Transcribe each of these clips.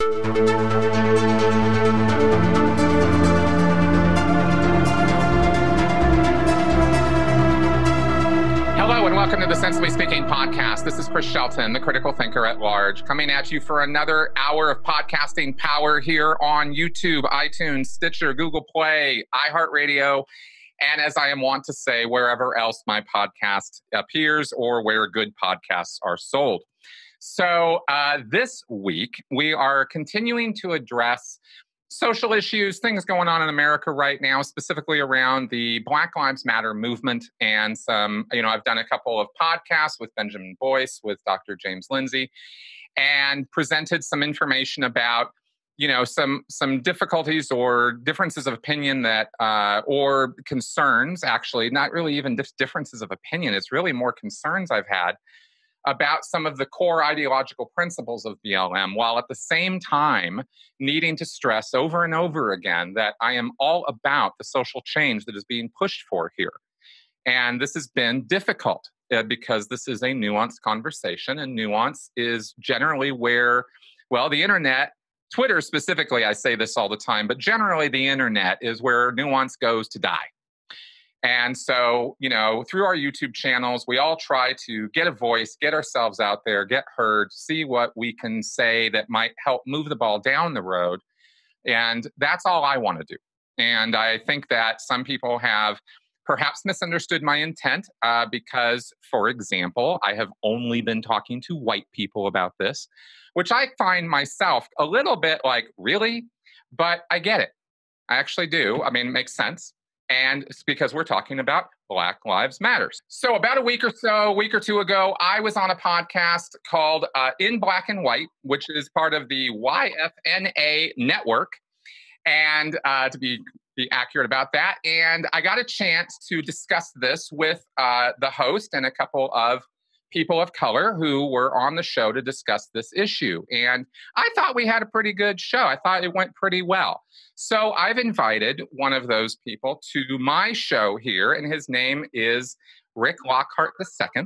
Hello and welcome to the Sensibly Speaking podcast. This is Chris Shelton, the critical thinker at large, coming at you for another hour of podcasting power here on YouTube, iTunes, Stitcher, Google Play, iHeartRadio, and as I am wont to say, wherever else my podcast appears or where good podcasts are sold. So this week, we are continuing to address social issues, things going on in America right now, specifically around the Black Lives Matter movement. And some, I've done a couple of podcasts with Benjamin Boyce, with Dr. James Lindsay, and presented some information about, some difficulties or differences of opinion that, or concerns, actually, not really even differences of opinion. It's really more concerns I've had about some of the core ideological principles of BLM, while at the same time needing to stress over and over again that I am all about the social change that is being pushed for here. And this has been difficult because this is a nuanced conversation, and nuance is generally where, well, the internet, Twitter specifically, I say this all the time, but generally the internet is where nuance goes to die. And so, through our YouTube channels, we all try to get a voice, get ourselves out there, get heard, see what we can say that might help move the ball down the road. And that's all I want to do. And I think that some people have perhaps misunderstood my intent because, for example, I have only been talking to white people about this, which I find myself a little bit like, really? But I get it. I actually do. I mean, it makes sense. And it's because we're talking about Black Lives Matter. So about a week or two ago, I was on a podcast called In Black and White, which is part of the YFNA network. And to be accurate about that. And I got a chance to discuss this with the host and a couple of people of color who were on the show to discuss this issue. And I thought we had a pretty good show. I thought it went pretty well. So I've invited one of those people to my show here, and his name is Rick Lockhart II.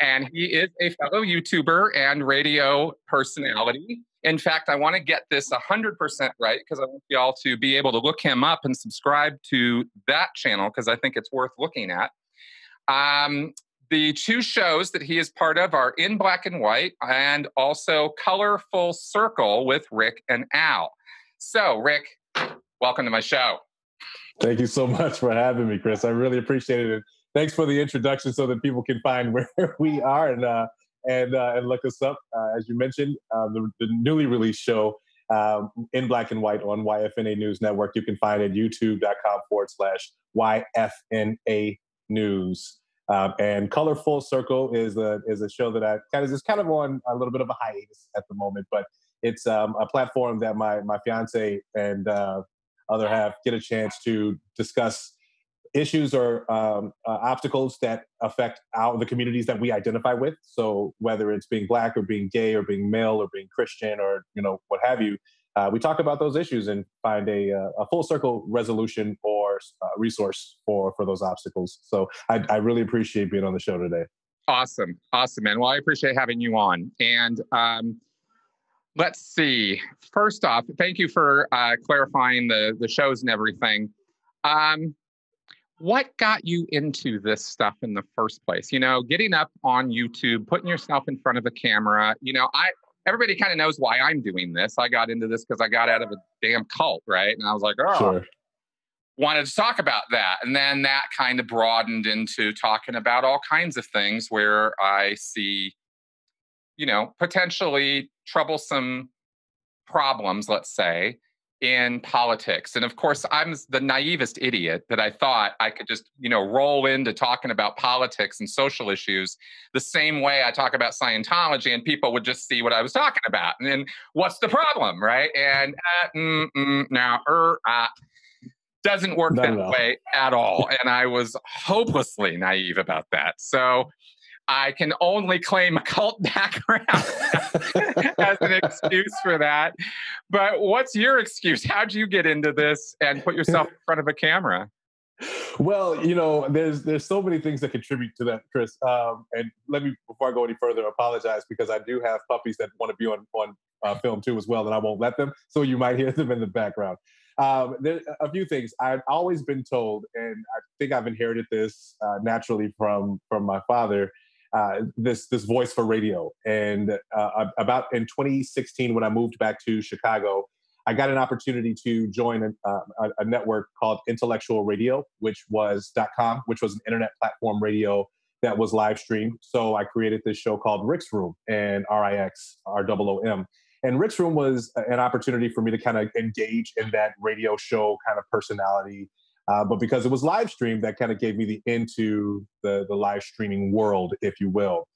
And he is a fellow YouTuber and radio personality. In fact, I want to get this 100% right because I want y'all to be able to look him up and subscribe to that channel because I think it's worth looking at. The two shows that he is part of are In Black and White and also Color Full Circle with Rick and Al. So, Rick, welcome to my show. Thank you so much for having me, Chris. I really appreciate it. Thanks for the introduction so that people can find where we are and look us up. As you mentioned, the newly released show, In Black and White on YFNAnews Network. You can find it at youtube.com/YFNAnews. And Color Full Circle is a show that is kind of on a little bit of a hiatus at the moment, but it's a platform that my fiance and other half get a chance to discuss issues or obstacles that affect the communities that we identify with. So whether it's being Black or being gay or being male or being Christian or what have you, we talk about those issues and find a full circle resolution or resource for those obstacles. So I really appreciate being on the show today. Awesome, man. Well, I appreciate having you on. And let's see. First off, thank you for clarifying the shows and everything. What got you into this stuff in the first place? Getting up on YouTube, putting yourself in front of a camera. Everybody kind of knows why I'm doing this. I got into this because I got out of a damn cult, right? And I was like, sure. Wanted to talk about that. And then that kind of broadened into talking about all kinds of things where I see, potentially troublesome problems, let's say, in politics. And of course, I'm the naivest idiot that I thought I could just, roll into talking about politics and social issues the same way I talk about Scientology, and people would just see what I was talking about. And then what's the problem, right? And doesn't work that way at all. And I was hopelessly naive about that. So I can only claim a cult background as an excuse for that. But what's your excuse? How'd you get into this and put yourself in front of a camera? Well, there's so many things that contribute to that, Chris. And let me, before I go any further, apologize because I do have puppies that want to be on film too as well, and I won't let them. So you might hear them in the background. There a few things. I've always been told, and I think I've inherited this naturally from my father. This voice for radio, and about in 2016 when I moved back to Chicago, I got an opportunity to join a network called Intellectual Radio, which was .com, which was an internet platform radio that was live streamed. So I created this show called Rick's Room, and RIXROOM. And Rick's Room was an opportunity for me to kind of engage in that radio show kind of personality. But because it was live streamed, that kind of gave me the into the live streaming world, if you will.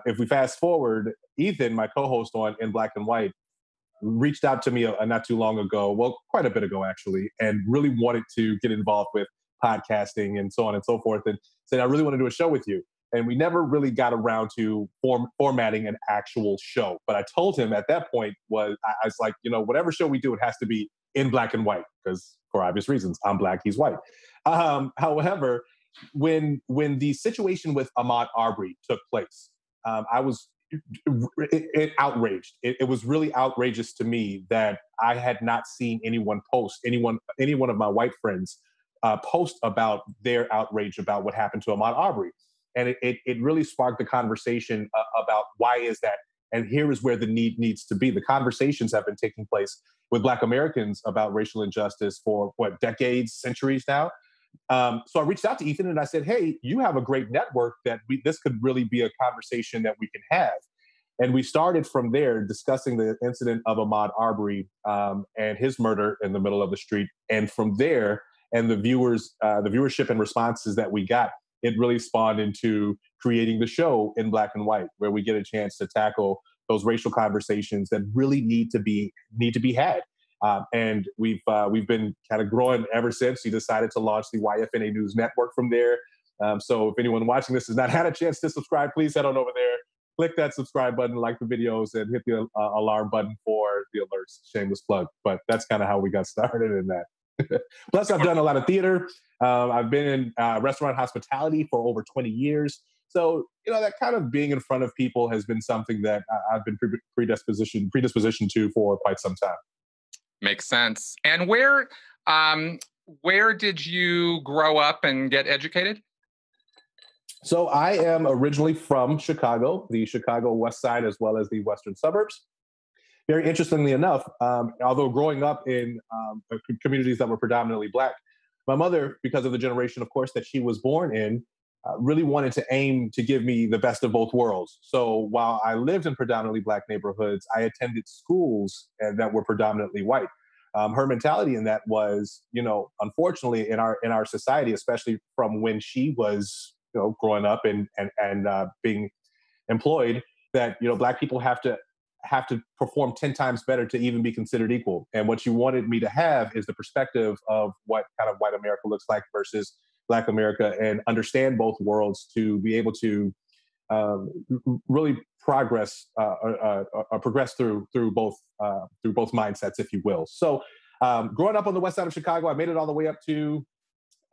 If we fast forward, Ethan, my co-host on In Black and White, reached out to me not too long ago, well, quite a bit ago actually, and really wanted to get involved with podcasting and so on and so forth, and said, I really want to do a show with you. And we never really got around to formatting an actual show. But I told him at that point I was like, whatever show we do, it has to be in black and white, because for obvious reasons, I'm black, he's white. However, when the situation with Ahmaud Arbery took place, I was outraged. It was really outrageous to me that I had not seen any one of my white friends post about their outrage about what happened to Ahmaud Arbery. And it really sparked the conversation about why is that? And here is where the need needs to be. The conversations have been taking place with Black Americans about racial injustice for decades, centuries now. So I reached out to Ethan and I said, hey, you have a great network that this could really be a conversation that we can have. And we started from there discussing the incident of Ahmaud Arbery and his murder in the middle of the street. And from there, and the viewership and responses that we got, it really spawned into creating the show In Black and White, where we get a chance to tackle those racial conversations that really need to be had. And we've been kind of growing ever since. We decided to launch the YFNAnews network from there. So if anyone watching this has not had a chance to subscribe, please head on over there, click that subscribe button, like the videos, and hit the alarm button for the alerts. Shameless plug, but that's kind of how we got started in that. Plus, I've done a lot of theater. I've been in restaurant hospitality for over 20 years. So, that kind of being in front of people has been something that I've been predispositioned to for quite some time. Makes sense. And where did you grow up and get educated? So I am originally from Chicago, the Chicago West Side, as well as the western suburbs. Very interestingly enough, although growing up in communities that were predominantly Black, my mother, because of the generation, of course, that she was born in, really wanted to aim to give me the best of both worlds. So while I lived in predominantly Black neighborhoods, I attended schools that were predominantly white. Her mentality in that was, unfortunately, in our society, especially from when she was, growing up and being employed, that Black people have to perform 10 times better to even be considered equal. And what you wanted me to have is the perspective of what kind of white America looks like versus Black America, and understand both worlds to be able to really progress through both mindsets, if you will. So growing up on the west side of Chicago, I made it all the way up to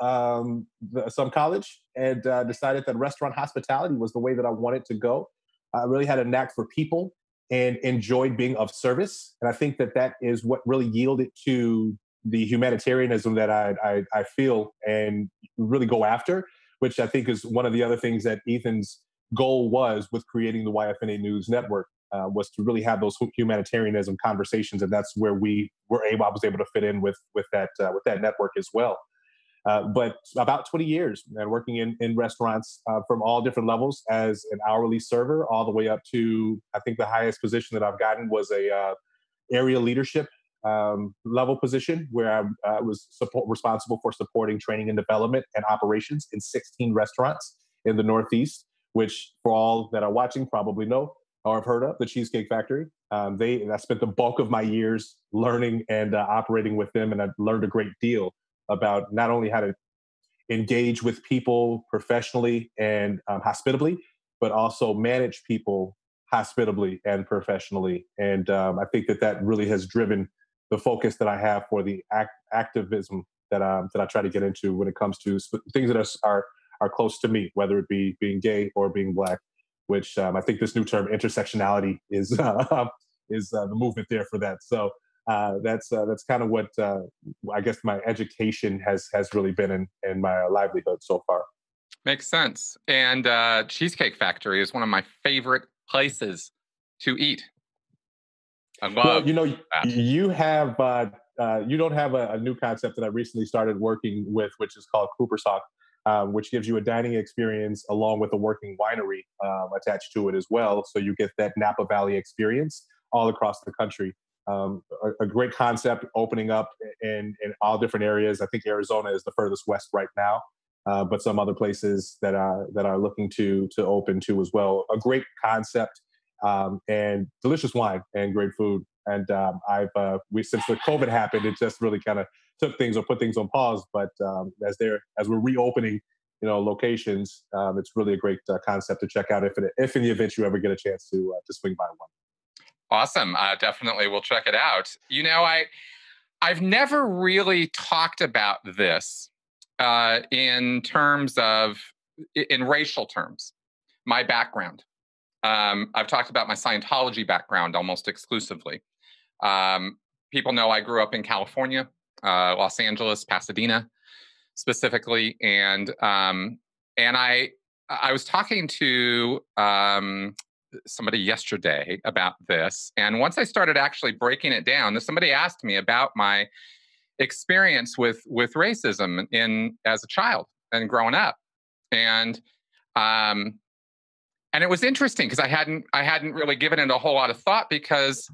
some college, and decided that restaurant hospitality was the way that I wanted to go. I really had a knack for people and enjoyed being of service. And I think that is what really yielded to the humanitarianism that I feel and really go after, which I think is one of the other things that Ethan's goal was with creating the YFNAnews network, was to really have those humanitarianism conversations. And that's where I was able to fit in with that network as well. But about 20 years and working in restaurants from all different levels as an hourly server, all the way up to, I think the highest position that I've gotten was a area leadership level position, where I was responsible for supporting training and development and operations in 16 restaurants in the Northeast, which for all that are watching probably know or have heard of, the Cheesecake Factory. I spent the bulk of my years learning and operating with them, and I learned a great deal about not only how to engage with people professionally and hospitably, but also manage people hospitably and professionally. And I think that really has driven the focus that I have for the activism that I try to get into when it comes to things that are close to me, whether it be being gay or being Black, which I think this new term intersectionality is is the movement there for that. So that's kind of what I guess my education has really been in my livelihood so far. Makes sense. And Cheesecake Factory is one of my favorite places to eat. I Well, love that. you have you don't have a new concept that I recently started working with, which is called Cooper's Hawk, which gives you a dining experience along with a working winery attached to it as well. So you get that Napa Valley experience all across the country. A great concept opening up in all different areas. I think Arizona is the furthest west right now, but some other places that are looking to open too as well. A great concept, and delicious wine and great food. And since the COVID happened, it just really kind of took things or put things on pause. But as we're reopening, locations, it's really a great concept to check out if in the event you ever get a chance to swing by one. Awesome. Definitely will check it out. I've never really talked about this in racial terms, my background. I've talked about my Scientology background almost exclusively. People know I grew up in California, Los Angeles, Pasadena, specifically, and I was talking to somebody yesterday about this, and once I started actually breaking it down, somebody asked me about my experience with racism as a child and growing up, and it was interesting because I hadn't really given it a whole lot of thought because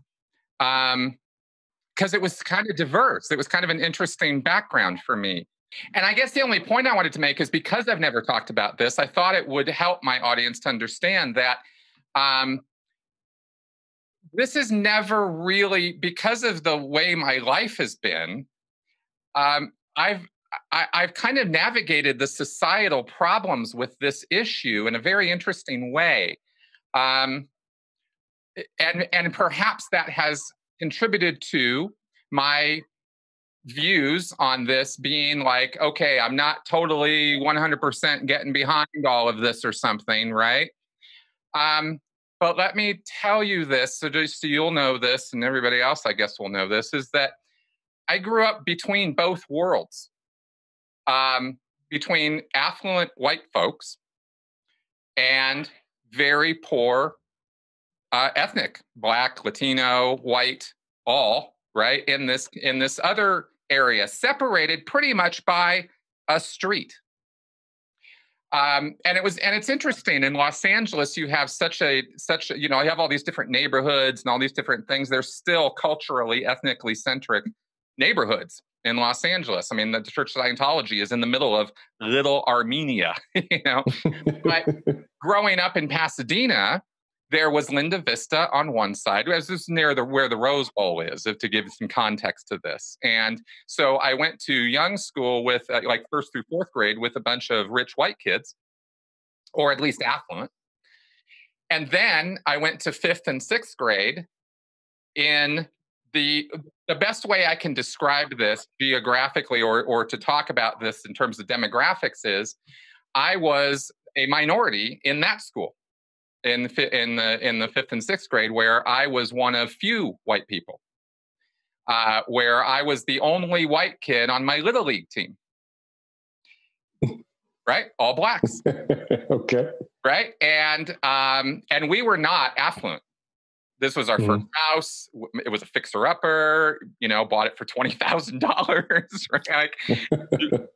it was kind of diverse. It was kind of an interesting background for me. And I guess the only point I wanted to make is because I've never talked about this, I thought it would help my audience to understand that this is never really, because of the way my life has been, I've kind of navigated the societal problems with this issue in a very interesting way. And perhaps that has contributed to my views on this being like, okay, I'm not totally 100% getting behind all of this or something, right? But let me tell you this, so just so you'll know this, and everybody else, I guess, will know this, is that I grew up between both worlds, between affluent white folks and very poor ethnic, Black, Latino, white, all right in this other area, separated pretty much by a street. And it's interesting in Los Angeles. You have such a you have all these different neighborhoods and all these different things. They're still culturally, ethnically centric neighborhoods in Los Angeles. I mean, the Church of Scientology is in the middle of Little Armenia, But growing up in Pasadena, there was Linda Vista on one side. This is near where the Rose Bowl is, to give some context to this. And so I went to young school with like first through fourth grade with a bunch of rich white kids, or at least affluent. And then I went to fifth and sixth grade in the best way I can describe this geographically or to talk about this in terms of demographics is I was a minority in that school. In the fifth and sixth grade, where I was one of few white people, where I was the only white kid on my Little League team, right? All Blacks. Okay. Right, and we were not affluent. This was our first house. It was a fixer-upper. Bought it for $20,000. Right, like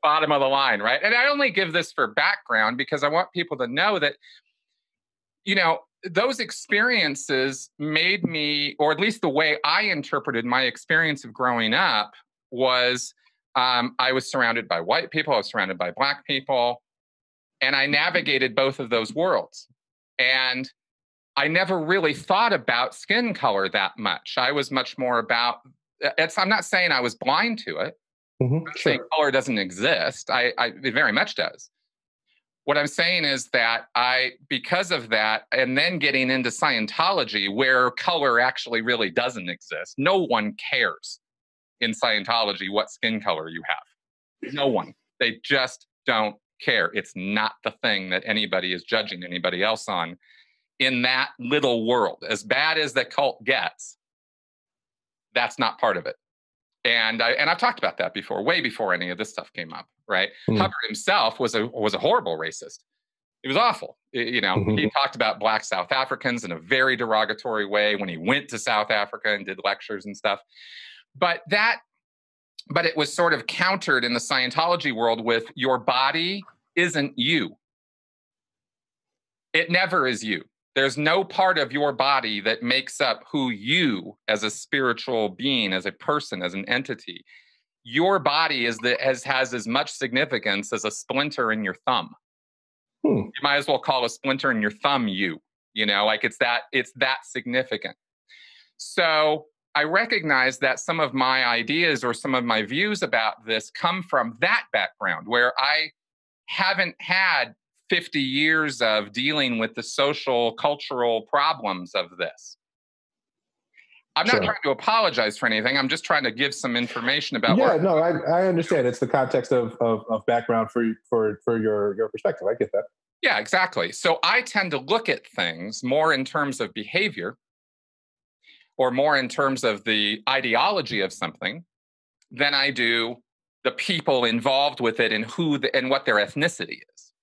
bottom of the line, right? And I only give this for background because I want people to know that. Those experiences made me, or at least the way I interpreted my experience of growing up was I was surrounded by white people, I was surrounded by Black people, and I navigated both of those worlds. And I never really thought about skin color that much. I was much more about, I'm not saying I was blind to it. I'm saying color doesn't exist. It very much does. What I'm saying is that because of that, and then getting into Scientology, where color actually really doesn't exist. No one cares in Scientology what skin color you have. No one. They just don't care. It's not the thing that anybody is judging anybody else on in that little world. As bad as the cult gets, That's not part of it. And I've talked about that before, way before any of this stuff came up, right? Hubbard himself was a horrible racist. It was awful. He talked about black South Africans in a very derogatory way when he went to South Africa and did lectures and stuff. But it was sort of countered in the Scientology world with your body isn't you. It never is you. There's no part of your body that makes up who you as a spiritual being, as a person, as an entity. Your body has as much significance as a splinter in your thumb. You might as well call a splinter in your thumb you. Like it's that significant. So I recognize that some of my ideas or some of my views about this come from that background where I haven't had 50 years of dealing with the social, cultural problems of this. I'm not trying to apologize for anything. I'm just trying to give some information about. Yeah, no, I understand. It's the context of background for your perspective. I get that. Yeah, exactly. So I tend to look at things more in terms of behavior or more in terms of the ideology of something than I do the people involved with it and and what their ethnicity is.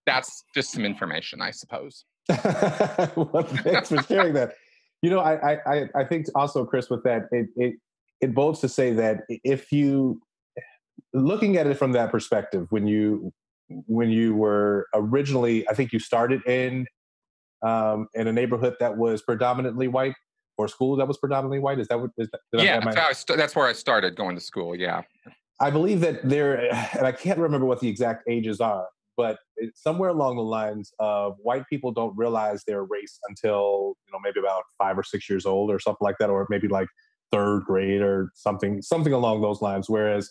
That's just some information, I suppose. Well, thanks for sharing that. I think also, Chris, with that, it bodes to say that if you looking at it from that perspective, when you were originally, I think you started in a neighborhood that was predominantly white, or school that was predominantly white. Is that what? That's where I started going to school. Yeah, I believe that and I can't remember what the exact ages are, but it's somewhere along the lines of white people don't realize their race until maybe about 5 or 6 years old or something like that, or maybe like third grade or something along those lines. Whereas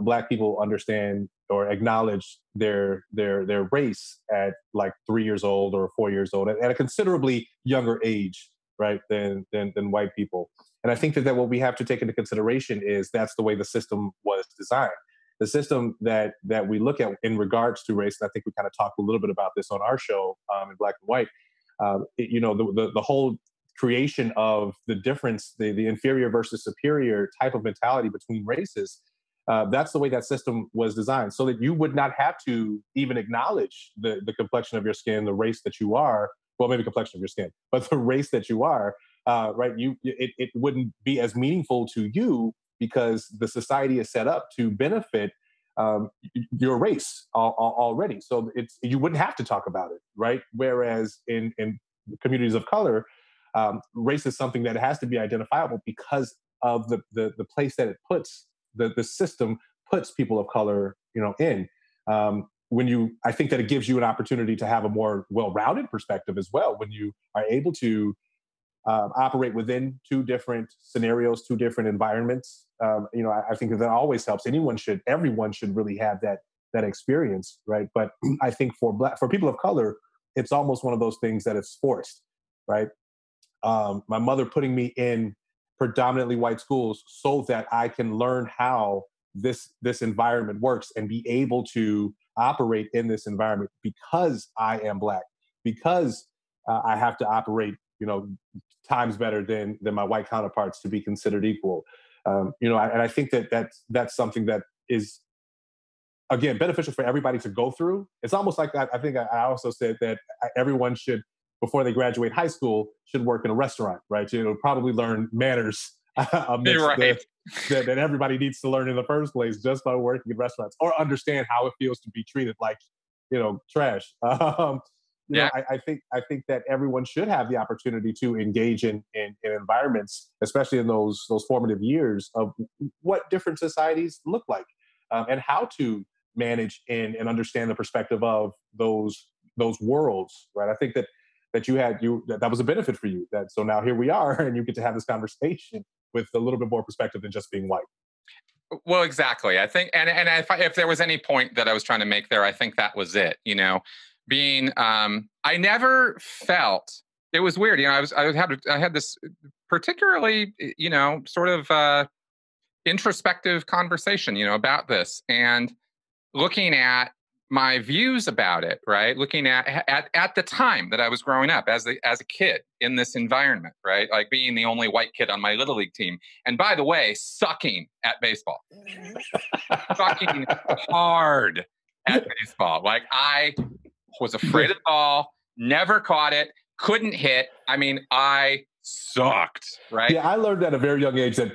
Black people understand or acknowledge their race at like 3 years old or 4 years old, at a considerably younger age, right, than white people. And I think that what we have to take into consideration is that's the way the system was designed. The system that we look at in regards to race, and I think we kind of talked a little bit about this on our show in Black and White, the whole creation of the difference, the inferior versus superior type of mentality between races, that's the way that system was designed, so that you would not have to even acknowledge the complexion of your skin, the race that you are. Well, maybe complexion of your skin, but the race that you are, right? It wouldn't be as meaningful to you because the society is set up to benefit your race already. So you wouldn't have to talk about it, right? Whereas in communities of color, race is something that has to be identifiable because of the place that it puts, the system puts people of color, in. I think that it gives you an opportunity to have a more well-rounded perspective as well when you are able to operate within two different scenarios, two different environments. I think that always helps. Everyone should really have that experience, right? But I think for people of color, it's almost one of those things that it's forced, right? My mother putting me in predominantly white schools so that I can learn how this environment works and be able to operate in this environment because I am Black, because I have to operate, times better than my white counterparts to be considered equal. And I think that's something that is, again, beneficial for everybody to go through. It's almost like I think I also said that everyone should, before they graduate high school, should work in a restaurant, right? Probably learn manners that everybody needs to learn in the first place just by working in restaurants, or understand how it feels to be treated like, trash. I think that everyone should have the opportunity to engage in environments, especially in those formative years, of what different societies look like, and how to manage and understand the perspective of those worlds, right? I think that that was a benefit for you. So now here we are, and you get to have this conversation with a little bit more perspective than just being white. Well, exactly. I think, and if there was any point that I was trying to make there, I think that was it. I never felt, it was weird. I had this particularly, sort of introspective conversation, about this, and looking at my views about it, right? Looking at the time that I was growing up as a kid in this environment, right? Like being the only white kid on my little league team. And by the way, sucking at baseball. Sucking hard at baseball. Like I was afraid of the ball, never caught it, couldn't hit. I mean, I sucked, right? Yeah, I learned at a very young age that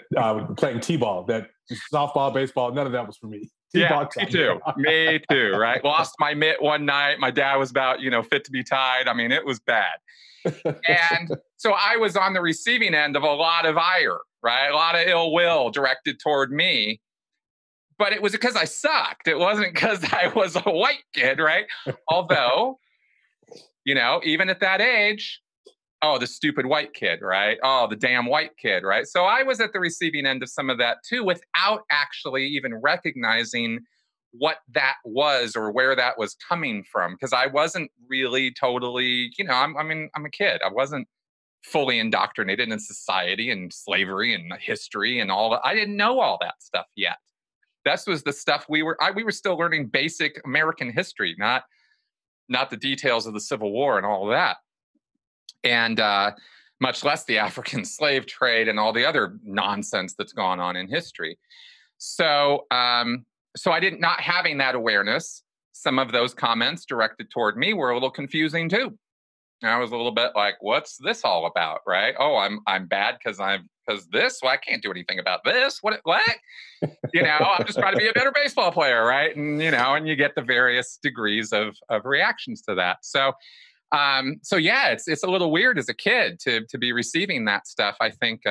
playing t-ball, that softball, baseball, none of that was for me. Yeah, me too. Me too, right? Lost my mitt one night. My dad was about, fit to be tied. I mean, it was bad. And so I was on the receiving end of a lot of ire, right? A lot of ill will directed toward me. But it was because I sucked. It wasn't because I was a white kid, right? Although, even at that age, oh, the stupid white kid, right? Oh, the damn white kid, right? So I was at the receiving end of some of that too, without actually even recognizing what that was or where that was coming from. Because I wasn't really totally, I'm a kid. I wasn't fully indoctrinated in society and slavery and history and all that. I didn't know all that stuff yet. That was the stuff we were still learning basic American history, not the details of the Civil War and all of that. And much less the African slave trade and all the other nonsense that's gone on in history. So, so I did not having that awareness. Some of those comments directed toward me were a little confusing too. And I was a little bit like, "What's this all about?" Right? Oh, I'm bad because this. Well, I can't do anything about this. What? I'm just trying to be a better baseball player, right? And and you get the various degrees of reactions to that. So. So yeah, it's a little weird as a kid to be receiving that stuff. I think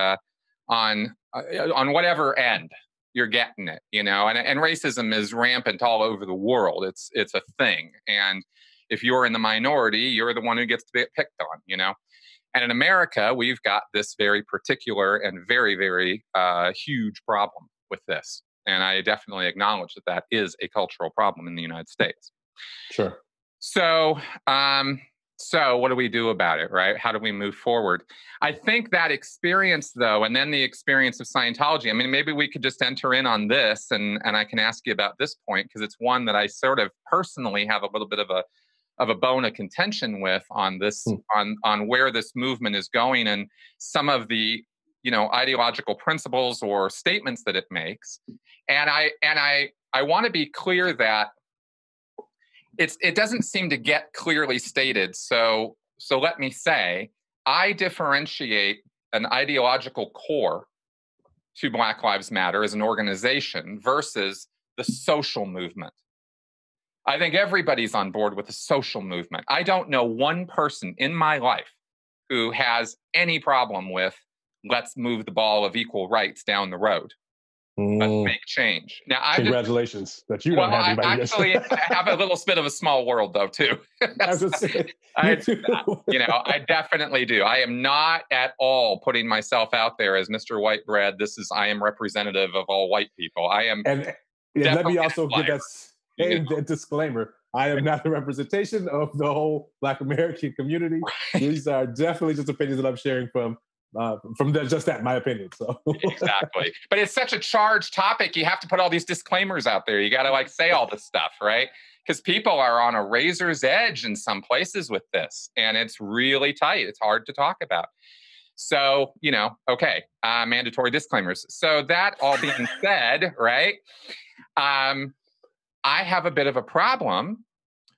on whatever end you're getting it, and racism is rampant all over the world. It's a thing, and if you're in the minority, you're the one who gets to be picked on, And in America, we've got this very particular and very, very huge problem with this, and I definitely acknowledge that is a cultural problem in the United States. Sure. So what do we do about it, right? How do we move forward? I think that experience, though, and then the experience of Scientology, I mean, maybe we could just enter in on this, and I can ask you about this point, because it's one that I sort of personally have a little bit of a bone of contention with on this, on where this movement is going and some of the, ideological principles or statements that it makes. And I want to be clear that it doesn't seem to get clearly stated. So let me say, I differentiate an ideological core to Black Lives Matter as an organization versus the social movement. I think everybody's on board with the social movement. I don't know one person in my life who has any problem with let's move the ball of equal rights down the road. Let's make change. Now, congratulations that you don't have anybody. Actually, I have a little bit of a small world, though, too. I definitely do. I am not at all putting myself out there as Mr. White Bread. I am representative of all white people. I am. And let me also give that disclaimer. I am not the representation of the whole Black American community. Right. These are definitely just opinions that I'm sharing from my opinion. So exactly. But it's such a charged topic. You have to put all these disclaimers out there. You got to say all this stuff, right? Because people are on a razor's edge in some places with this, and it's really tight. It's hard to talk about. So, okay, mandatory disclaimers. So that all being said, right, I have a bit of a problem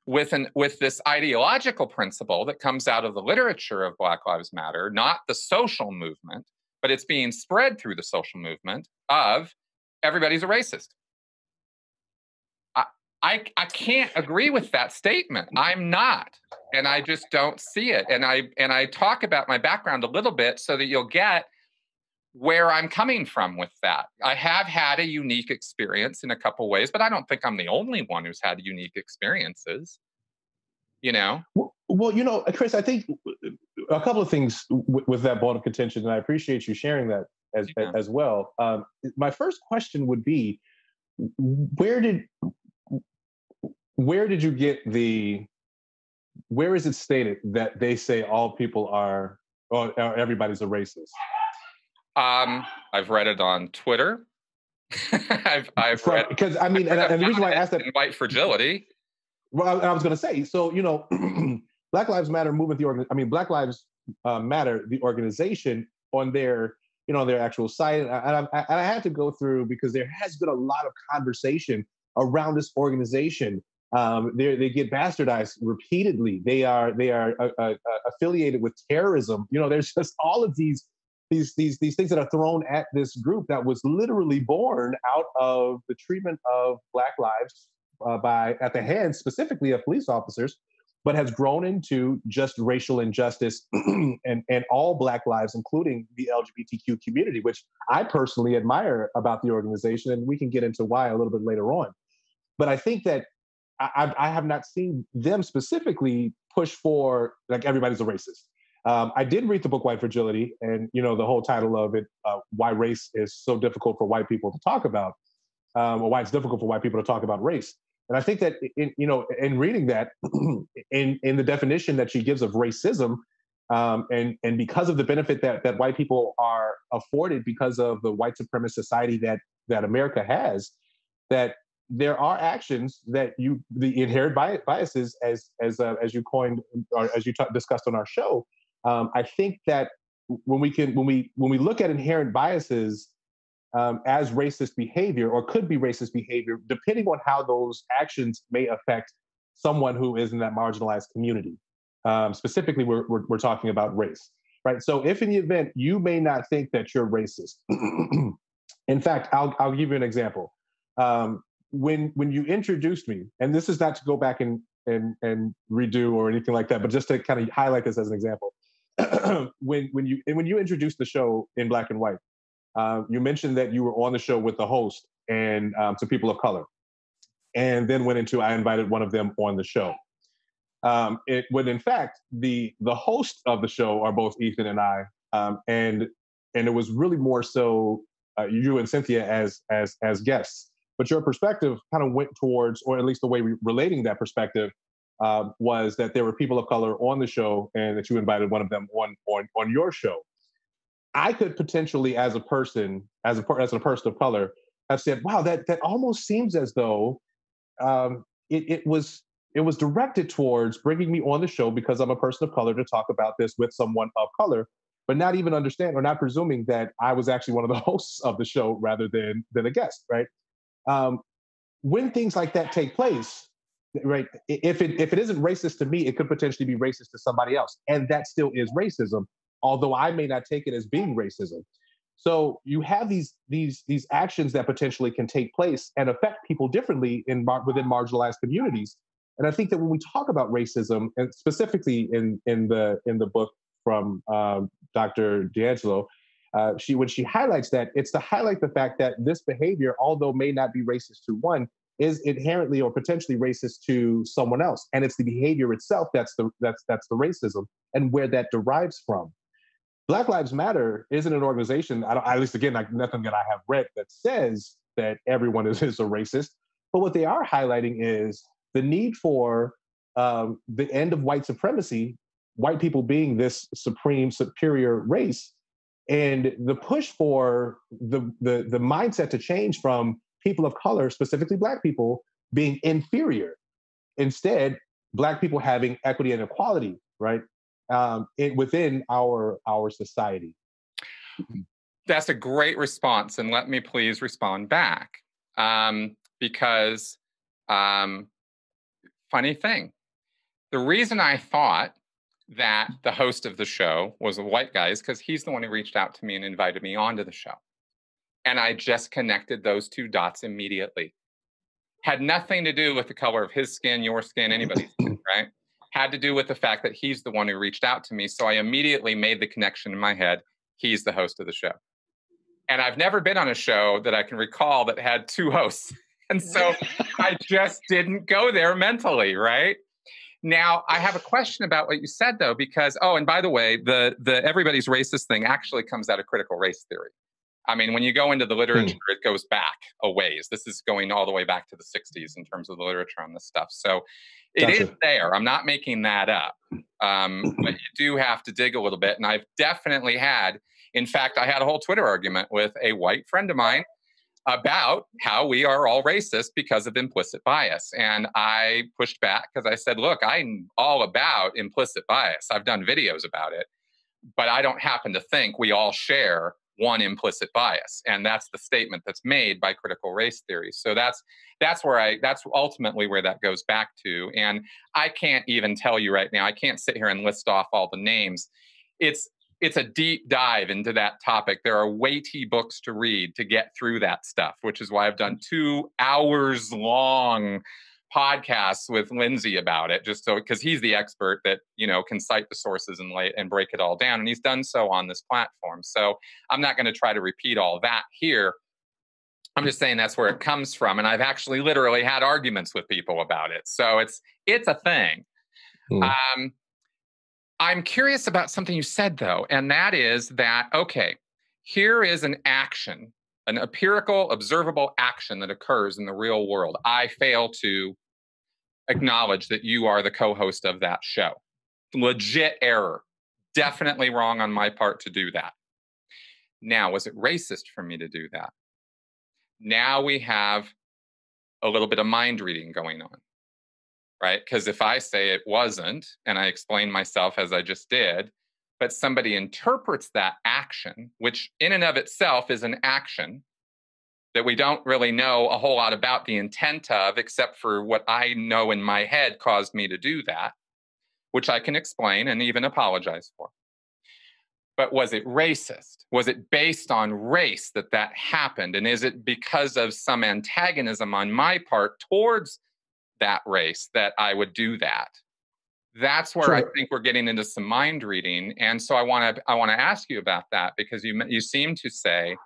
with this ideological principle that comes out of the literature of Black Lives Matter, not the social movement, but it's being spread through the social movement of everybody's a racist. I can't agree with that statement. I'm not, and I just don't see it. And I talk about my background a little bit so that you'll get where I'm coming from with that. I have had a unique experience in a couple ways, but I don't think I'm the only one who's had unique experiences. Well, Chris, I think a couple of things with that bone of contention, and I appreciate you sharing that as well. My first question would be, where did you get where is it stated that they say all people are, or everybody's a racist? I've read it on Twitter. I've read, because and the reason why I asked that, in White Fragility. Well, I was going to say, so, you know, Black Lives Matter movement, Black Lives Matter, the organization on their, you know, their actual site. And I had to go through because there has been a lot of conversation around this organization. They get bastardized repeatedly. They are affiliated with terrorism. You know, there's just all of these things that are thrown at this group that was literally born out of the treatment of Black lives at the hands specifically of police officers, but has grown into just racial injustice and all Black lives, including the LGBTQ community, which I personally admire about the organization, and we can get into why a little bit later on. But I think that I have not seen them specifically push for like everybody's a racist. I did read the book White Fragility, and you know the whole title of it, why race is so difficult for white people to talk about, or why it's difficult for white people to talk about race. And I think that in reading that, in the definition that she gives of racism, and because of the benefit that white people are afforded because of the white supremacist society that America has, that there are actions that the inherent biases, as you coined or as you discussed on our show. I think that when we look at inherent biases as racist behavior, or could be racist behavior, depending on how those actions may affect someone who is in that marginalized community. Specifically, we're talking about race, right? So if in the event you may not think that you're racist, in fact, I'll give you an example. When you introduced me, and this is not to go back and redo or anything like that, but just to kind of highlight this as an example. when you introduced the show in Black and White, you mentioned that you were on the show with the host and some people of color, and then went into I invited one of them on the show. When in fact the host of the show are both Ethan and I, and it was really more so you and Cynthia as guests. But your perspective kind of went towards, or at least the way relating that perspective was that there were people of color on the show, and that you invited one of them on your show. I could potentially, as a person of color, have said, "Wow, that almost seems as though it was directed towards bringing me on the show because I'm a person of color to talk about this with someone of color," but not even understand or not presuming that I was actually one of the hosts of the show rather than a guest, right? When things like that take place, right? If it isn't racist to me, it could potentially be racist to somebody else, and that still is racism, although I may not take it as being racism. So you have these actions that potentially can take place and affect people differently within marginalized communities. And I think that when we talk about racism, and specifically in the book from Dr. D'Angelo, when she highlights that, it's to highlight the fact that this behavior, although may not be racist to one, is inherently or potentially racist to someone else, and it's the behavior itself that's the racism and where that derives from. Black Lives Matter isn't an organization, at least again, like nothing that I have read that says that everyone is a racist. But what they are highlighting is the need for the end of white supremacy, white people being this supreme, superior race, and the push for the mindset to change from people of color, specifically Black people, being inferior. Instead, Black people having equity and equality, right? Within our society. That's a great response, and let me please respond back. Because funny thing, the reason I thought that the host of the show was a white guy is because he's the one who reached out to me and invited me onto the show. And I just connected those two dots immediately. Had nothing to do with the color of his skin, your skin, anybody's skin, right? Had to do with the fact that he's the one who reached out to me. So I immediately made the connection in my head. He's the host of the show. And I've never been on a show that I can recall that had two hosts. And so I just didn't go there mentally, right? Now, I have a question about what you said, though, because, and by the way, the everybody's racist thing actually comes out of critical race theory. I mean, when you go into the literature, it goes back a ways. This is going all the way back to the 60s in terms of the literature on this stuff. So it is there. I'm not making that up. But you do have to dig a little bit. And I've definitely had, in fact, I had a whole Twitter argument with a white friend of mine about how we are all racist because of implicit bias. And I pushed back because I said, look, I'm all about implicit bias. I've done videos about it, but I don't happen to think we all share one implicit bias. And that's the statement that's made by critical race theory. So that's ultimately where that goes back to. And I can't even tell you right now, I can't sit here and list off all the names. It's a deep dive into that topic. There are weighty books to read to get through that stuff, which is why I've done 2 hours long podcasts with Lindsay about it, just so, because he's the expert that, can cite the sources and break it all down. And he's done so on this platform. So I'm not going to try to repeat all that here. I'm just saying that's where it comes from. And I've actually literally had arguments with people about it. So it's a thing. I'm curious about something you said, though, and that is that, okay, here is an action, an empirical, observable action that occurs in the real world. I fail to acknowledge that you are the co-host of that show. Legit error. Definitely wrong on my part to do that. Now, was it racist for me to do that? Now we have a little bit of mind reading going on. Right? Because if I say it wasn't, and I explain myself as I just did, but somebody interprets that action, which in and of itself is an action that we don't really know a whole lot about the intent of, except for what I know in my head caused me to do that, which I can explain and even apologize for. But was it racist? Was it based on race that happened? And is it because of some antagonism on my part towards that race that I would do that? That's where I think we're getting into some mind reading. And so I want to ask you about that, because you seem to say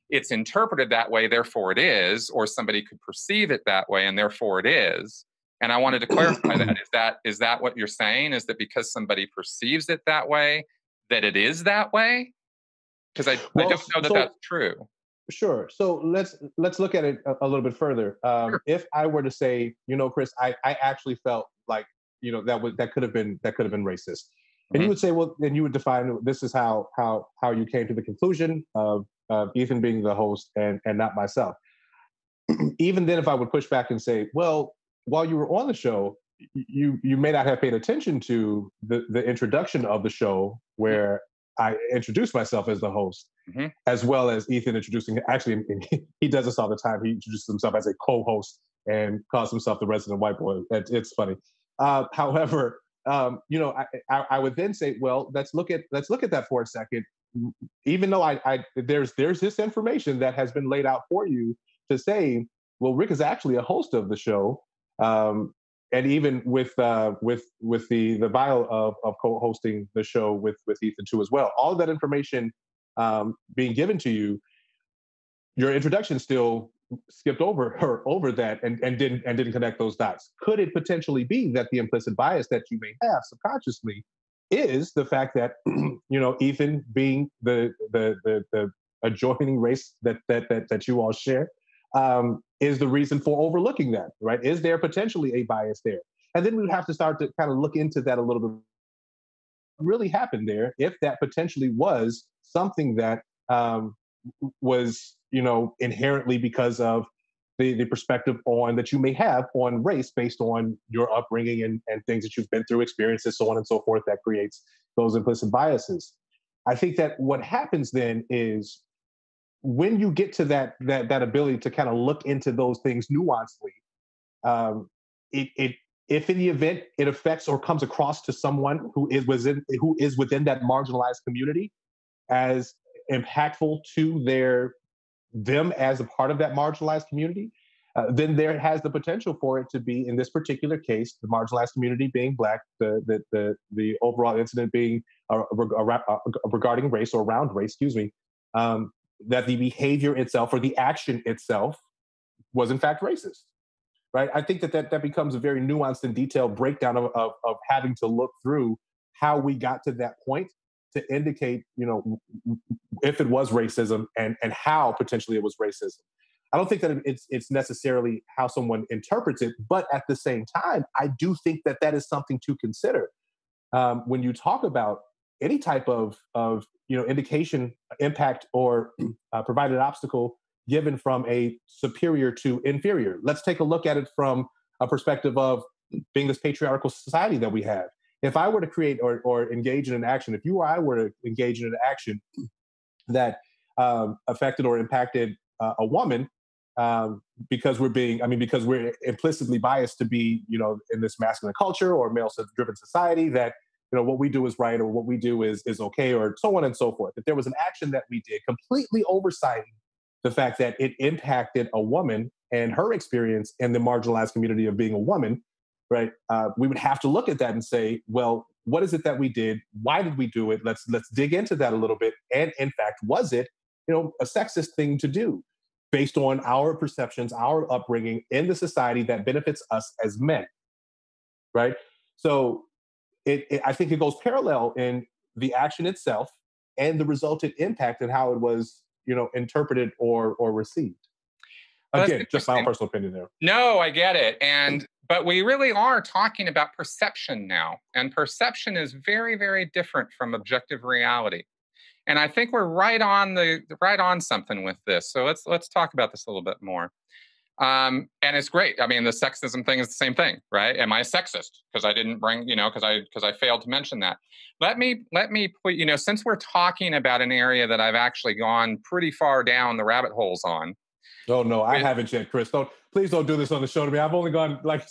it's interpreted that way, therefore it is, or somebody could perceive it that way and therefore it is. And I wanted to clarify that. Is that what you're saying? Is that because somebody perceives it that way, that it is that way? Because I don't know that that's true. Sure. So let's look at it a little bit further. Sure. If I were to say, Chris, I actually felt like, that could have been racist. And you would say, well, then you would define, this is how you came to the conclusion of Ethan being the host and not myself. Even then, if I would push back and say, well, while you were on the show, you may not have paid attention to the introduction of the show, where I introduced myself as the host, as well as Ethan introducing, actually, he does this all the time. He introduces himself as a co-host and calls himself the resident white boy. It's funny. However, I would then say, well, let's look at that for a second. Even though there's this information that has been laid out for you to say, well, Rick is actually a host of the show. And even with the bio of co-hosting the show with Ethan too as well, all of that information being given to you, your introduction still skipped over that and didn't connect those dots. Could it potentially be that the implicit bias that you may have subconsciously is the fact that Ethan, being the adjoining race that you all share, is the reason for overlooking that, right? Is there potentially a bias there? And then we would have to start to kind of look into that a little bit. What really happened there, if that potentially was something that was, inherently because of the perspective that you may have on race based on your upbringing and things that you've been through, experiences, so on and so forth, that creates those implicit biases. I think that what happens then is, when you get to that ability to kind of look into those things nuancedly, if in the event it affects or comes across to someone who is within that marginalized community as impactful to them as a part of that marginalized community, then there has the potential for it to be, in this particular case, the marginalized community being Black, the overall incident being regarding race or around race, that the behavior itself or the action itself was in fact racist, right? I think that becomes a very nuanced and detailed breakdown of having to look through how we got to that point to indicate, if it was racism and how potentially it was racism. I don't think that it's necessarily how someone interprets it, but at the same time, I do think that is something to consider. When you talk about any type of indication, impact, or provided obstacle given from a superior to inferior. Let's take a look at it from a perspective of being this patriarchal society that we have. If I were to create or engage in an action, if you or I were to engage in an action that affected or impacted a woman, because because we're implicitly biased to be, in this masculine culture or male-driven society, that what we do is right or what we do is okay, or so on and so forth. If there was an action that we did completely oversighting the fact that it impacted a woman and her experience in the marginalized community of being a woman, right? We would have to look at that and say, well, what is it that we did? Why did we do it? Let's dig into that a little bit. And in fact, was it, a sexist thing to do based on our perceptions, our upbringing in the society that benefits us as men, right? So I think it goes parallel in the action itself and the resultant impact and how it was, interpreted or received. Again, just my own personal opinion there. No, I get it. But we really are talking about perception now. And perception is very, very different from objective reality. And I think we're right on something with this. So let's talk about this a little bit more. And it's great. I mean, the sexism thing is the same thing, right? Am I sexist because I didn't bring, because I failed to mention that? Let me put, since we're talking about an area that I've actually gone pretty far down the rabbit holes on. Oh no, I haven't yet, Chris. Please don't do this on the show to me. I've only gone like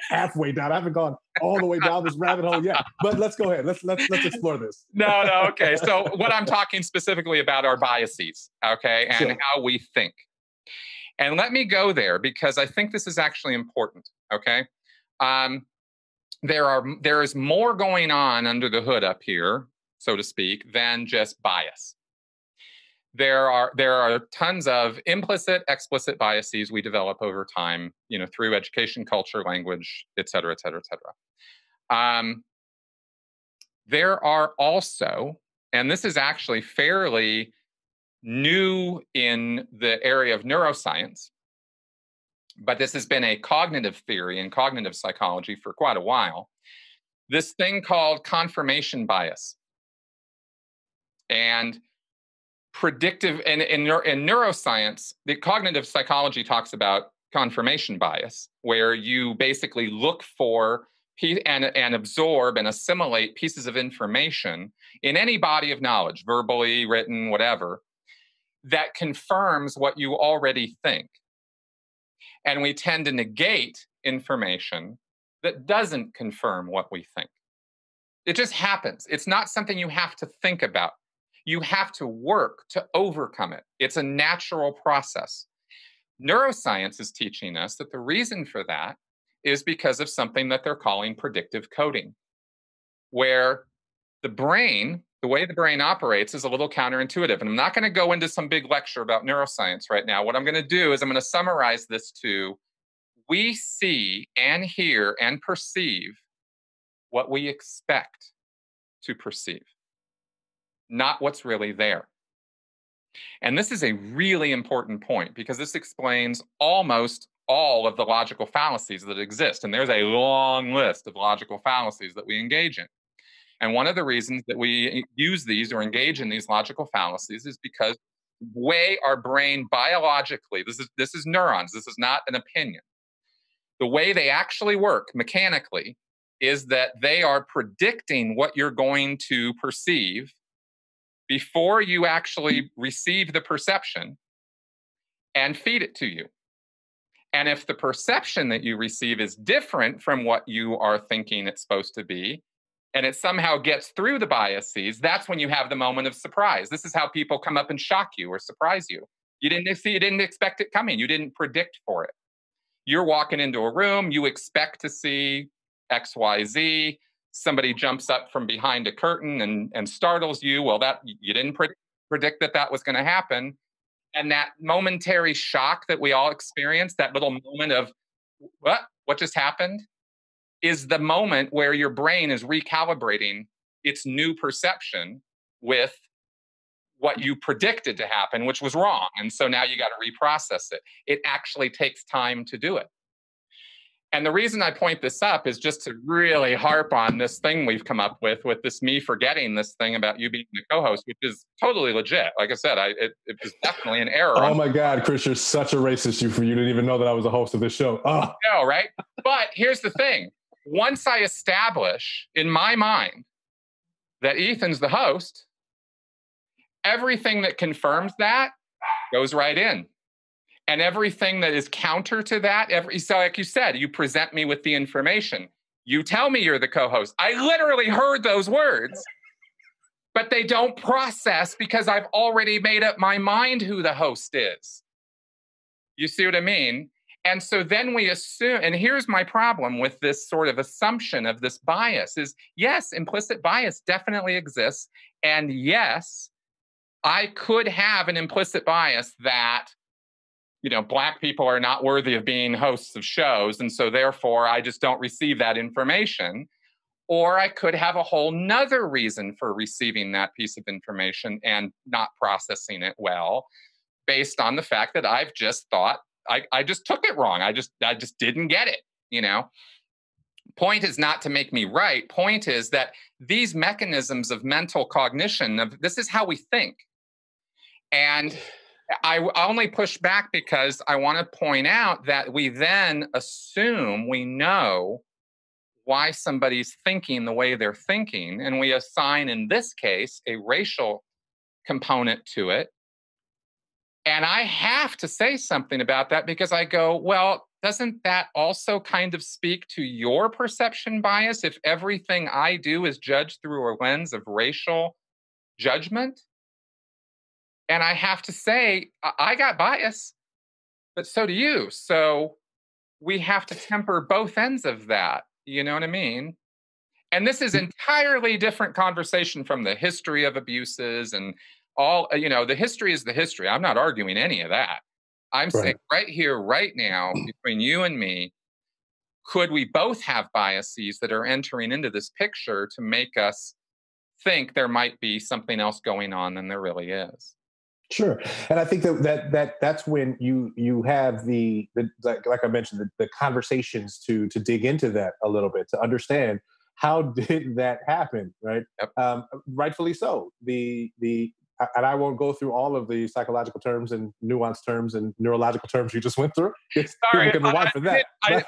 halfway down. I haven't gone all the way down this rabbit hole yet. But let's go ahead. Let's explore this. No, okay. So what I'm talking specifically about are biases, okay, and Sure. how we think. And let me go there because I think this is actually important, okay? There is more going on under the hood up here, so to speak, than just bias. There are tons of implicit, explicit biases we develop over time, through education, culture, language, et cetera, et cetera, et cetera. There are also, and this is actually fairly new in the area of neuroscience, but this has been a cognitive theory in cognitive psychology for quite a while, this thing called confirmation bias. And predictive, and in neuroscience, the cognitive psychology talks about confirmation bias, where you basically look for and absorb and assimilate pieces of information in any body of knowledge, verbally, written, whatever, that confirms what you already think. And we tend to negate information that doesn't confirm what we think. It just happens. It's not something you have to think about. You have to work to overcome it. It's a natural process. Neuroscience is teaching us that the reason for that is because of something that they're calling predictive coding, where the way the brain operates is a little counterintuitive. And I'm not going to go into some big lecture about neuroscience right now. What I'm going to do is I'm going to summarize this to: we see and hear and perceive what we expect to perceive, not what's really there. And this is a really important point because this explains almost all of the logical fallacies that exist. And there's a long list of logical fallacies that we engage in. And one of the reasons that we use these or engage in these logical fallacies is because the way our brain biologically, this is neurons, this is not an opinion. The way they actually work mechanically is that they are predicting what you're going to perceive before you actually receive the perception and feed it to you. And if the perception that you receive is different from what you are thinking it's supposed to be, and it somehow gets through the biases, that's when you have the moment of surprise. This is how people come up and shock you or surprise you. You didn't expect it coming. You didn't predict for it. You're walking into a room, you expect to see XYZ. Somebody jumps up from behind a curtain and startles you. Well, that you didn't predict that was going to happen. And that momentary shock that we all experience, that little moment of what just happened, is the moment where your brain is recalibrating its new perception with what you predicted to happen, which was wrong. And so now you got to reprocess it. It actually takes time to do it. And the reason I point this up is just to really harp on this thing we've come up with this me forgetting this thing about you being the co-host, which is totally legit. Like I said, it was definitely an error. Oh my God, Chris, you're such a racist. You didn't even know that I was a host of this show. Oh. No, right? But here's the thing. Once I establish in my mind that Ethan's the host, everything that confirms that goes right in. And everything that is counter to that, so like you said, you present me with the information. You tell me you're the co-host. I literally heard those words, but they don't process because I've already made up my mind who the host is. You see what I mean? And so then we assume, and here's my problem with this sort of assumption of this bias is, yes, implicit bias definitely exists. And yes, I could have an implicit bias that, Black people are not worthy of being hosts of shows. And so therefore, I just don't receive that information. Or I could have a whole nother reason for receiving that piece of information and not processing it well, based on the fact that I've just thought, I just took it wrong. I just didn't get it, Point is not to make me right. Point is that these mechanisms of mental cognition, this is how we think. And I only push back because I want to point out that we then assume we know why somebody's thinking the way they're thinking. And we assign, in this case, a racial component to it. And I have to say something about that because I go, well, doesn't that also kind of speak to your perception bias if everything I do is judged through a lens of racial judgment? And I have to say, I got bias, but so do you. So we have to temper both ends of that. You know what I mean? And this is entirely different conversation from the history of abuses and all, the history is the history. I'm not arguing any of that. I'm saying right here, right now, between you and me, could we both have biases that are entering into this picture to make us think there might be something else going on than there really is? Sure, and I think that's when you have the like I mentioned the conversations to dig into that a little bit to understand how did that happen, right? Yep. Rightfully so. And I won't go through all of the psychological terms and nuanced terms and neurological terms you just went through. Sorry, can rewind for that. I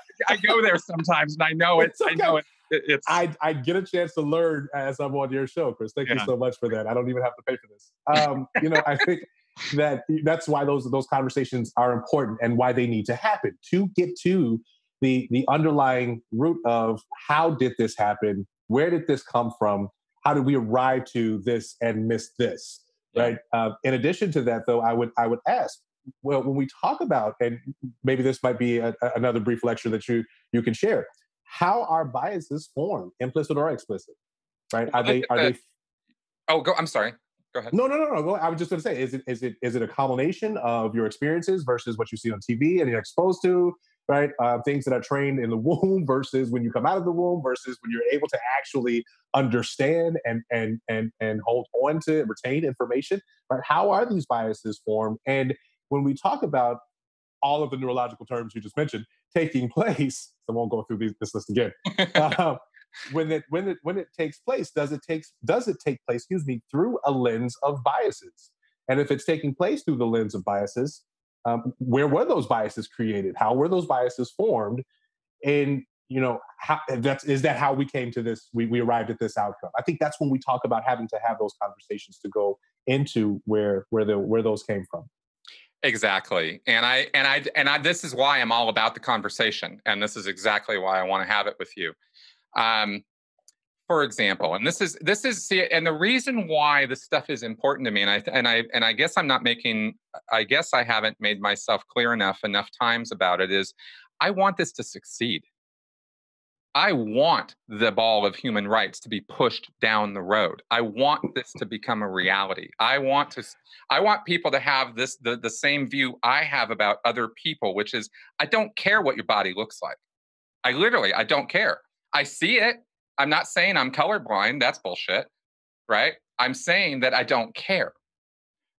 go there sometimes, and I know it. Okay. I know it. I get a chance to learn as I'm on your show, Chris. Thank you so much for that. I don't even have to pay for this. I think that's why those conversations are important and why they need to happen to get to the underlying root of how did this happen? Where did this come from? How did we arrive to this and miss this? Right. In addition to that, though, I would ask, well, when we talk about, and maybe this might be another brief lecture that you can share, how are biases formed, implicit or explicit? Right? Are they? Oh, I'm sorry. Go ahead. No. I was just going to say, is it a combination of your experiences versus what you see on TV and you're exposed to, right? Things that are trained in the womb versus when you come out of the womb versus when you're able to actually understand and hold on to retain information, right? How are these biases formed? And when we talk about all of the neurological terms you just mentioned taking place, I won't go through this list again. When it takes place, does it take place, through a lens of biases? And if it's taking place through the lens of biases, where were those biases created? How were those biases formed? And is that how we came to this? We arrived at this outcome. I think that's when we talk about having to have those conversations to go into where those came from. Exactly. And I this is why I'm all about the conversation. And this is exactly why I want to have it with you. For example, and this is and the reason why this stuff is important to me, and I guess I haven't made myself clear enough times about it, is I want this to succeed. I want the ball of human rights to be pushed down the road. I want this to become a reality. I want people to have the same view I have about other people, which is I don't care what your body looks like. I don't care. I see it. I'm not saying I'm colorblind. That's bullshit, right? I'm saying that I don't care.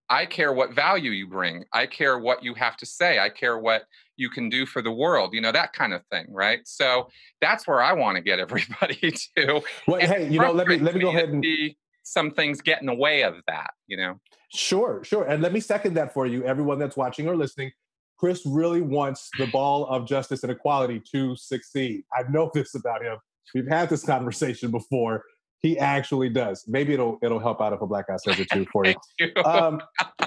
I care what value you bring. I care what you have to say. I care what you can do for the world, you know, that kind of thing, right? So that's where I want to get everybody to. Well, And hey, it let me go frustrates ahead me and to see some things get in the way of that, you know? sure, sure. And let me second that for you, everyone that's watching or listening. Chris really wants the ball of justice and equality to succeed. I know this about him. We've had this conversation before. He actually does. Maybe it'll help out if a black guy says it too for you. Thank you.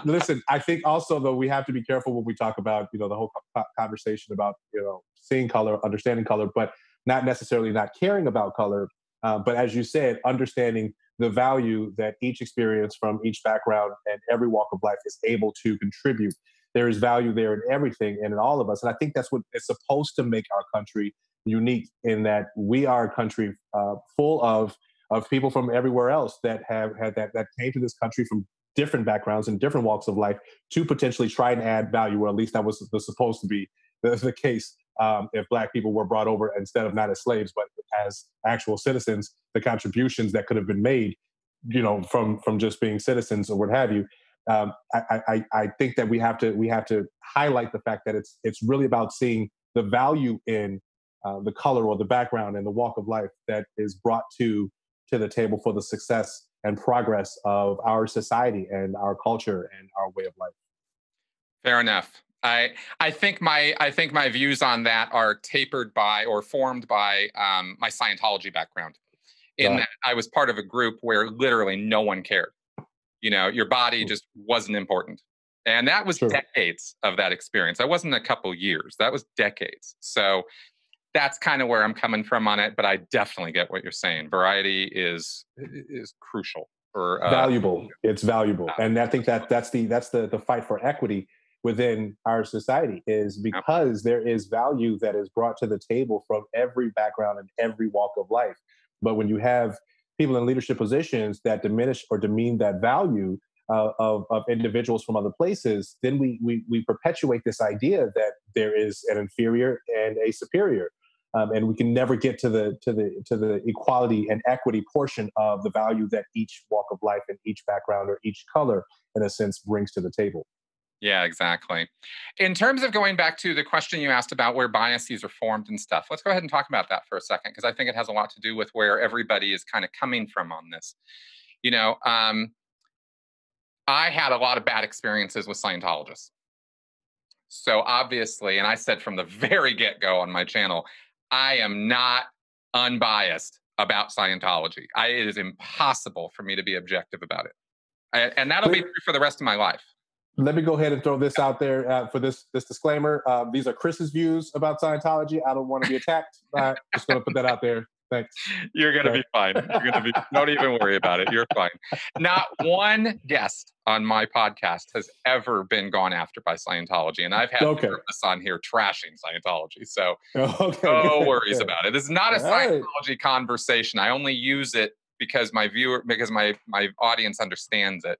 Listen, I think also though we have to be careful when we talk about the whole conversation about seeing color, understanding color, but not necessarily not caring about color. But as you said, understanding the value that each experience from each background and every walk of life is able to contribute. There is value there in everything and in all of us. And I think that's what is supposed to make our country unique, in that we are a country full of people from everywhere else that have had that came to this country from different backgrounds and different walks of life to potentially try and add value, or at least that was supposed to be the case. If black people were brought over instead of not as slaves, but as actual citizens, the contributions that could have been made, from just being citizens or what have you. I think that we have to highlight the fact that it's really about seeing the value in the color or the background and the walk of life that is brought to the table for the success and progress of our society and our culture and our way of life. Fair enough. I think my views on that are tapered by or formed by my Scientology background. In that I was part of a group where literally no one cared. Your body just wasn't important. And that was decades of that experience. That wasn't a couple years. That was decades. So that's kind of where I'm coming from on it. But I definitely get what you're saying. Variety is crucial for valuable. It's valuable, and I think that's the fight for equity within our society, is because there is value that is brought to the table from every background and every walk of life. But when you have people in leadership positions that diminish or demean that value of individuals from other places, then we perpetuate this idea that there is an inferior and a superior, and we can never get to the equality and equity portion of the value that each walk of life and each background or each color, in a sense, brings to the table. Yeah, exactly. In terms of going back to the question you asked about where biases are formed and stuff, let's go ahead and talk about that for a second, because I think it has a lot to do with where everybody is kind of coming from on this. I had a lot of bad experiences with Scientologists. So obviously, and I said from the very get-go on my channel, I am not unbiased about Scientology. It is impossible for me to be objective about it. And that'll be true for the rest of my life. Let me go ahead and throw this out there for this disclaimer. These are Chris's views about Scientology. I don't want to be attacked. Just going to put that out there. Thanks. You're going to be fine. Don't even worry about it. You're fine. Not one guest on my podcast has ever been gone after by Scientology. And I've had therapists on here trashing Scientology. So no worries about it. This is not a Scientology conversation. I only use it because my audience understands it.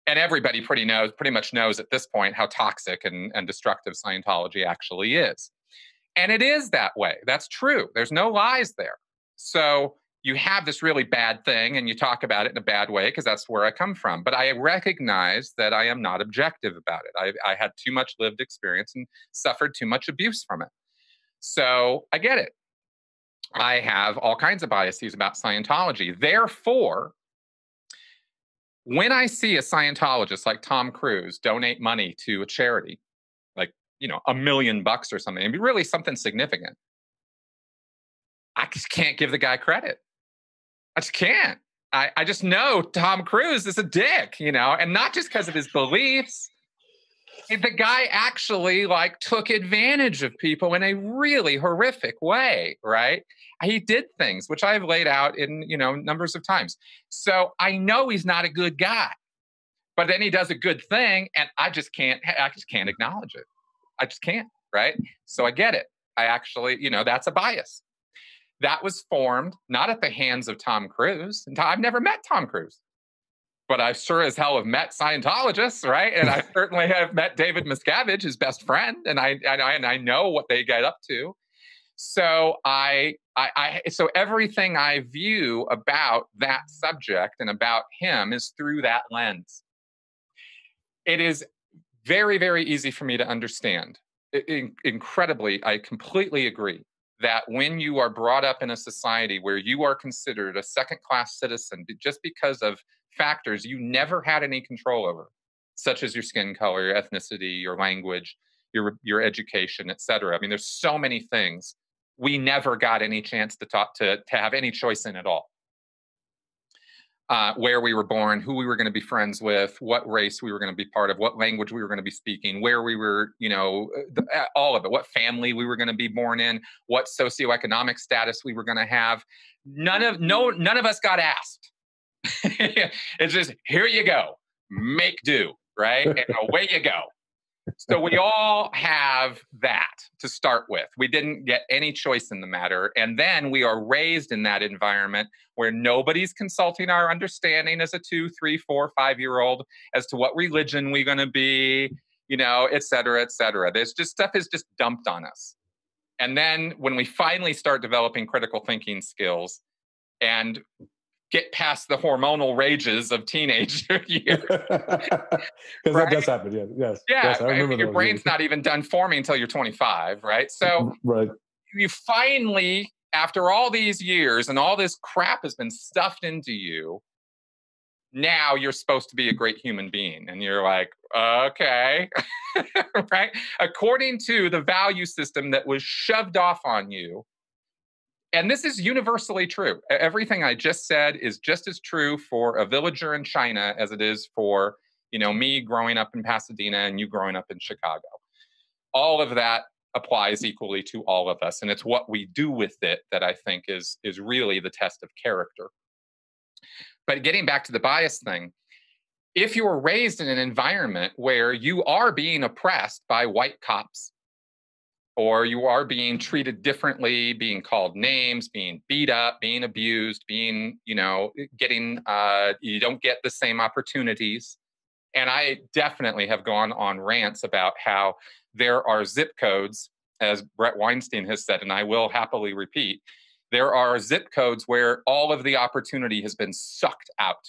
And everybody pretty much knows at this point how toxic and destructive Scientology actually is. And it is that way. That's true. There's no lies there. So you have this really bad thing and you talk about it in a bad way because that's where I come from. But I recognize that I am not objective about it. I had too much lived experience and suffered too much abuse from it. So I get it. I have all kinds of biases about Scientology. Therefore, when I see a Scientologist like Tom Cruise donate money to a charity, like, $1 million or something, it'd be really something significant, I just can't give the guy credit. I just can't. I just know Tom Cruise is a dick, and not just because of his beliefs. The guy actually took advantage of people in a really horrific way, right? He did things which I've laid out in, numbers of times. So I know he's not a good guy, but then he does a good thing and I just can't acknowledge it. I just can't, right? So I get it. I actually, that's a bias. That was formed not at the hands of Tom Cruise. I've never met Tom Cruise. But I sure as hell have met Scientologists, right? And I certainly have met David Miscavige, his best friend, and I know what they get up to. So so everything I view about that subject and about him is through that lens. It is very, very easy for me to understand. Incredibly, I completely agree that when you are brought up in a society where you are considered a second-class citizen just because of factors you never had any control over, such as your skin color, your ethnicity, your language, your education, et cetera. I mean, there's so many things we never got any chance to talk to have any choice in at all. Where we were born, who we were going to be friends with, what race we were going to be part of, what language we were going to be speaking, where we were, all of it, what family we were going to be born in, what socioeconomic status we were going to have. None of us got asked. It's just, here you go, make do, right? And away you go. So we all have that to start with. We didn't get any choice in the matter. And then we are raised in that environment where nobody's consulting our understanding as a 2, 3, 4, 5-year-old as to what religion we're going to be, et cetera, et cetera. There's just stuff is just dumped on us. And then when we finally start developing critical thinking skills and get past the hormonal rages of teenage years. Because that does happen, yeah. Yes. Yeah, yes, I remember your brain's not even done forming until you're 25, right? So right. You finally, after all these years and all this crap has been stuffed into you, now you're supposed to be a great human being. And you're like, okay, right? According to the value system that was shoved off on you. And this is universally true. Everything I just said is just as true for a villager in China as it is for, me growing up in Pasadena and you growing up in Chicago. All of that applies equally to all of us. And it's what we do with it that I think is really the test of character. But getting back to the bias thing, if you were raised in an environment where you are being oppressed by white cops, or you are being treated differently, being called names, being beat up, being abused, being, getting, you don't get the same opportunities. And I definitely have gone on rants about how there are zip codes, as Brett Weinstein has said, and I will happily repeat, there are zip codes where all of the opportunity has been sucked out.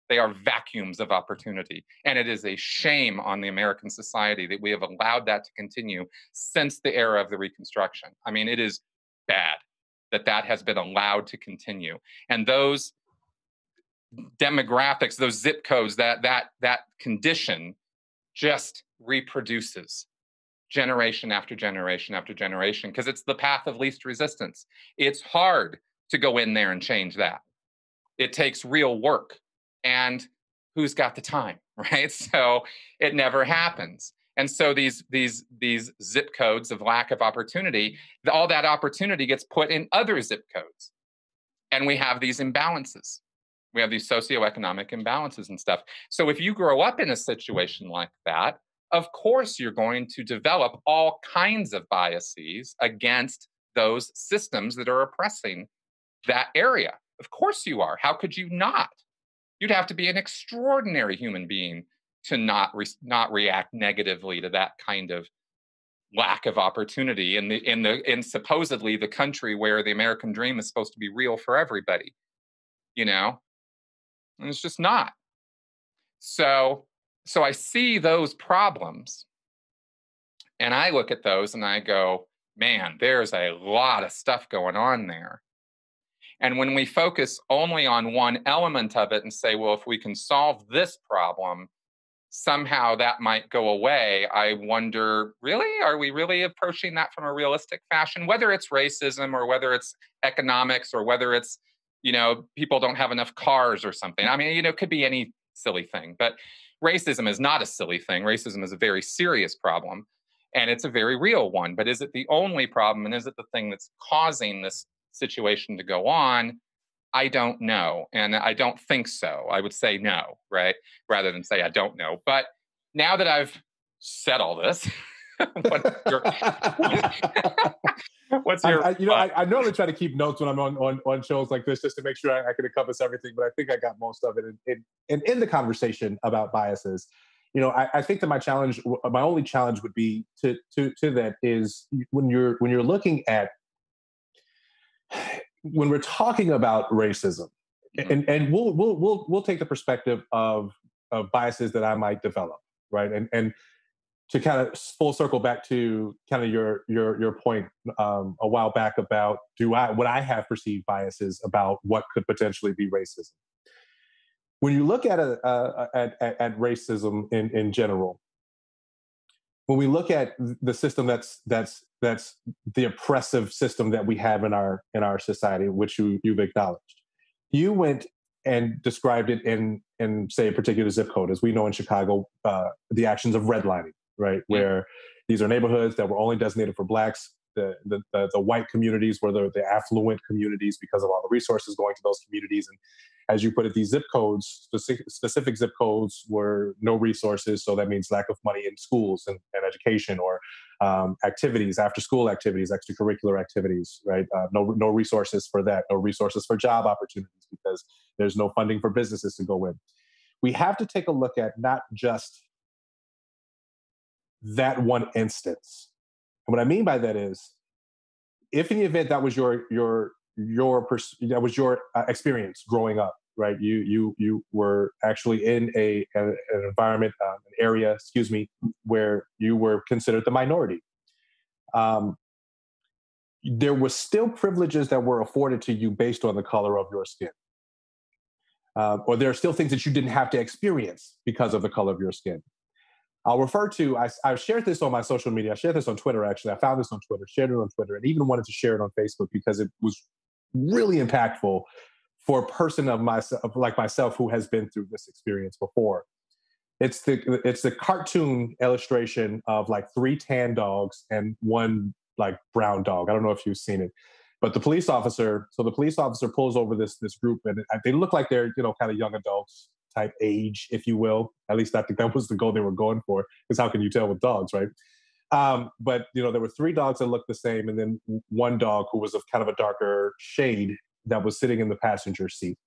They are vacuums of opportunity. And it is a shame on the American society that we have allowed that to continue since the era of the Reconstruction. I mean, it is bad that has been allowed to continue. And those demographics, those zip codes, that condition just reproduces generation after generation after generation, because it's the path of least resistance. It's hard to go in there and change that. It takes real work. And who's got the time, right? So it never happens. And so these zip codes of lack of opportunity, all that opportunity gets put in other zip codes. And we have these imbalances. We have these socioeconomic imbalances and stuff. So if you grow up in a situation like that, of course you're going to develop all kinds of biases against those systems that are oppressing that area. Of course you are. How could you not? You'd have to be an extraordinary human being to not react negatively to that kind of lack of opportunity in supposedly the country where the American dream is supposed to be real for everybody, And it's just not. So I see those problems, and I look at those and I go, man, there's a lot of stuff going on there. And when we focus only on one element of it and say, well, if we can solve this problem, somehow that might go away, I wonder, really? Are we really approaching that from a realistic fashion? Whether it's racism or whether it's economics or whether it's, people don't have enough cars or something. I mean, it could be any silly thing. But racism is not a silly thing. Racism is a very serious problem. And it's a very real one. But is it the only problem? And is it the thing that's causing this situation to go on? I don't know. And I don't think so. I would say no, right? Rather than say I don't know. But now that I've said all this, what's your I normally try to keep notes when I'm on shows like this just to make sure I can encompass everything, but I think I got most of it in the conversation about biases. I think that my only challenge would be to that is when you're looking at, when we're talking about racism, and we'll take the perspective of biases that I might develop. right? And to kind of full circle back to kind of your point a while back about would I have perceived biases about what could potentially be racism? When you look at at racism in general, when we look at the system that's the oppressive system that we have in our society, which you've acknowledged, you went and described it in say a particular zip code, as we know in Chicago, the actions of redlining, right, where these are neighborhoods that were only designated for blacks. The white communities were the affluent communities because of all the resources going to those communities. And as you put it, these zip codes, specific zip codes, were no resources. So that means lack of money in schools and education, or activities, after school activities, extracurricular activities, right? No resources for that, no resources for job opportunities because there's no funding for businesses to go in. We have to take a look at not just that one instance. And what I mean by that is, if in the event that was your experience growing up, right? You were actually in an environment, an area, where you were considered the minority. There were still privileges that were afforded to you based on the color of your skin. Or there are still things that you didn't have to experience because of the color of your skin. I'll refer to, I shared this on my social media. I shared this on Twitter, actually. I found this on Twitter, shared it on Twitter, and even wanted to share it on Facebook because it was really impactful for a person like myself who has been through this experience before. It's the cartoon illustration of like 3 tan dogs and 1 like brown dog. I don't know if you've seen it, but the police officer pulls over this group, and they look like they're, kind of young adults type age, if you will. At least I think that was the goal they were going for, because how can you tell with dogs, right? But there were 3 dogs that looked the same, and then 1 dog who was of kind of a darker shade that was sitting in the passenger seat.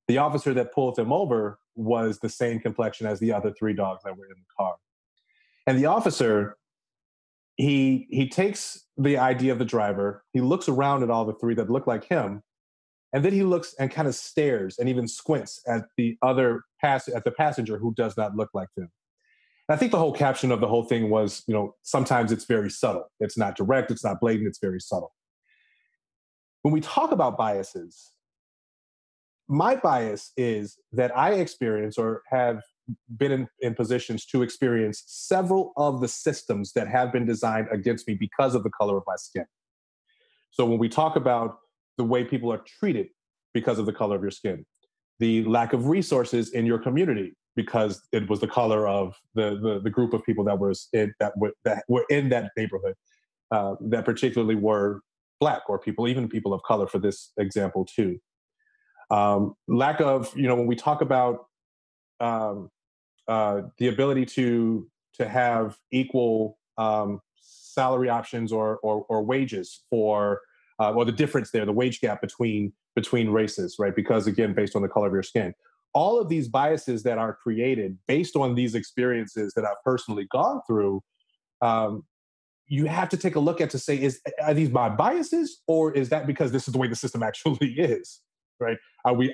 The officer that pulled them over was the same complexion as the other 3 dogs that were in the car. And the officer, he takes the ID of the driver, he looks around at all the 3 that look like him, and then he looks and kind of stares and even squints at the passenger who does not look like them. And I think the whole caption of the whole thing was, sometimes it's very subtle. It's not direct, it's not blatant, it's very subtle. When we talk about biases, my bias is that I experience, or have been in positions to experience, several of the systems that have been designed against me because of the color of my skin. So when we talk about the way people are treated because of the color of your skin, the lack of resources in your community because it was the color of the group of people that were in that neighborhood, that particularly were Black, or even people of color for this example too. Lack of, when we talk about the ability to have equal salary options or wages for, or the difference there, the wage gap between races, right? Because again, based on the color of your skin, all of these biases that are created based on these experiences that I've personally gone through, you have to take a look at to say, are these my biases, or is that because this is the way the system actually is, right? Do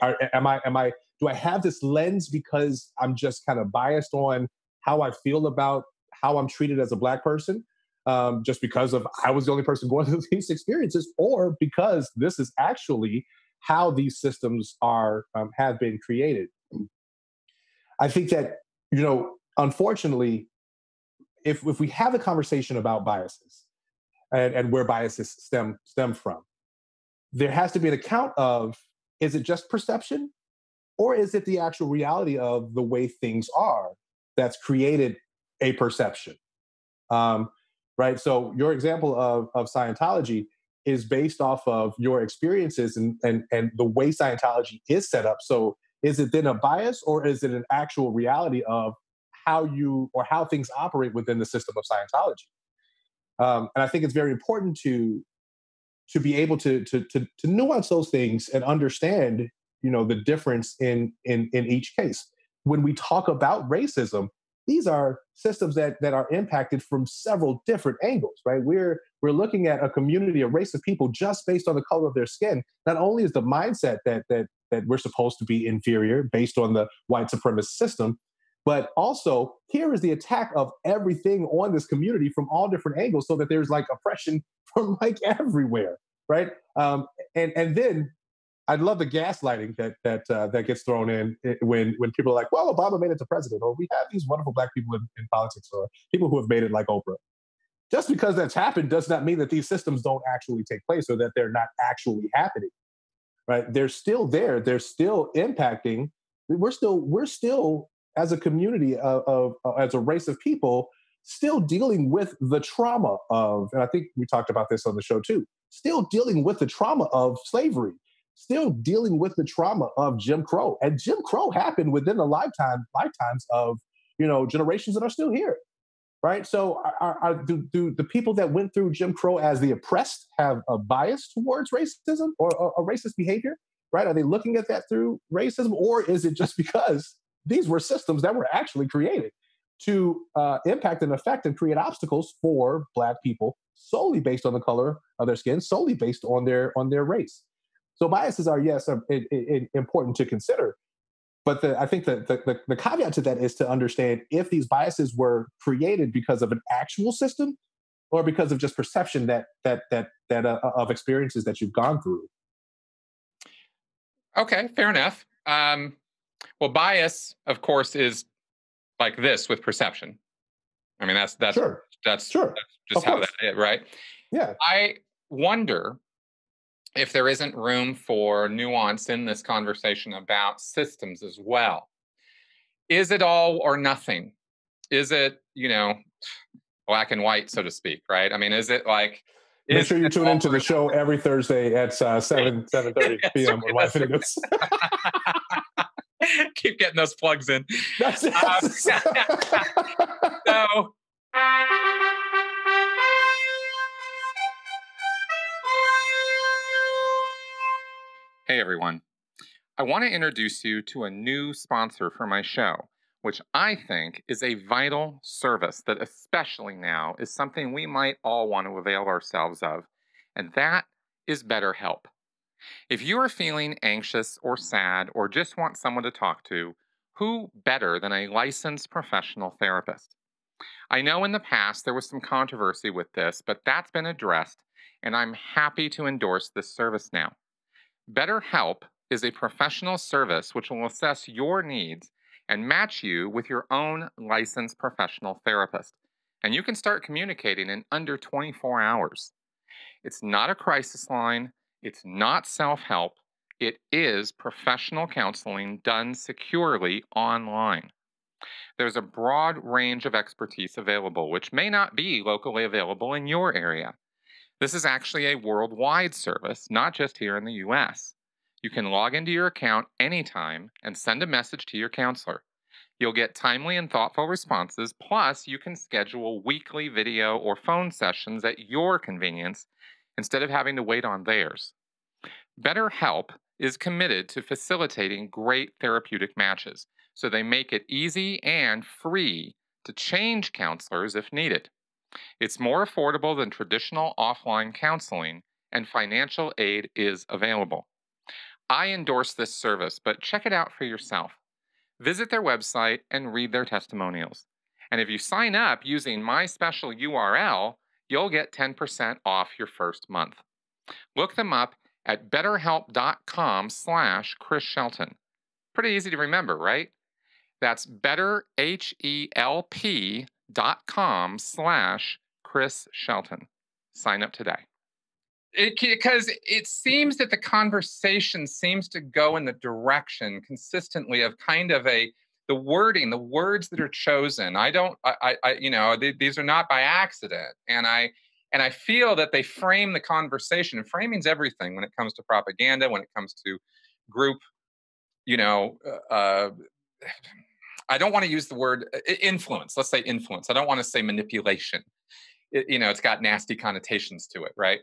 I have this lens because I'm just kind of biased on how I feel about how I'm treated as a Black person, just because of I was the only person going through these experiences, or because this is actually how these systems have been created? I think that, unfortunately, if we have a conversation about biases and where biases stem from, there has to be an account of, is it just perception, or is it the actual reality of the way things are that's created a perception? Right? So your example of Scientology is based off of your experiences and the way Scientology is set up. So is it then a bias, or is it an actual reality of how things operate within the system of Scientology? And I think it's very important to be able to nuance those things and understand, the difference in each case. When we talk about racism, these are systems that are impacted from several different angles, right? We're looking at a community, a race of people, just based on the color of their skin. Not only is the mindset that we're supposed to be inferior based on the white supremacist system, But also, here is the attack of everything on this community from all different angles, so that there's like oppression from like everywhere, right? And then I love the gaslighting that gets thrown in when people are like, well, Obama made it to president, or we have these wonderful black people in politics, or people who have made it like Oprah. Just because that's happened does not mean that these systems don't actually take place or that they're not actually happening, right? They're still there. They're still impacting. We're still as a community as a race of people, still dealing with the trauma of, and I think we talked about this on the show too, still dealing with the trauma of slavery, still dealing with the trauma of Jim Crow. And Jim Crow happened within the lifetimes of, generations that are still here. Right. So do the people that went through Jim Crow as the oppressed have a bias towards racism or a racist behavior? Right. Are they looking at that through racism, or is it just because these were systems that were actually created to impact and affect and create obstacles for Black people solely based on the color of their skin, solely based on their race? So biases are, yes, important to consider. But I think that the caveat to that is to understand if these biases were created because of an actual system or because of just perception that of experiences that you've gone through. Okay, fair enough. Well, bias, of course, is like this with perception. I mean, that's sure. That's sure. just Of how course. that is, right? Yeah. I wonder if there isn't room for nuance in this conversation about systems as well. Is it all or nothing? Is it, black and white, so to speak, right? I mean, is it like... Make sure you tune into the show every Thursday at 7:30 p.m. on YFNANews. Keep getting those plugs in. That's it. So... Hey, everyone. I want to introduce you to a new sponsor for my show, which I think is a vital service that, especially now, is something we might all want to avail ourselves of, and that is BetterHelp. If you are feeling anxious or sad or just want someone to talk to, who better than a licensed professional therapist? I know in the past there was some controversy with this, but that's been addressed, and I'm happy to endorse this service now. BetterHelp is a professional service which will assess your needs and match you with your own licensed professional therapist. And you can start communicating in under 24 hours. It's not a crisis line. It's not self-help. It is professional counseling done securely online. There's a broad range of expertise available, which may not be locally available in your area. This is actually a worldwide service, not just here in the US. You can log into your account anytime and send a message to your counselor. You'll get timely and thoughtful responses, plus you can schedule weekly video or phone sessions at your convenience instead of having to wait on theirs. BetterHelp is committed to facilitating great therapeutic matches, so they make it easy and free to change counselors if needed. It's more affordable than traditional offline counseling, and financial aid is available. I endorse this service, but check it out for yourself. Visit their website and read their testimonials. And if you sign up using my special URL, you'll get 10% off your first month. Look them up at betterhelp.com/Chris Shelton. Pretty easy to remember, right? That's betterhelp.com/Chris Shelton. Sign up today. Because it seems that the conversation seems to go in the direction consistently of kind of the wording, the words that are chosen. These are not by accident. And I feel that they frame the conversation. And framing's everything when it comes to propaganda, when it comes to group, I don't want to use the word influence. Let's say influence. I don't want to say manipulation. It's got nasty connotations to it, right?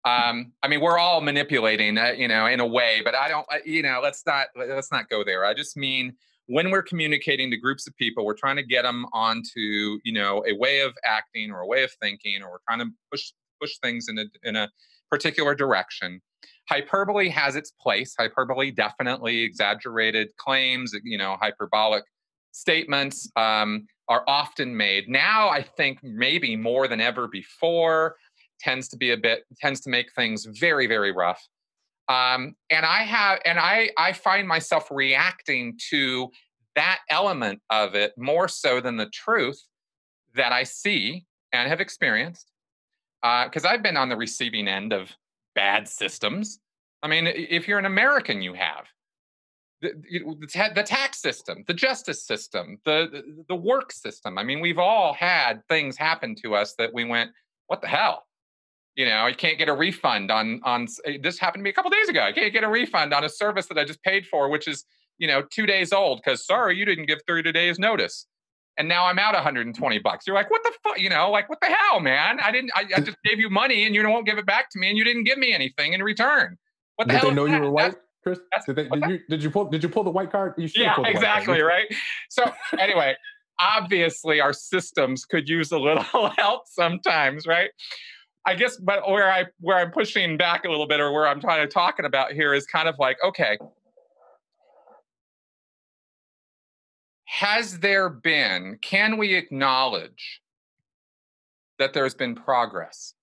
I mean, we're all manipulating, in a way, but I don't, let's not go there. I just mean when we're communicating to groups of people, we're trying to get them onto, a way of acting or a way of thinking, or we're trying to push things in a particular direction. Hyperbole has its place. Hyperbole, definitely exaggerated claims, hyperbolic statements are often made. Now, I think maybe more than ever before, tends to make things very, very rough. And I find myself reacting to that element of it more so than the truth that I see and have experienced. Because I've been on the receiving end of bad systems. I mean, if you're an American, you have the tax system, the justice system, the work system. I mean, we've all had things happen to us that we went, what the hell? You know, you can't get a refund on this happened to me a couple days ago. I can't get a refund on a service that I just paid for, which is, 2 days old, because sorry, you didn't give 30 days notice. And now I'm out $120. You're like, what the fuck? Like, what the hell, man? I just gave you money and you won't give it back to me and you didn't give me anything in return. What the hell? Did they know you were white, Chris? Did you pull the white card? You should pull the exactly, white card. right? So anyway, obviously our systems could use a little help sometimes, right? I guess, but where I'm pushing back a little bit, or where I'm trying to talking about here, is kind of like, okay, can we acknowledge that there's been progress?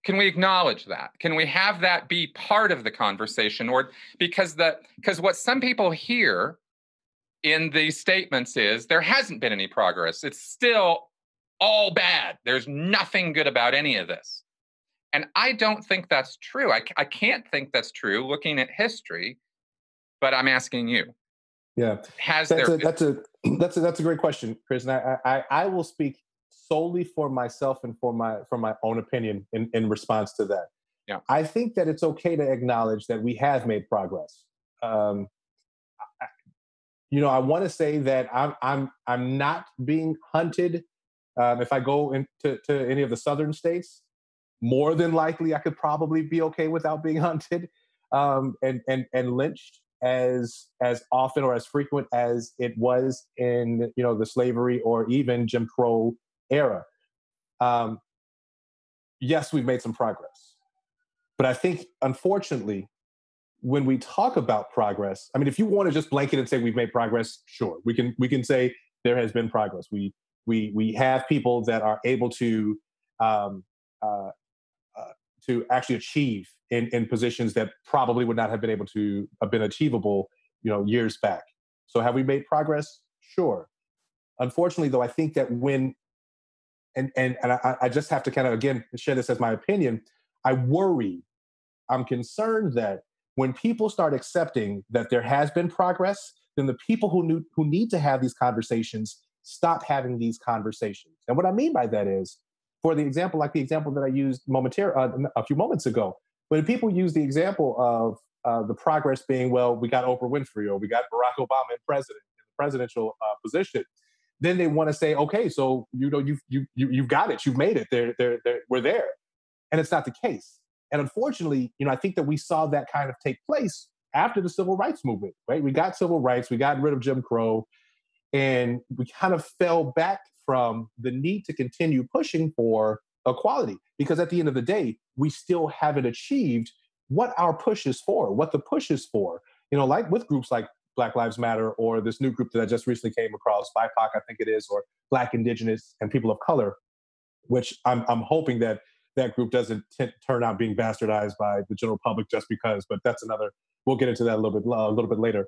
Can we acknowledge that? Can we have that be part of the conversation? Or because what some people hear in these statements is there hasn't been any progress. It's still all bad. There's nothing good about any of this. And I don't think that's true. I can't think that's true looking at history, but I'm asking you. Yeah, that's a great question, Chris. And I will speak solely for myself and for my own opinion in response to that. Yeah, I think that it's okay to acknowledge that we have made progress. I want to say that I'm not being hunted. If I go into any of the southern states, more than likely I could probably be okay without being hunted and lynched as often or as frequent as it was in the slavery or even Jim Crow era. Yes, we've made some progress, but I think unfortunately, when we talk about progress, I mean, if you want to just blanket and say we've made progress, sure, we can say there has been progress. We have people that are able to actually achieve in positions that probably would not have been able to have been achievable, years back. So have we made progress? Sure. Unfortunately, though, I think that I just have to kind of, again, share this as my opinion. I'm concerned that when people start accepting that there has been progress, then the people who need to have these conversations stop having these conversations. And what I mean by that is, for the example that I used a few moments ago, when people use the example of the progress being, well, we got Oprah Winfrey or we got Barack Obama in the presidential position, then they want to say, okay, so you've got it, you've made it, we're there, and it's not the case. And unfortunately, I think that we saw that kind of take place after the civil rights movement, right? We got civil rights, we got rid of Jim Crow, and we kind of fell back from the need to continue pushing for equality, because at the end of the day, we still haven't achieved what our push is for, what the push is for. Like with groups like Black Lives Matter, or this new group that I just recently came across, BIPOC, I think it is, or Black, Indigenous, and People of Color, which I'm hoping that group doesn't turn out being bastardized by the general public just because, but that's we'll get into that a little bit later.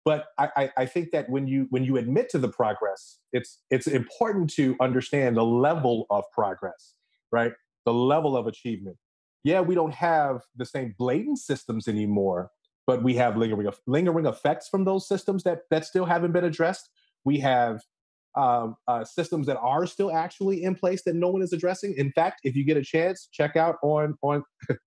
But I think that when you admit to the progress, it's important to understand the level of progress, right? The level of achievement. Yeah, we don't have the same blatant systems anymore, but we have lingering effects from those systems that still haven't been addressed. We have systems that are still actually in place that no one is addressing. In fact, if you get a chance, check out on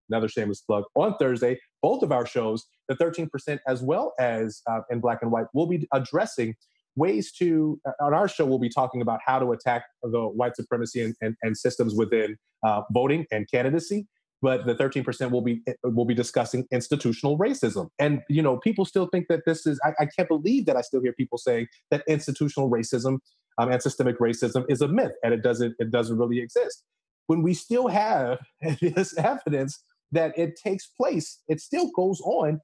another shameless plug, on Thursday, both of our shows, the 13% as well as in Black and White, we'll be addressing ways to, on our show, we'll be talking about how to attack the white supremacy and systems within voting and candidacy. But the 13% will be discussing institutional racism. And, people still think that this is, I can't believe that I still hear people saying that institutional racism and systemic racism is a myth and it doesn't really exist. When we still have this evidence that it takes place, it still goes on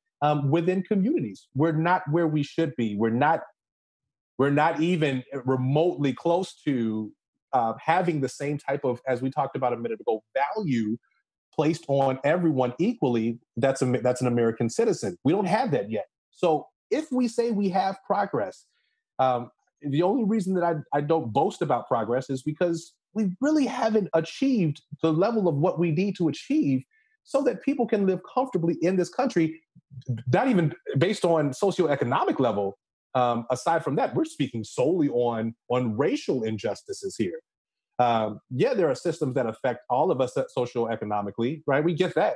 within communities. We're not where we should be. We're not We're not even remotely close to having the same type of, as we talked about a minute ago, value placed on everyone equally. That's an American citizen. We don't have that yet. So if we say we have progress, the only reason that I don't boast about progress is because we really haven't achieved the level of what we need to achieve so that people can live comfortably in this country, not even based on socioeconomic level. Aside from that, we're speaking solely on racial injustices here. Yeah, there are systems that affect all of us socioeconomically, right? We get that.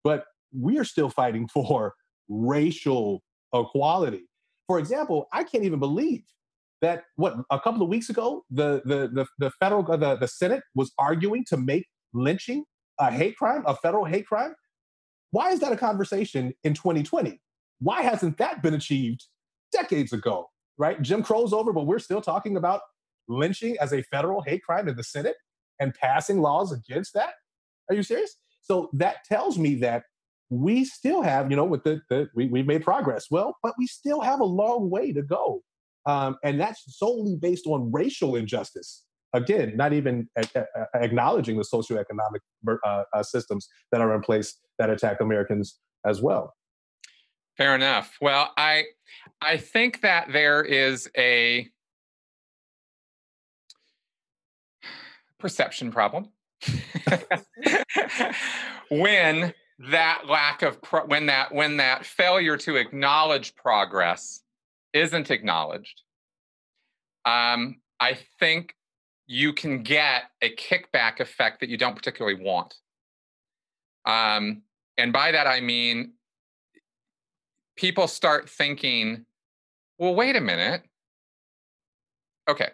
But we are still fighting for racial equality. For example, I can't even believe that a couple of weeks ago, the Senate was arguing to make lynching a hate crime, a federal hate crime. Why is that a conversation in 2020? Why hasn't that been achieved decades ago, right? Jim Crow's over, but we're still talking about lynching as a federal hate crime in the Senate and passing laws against that. Are you serious? So that tells me that we still have, we made progress. Well, but we still have a long way to go. And that's solely based on racial injustice. Again, not even acknowledging the socioeconomic systems that are in place that attack Americans as well. Fair enough. Well, I think that there is a perception problem when that failure to acknowledge progress isn't acknowledged. I think you can get a kickback effect that you don't particularly want. And by that, I mean, people start thinking, well, wait a minute. Okay.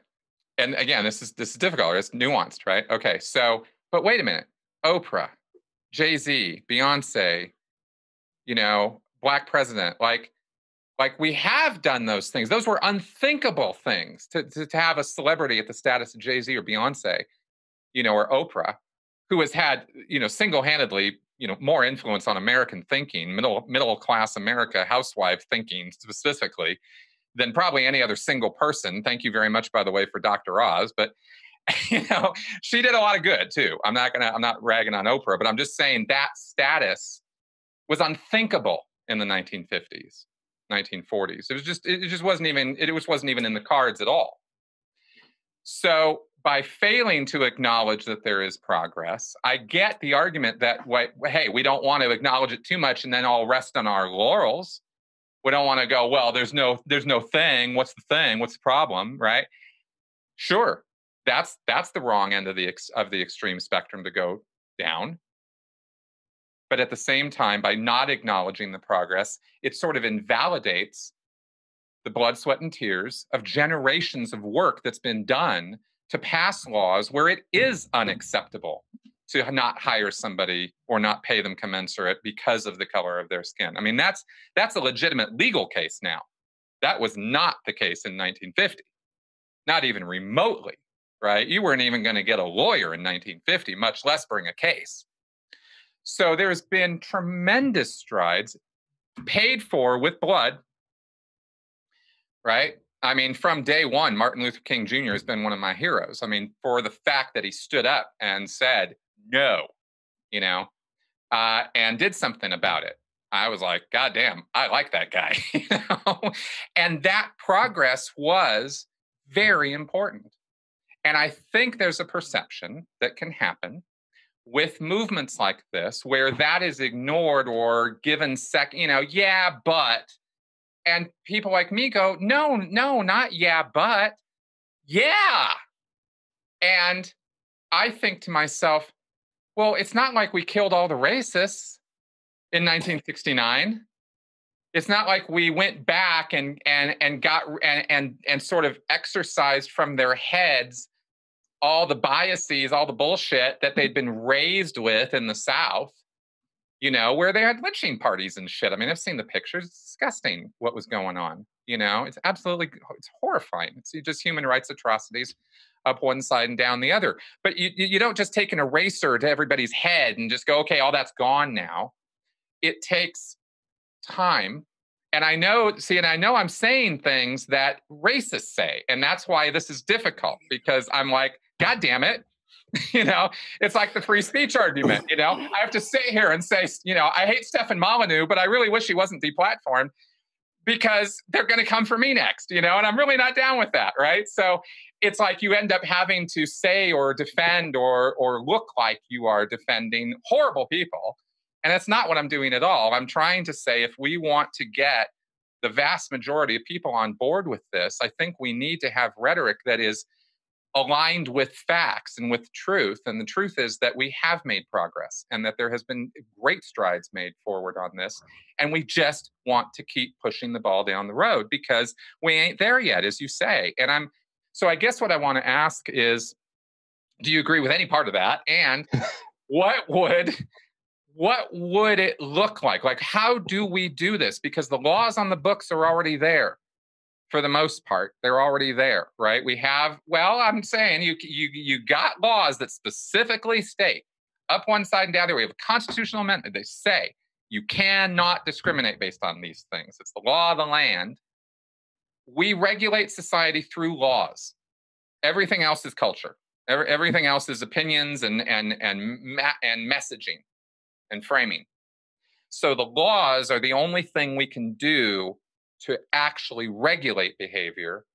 And again, this is difficult. It's nuanced, right? Okay. So, but wait a minute. Oprah, Jay-Z, Beyonce, Black president, like we have done those things. Those were unthinkable things to have a celebrity at the status of Jay-Z or Beyonce, or Oprah, who has had, single-handedly, more influence on American thinking, middle class America, housewife thinking specifically, than probably any other single person. Thank you very much, by the way, for Dr. Oz. But she did a lot of good too. I'm not ragging on Oprah, but I'm just saying that status was unthinkable in the 1950s, 1940s. It wasn't even in the cards at all. So by failing to acknowledge that there is progress, I get the argument that, hey, we don't want to acknowledge it too much and then all rest on our laurels. We don't want to go, well, there's no thing. What's the thing? What's the problem? Right? Sure, that's the wrong end of the extreme spectrum to go down. But at the same time, by not acknowledging the progress, it sort of invalidates the blood, sweat, and tears of generations of work that's been done to pass laws where it is unacceptable to not hire somebody or not pay them commensurate because of the color of their skin. I mean, that's a legitimate legal case now. That was not the case in 1950, not even remotely, right? You weren't even going to get a lawyer in 1950, much less bring a case. So there's been tremendous strides paid for with blood, right? I mean, from day one, Martin Luther King Jr. has been one of my heroes. I mean, for the fact that he stood up and said, no, and did something about it. I was like, God damn, I like that guy. And that progress was very important. And I think there's a perception that can happen with movements like this where that is ignored or given yeah, but. And people like me go, no, not yeah, but yeah. And I think to myself, well, it's not like we killed all the racists in 1969. It's not like we went back and got and sort of exercised from their heads all the biases, all the bullshit that they'd been raised with in the South, where they had lynching parties and shit. I mean, I've seen the pictures. It's disgusting what was going on. It's horrifying. It's just human rights atrocities up one side and down the other. But you don't just take an eraser to everybody's head and just go, okay, all that's gone now. It takes time And I know I'm saying things that racists say. And that's why this is difficult, because I'm like, God damn it. It's like the free speech argument. I have to sit here and say, I hate Stefan Molyneux, but I really wish he wasn't deplatformed, because they're going to come for me next, and I'm really not down with that. Right. So it's like you end up having to say or defend or look like you are defending horrible people. And that's not what I'm doing at all. I'm trying to say, if we want to get the vast majority of people on board with this, I think we need to have rhetoric that is aligned with facts and with truth. And the truth is that we have made progress and that there has been great strides made forward on this. And we just want to keep pushing the ball down the road, because we ain't there yet, as you say. So I guess what I want to ask is, do you agree with any part of that? And what would it look like? Like, how do we do this? Because the laws on the books are already there. For the most part, they're already there, right? I'm saying you got laws that specifically state, up one side and down the other. We have a constitutional amendment. They say you cannot discriminate based on these things. It's the law of the land. We regulate society through laws. Everything else is culture. Everything else is opinions and messaging and framing. So the laws are the only thing we can do to actually regulate behavior.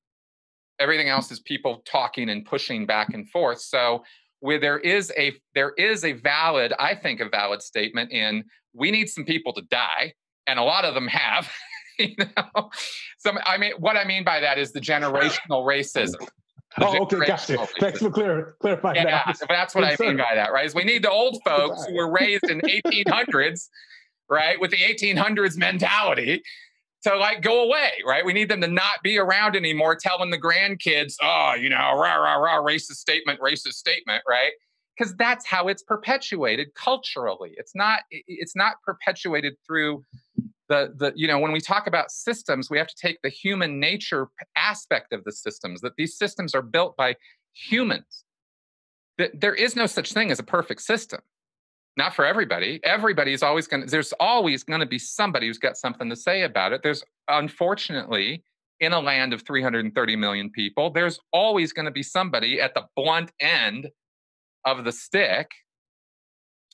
Everything else is people talking and pushing back and forth. So where there is a valid statement in, we need some people to die, and a lot of them have. What I mean by that is the generational racism. Okay, gotcha. Thanks for clarifying that. Yeah, that's what I mean by that, right? Is we need the old folks who were raised in 1800s, right, with the 1800s mentality, to go away, right? We need them to not be around anymore, telling the grandkids, rah, rah, rah, racist statement, right? Because that's how it's perpetuated culturally. It's not perpetuated through when we talk about systems, we have to take the human nature aspect of the systems, that these systems are built by humans. That there is no such thing as a perfect system. Not for everybody. There's always going to be somebody who's got something to say about it. There's, unfortunately, in a land of 330 million people, there's always going to be somebody at the blunt end of the stick.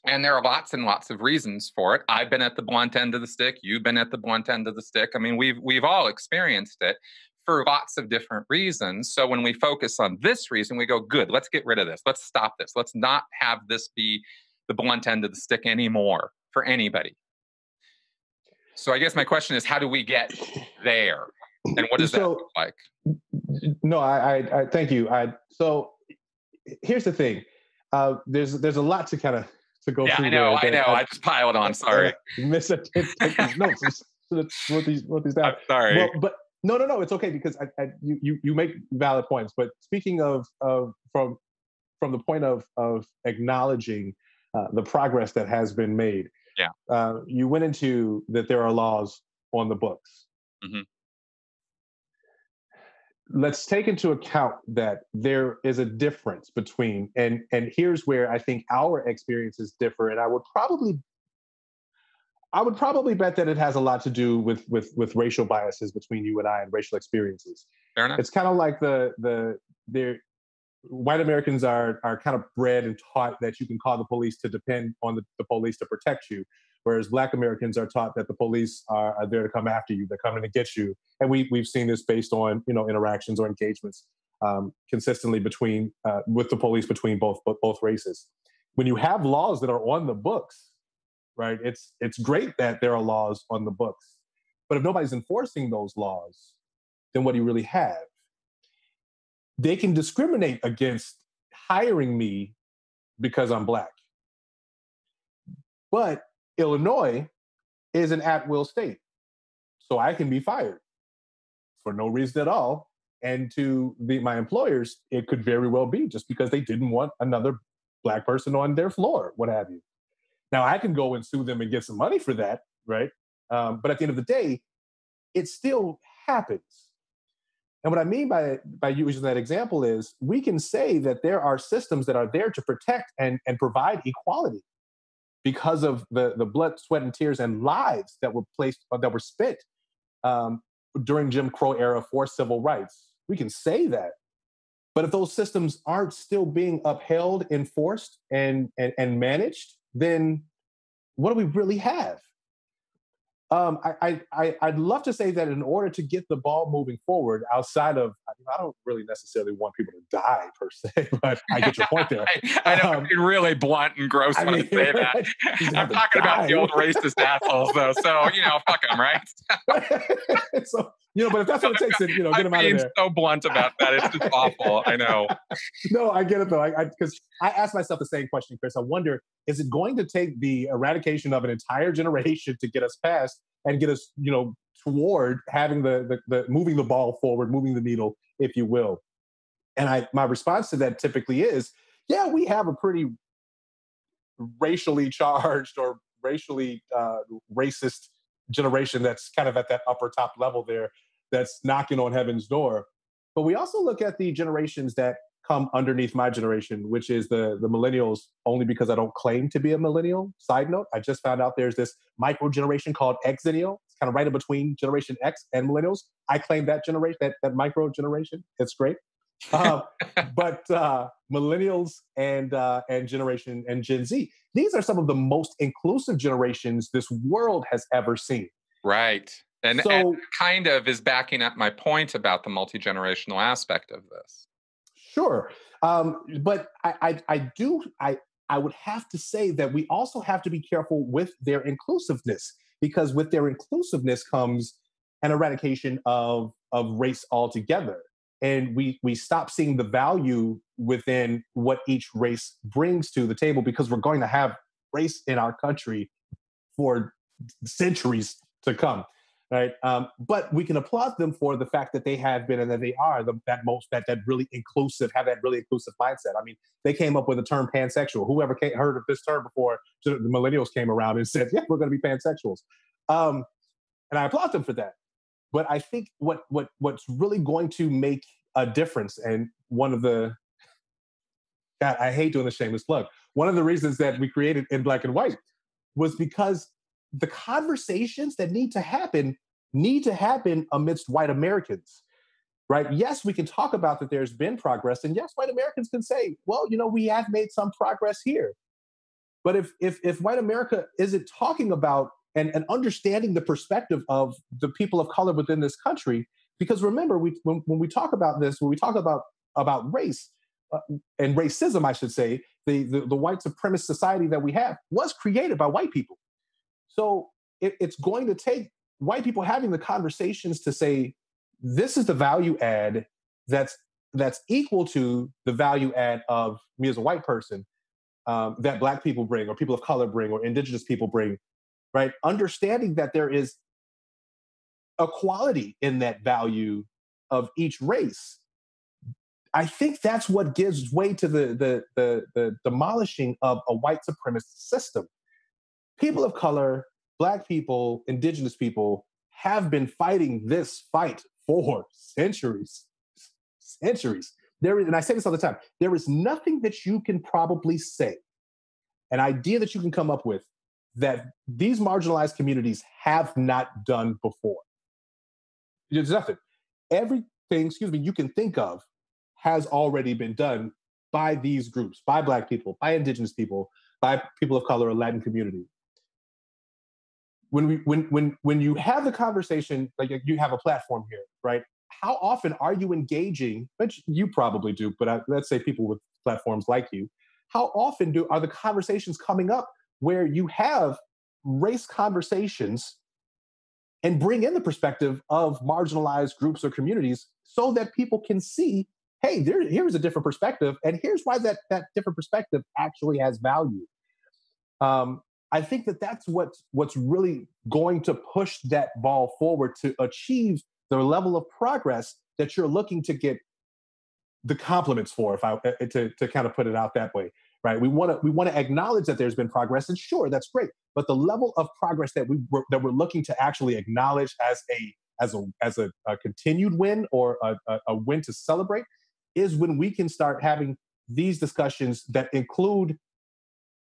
And there are lots and lots of reasons for it. I've been at the blunt end of the stick. You've been at the blunt end of the stick. I mean, we've all experienced it for lots of different reasons. So when we focus on this reason, we go, good, let's get rid of this. Let's stop this. Let's not have this be the blunt end of the stick anymore for anybody. So I guess my question is, how do we get there? And what does that look like? No, I thank you. So here's the thing. There's a lot to kind of go through. I know. I just piled on. Sorry. Take notes. Wrote these down. I'm sorry. Well, but no. It's okay, because you make valid points. But speaking of from the point of acknowledging the progress that has been made. Yeah. You went into that there are laws on the books. Mm-hmm. Let's take into account that there is a difference between, and here's where I think our experiences differ, and I would probably bet that it has a lot to do with racial biases between you and I, and racial experiences. Fair enough. It's kind of like the white Americans are kind of bred and taught that you can call the police to depend on the police to protect you, whereas Black Americans are taught that the police are there to come after you, they're coming to get you. And we've seen this based on interactions or engagements consistently with the police between both races. When you have laws that are on the books, right? It's great that there are laws on the books, but if nobody's enforcing those laws, then what do you really have? They can discriminate against hiring me because I'm Black. But Illinois is an at-will state. So I can be fired for no reason at all. And to my employers, it could very well be just because they didn't want another Black person on their floor, what have you. Now, I can go and sue them and get some money for that, right? But at the end of the day, it still happens. And what I mean by using that example is, we can say that there are systems that are there to protect and provide equality because of the blood, sweat, and tears and lives that were spent during Jim Crow era for civil rights. We can say that. But if those systems aren't still being upheld, enforced, and managed, then what do we really have? I'd love to say that in order to get the ball moving forward, outside of, I don't really necessarily want people to die per se, but I get your point there. I know it's really blunt and gross when I say that. I'm talking about the old racist assholes, though. So, fuck them, right? So, but if that's what it takes, then, get them out of there. So blunt about that. It's just awful. I know. No, I get it, though. Because I asked myself the same question, Chris. I wonder, is it going to take the eradication of an entire generation to get us past and get us, toward having the moving the ball forward, moving the needle, if you will? And my response to that typically is, yeah, we have a pretty racially charged or racially racist generation that's kind of at that upper top level there, that's knocking on heaven's door. But we also look at the generations that come underneath my generation, which is the millennials, only because I don't claim to be a millennial. Side note, I just found out there's this micro generation called Xenu. It's kind of right in between Generation X and millennials. I claim that generation, that micro generation. It's great. But millennials and generation and Gen Z, these are some of the most inclusive generations this world has ever seen. Right. And kind of is backing up my point about the multi-generational aspect of this. Sure. But I would have to say that we also have to be careful with their inclusiveness, because with their inclusiveness comes an eradication of race altogether. And we stop seeing the value within what each race brings to the table, because we're going to have race in our country for centuries to come. Right. But we can applaud them for the fact that they have been and that they are that really inclusive, have that really inclusive mindset. I mean, they came up with the term pansexual. Whoever heard of this term before the millennials came around and said, yeah, we're going to be pansexuals. And I applaud them for that. But I think what's really going to make a difference, and one of the, God, I hate doing the shameless plug, one of the reasons that we created In Black and White was because the conversations that need to happen amidst white Americans, right? Yes, we can talk about that there's been progress, and yes, white Americans can say, well, we have made some progress here. But if white America isn't talking about and understanding the perspective of the people of color within this country, because remember, when we talk about this, when we talk about race and racism, I should say, the white supremacist society that we have was created by white people. So it's going to take white people having the conversations to say, this is the value add that's equal to the value add of me as a white person that Black people bring, or people of color bring, or indigenous people bring, right? Understanding that there is equality in that value of each race. I think that's what gives way to the demolishing of a white supremacist system. People of color, Black people, indigenous people have been fighting this fight for centuries. And I say this all the time, there is nothing that you can probably say, an idea that you can come up with, that these marginalized communities have not done before. There's nothing. Everything, you can think of has already been done by these groups, by Black people, by indigenous people, by people of color or Latin community. When you have the conversation, like you have a platform here, right? How often are you engaging, which you probably do, but let's say people with platforms like you, how often are the conversations coming up where you have race conversations and bring in the perspective of marginalized groups or communities so that people can see, hey, here's a different perspective, and here's why that different perspective actually has value. I think that's what's really going to push that ball forward to achieve the level of progress that you're looking to get the compliments for, to kind of put it out that way, right? We want to acknowledge that there's been progress, and sure, that's great. But the level of progress that we're looking to actually acknowledge as a continued win, or a win to celebrate, is when we can start having these discussions that include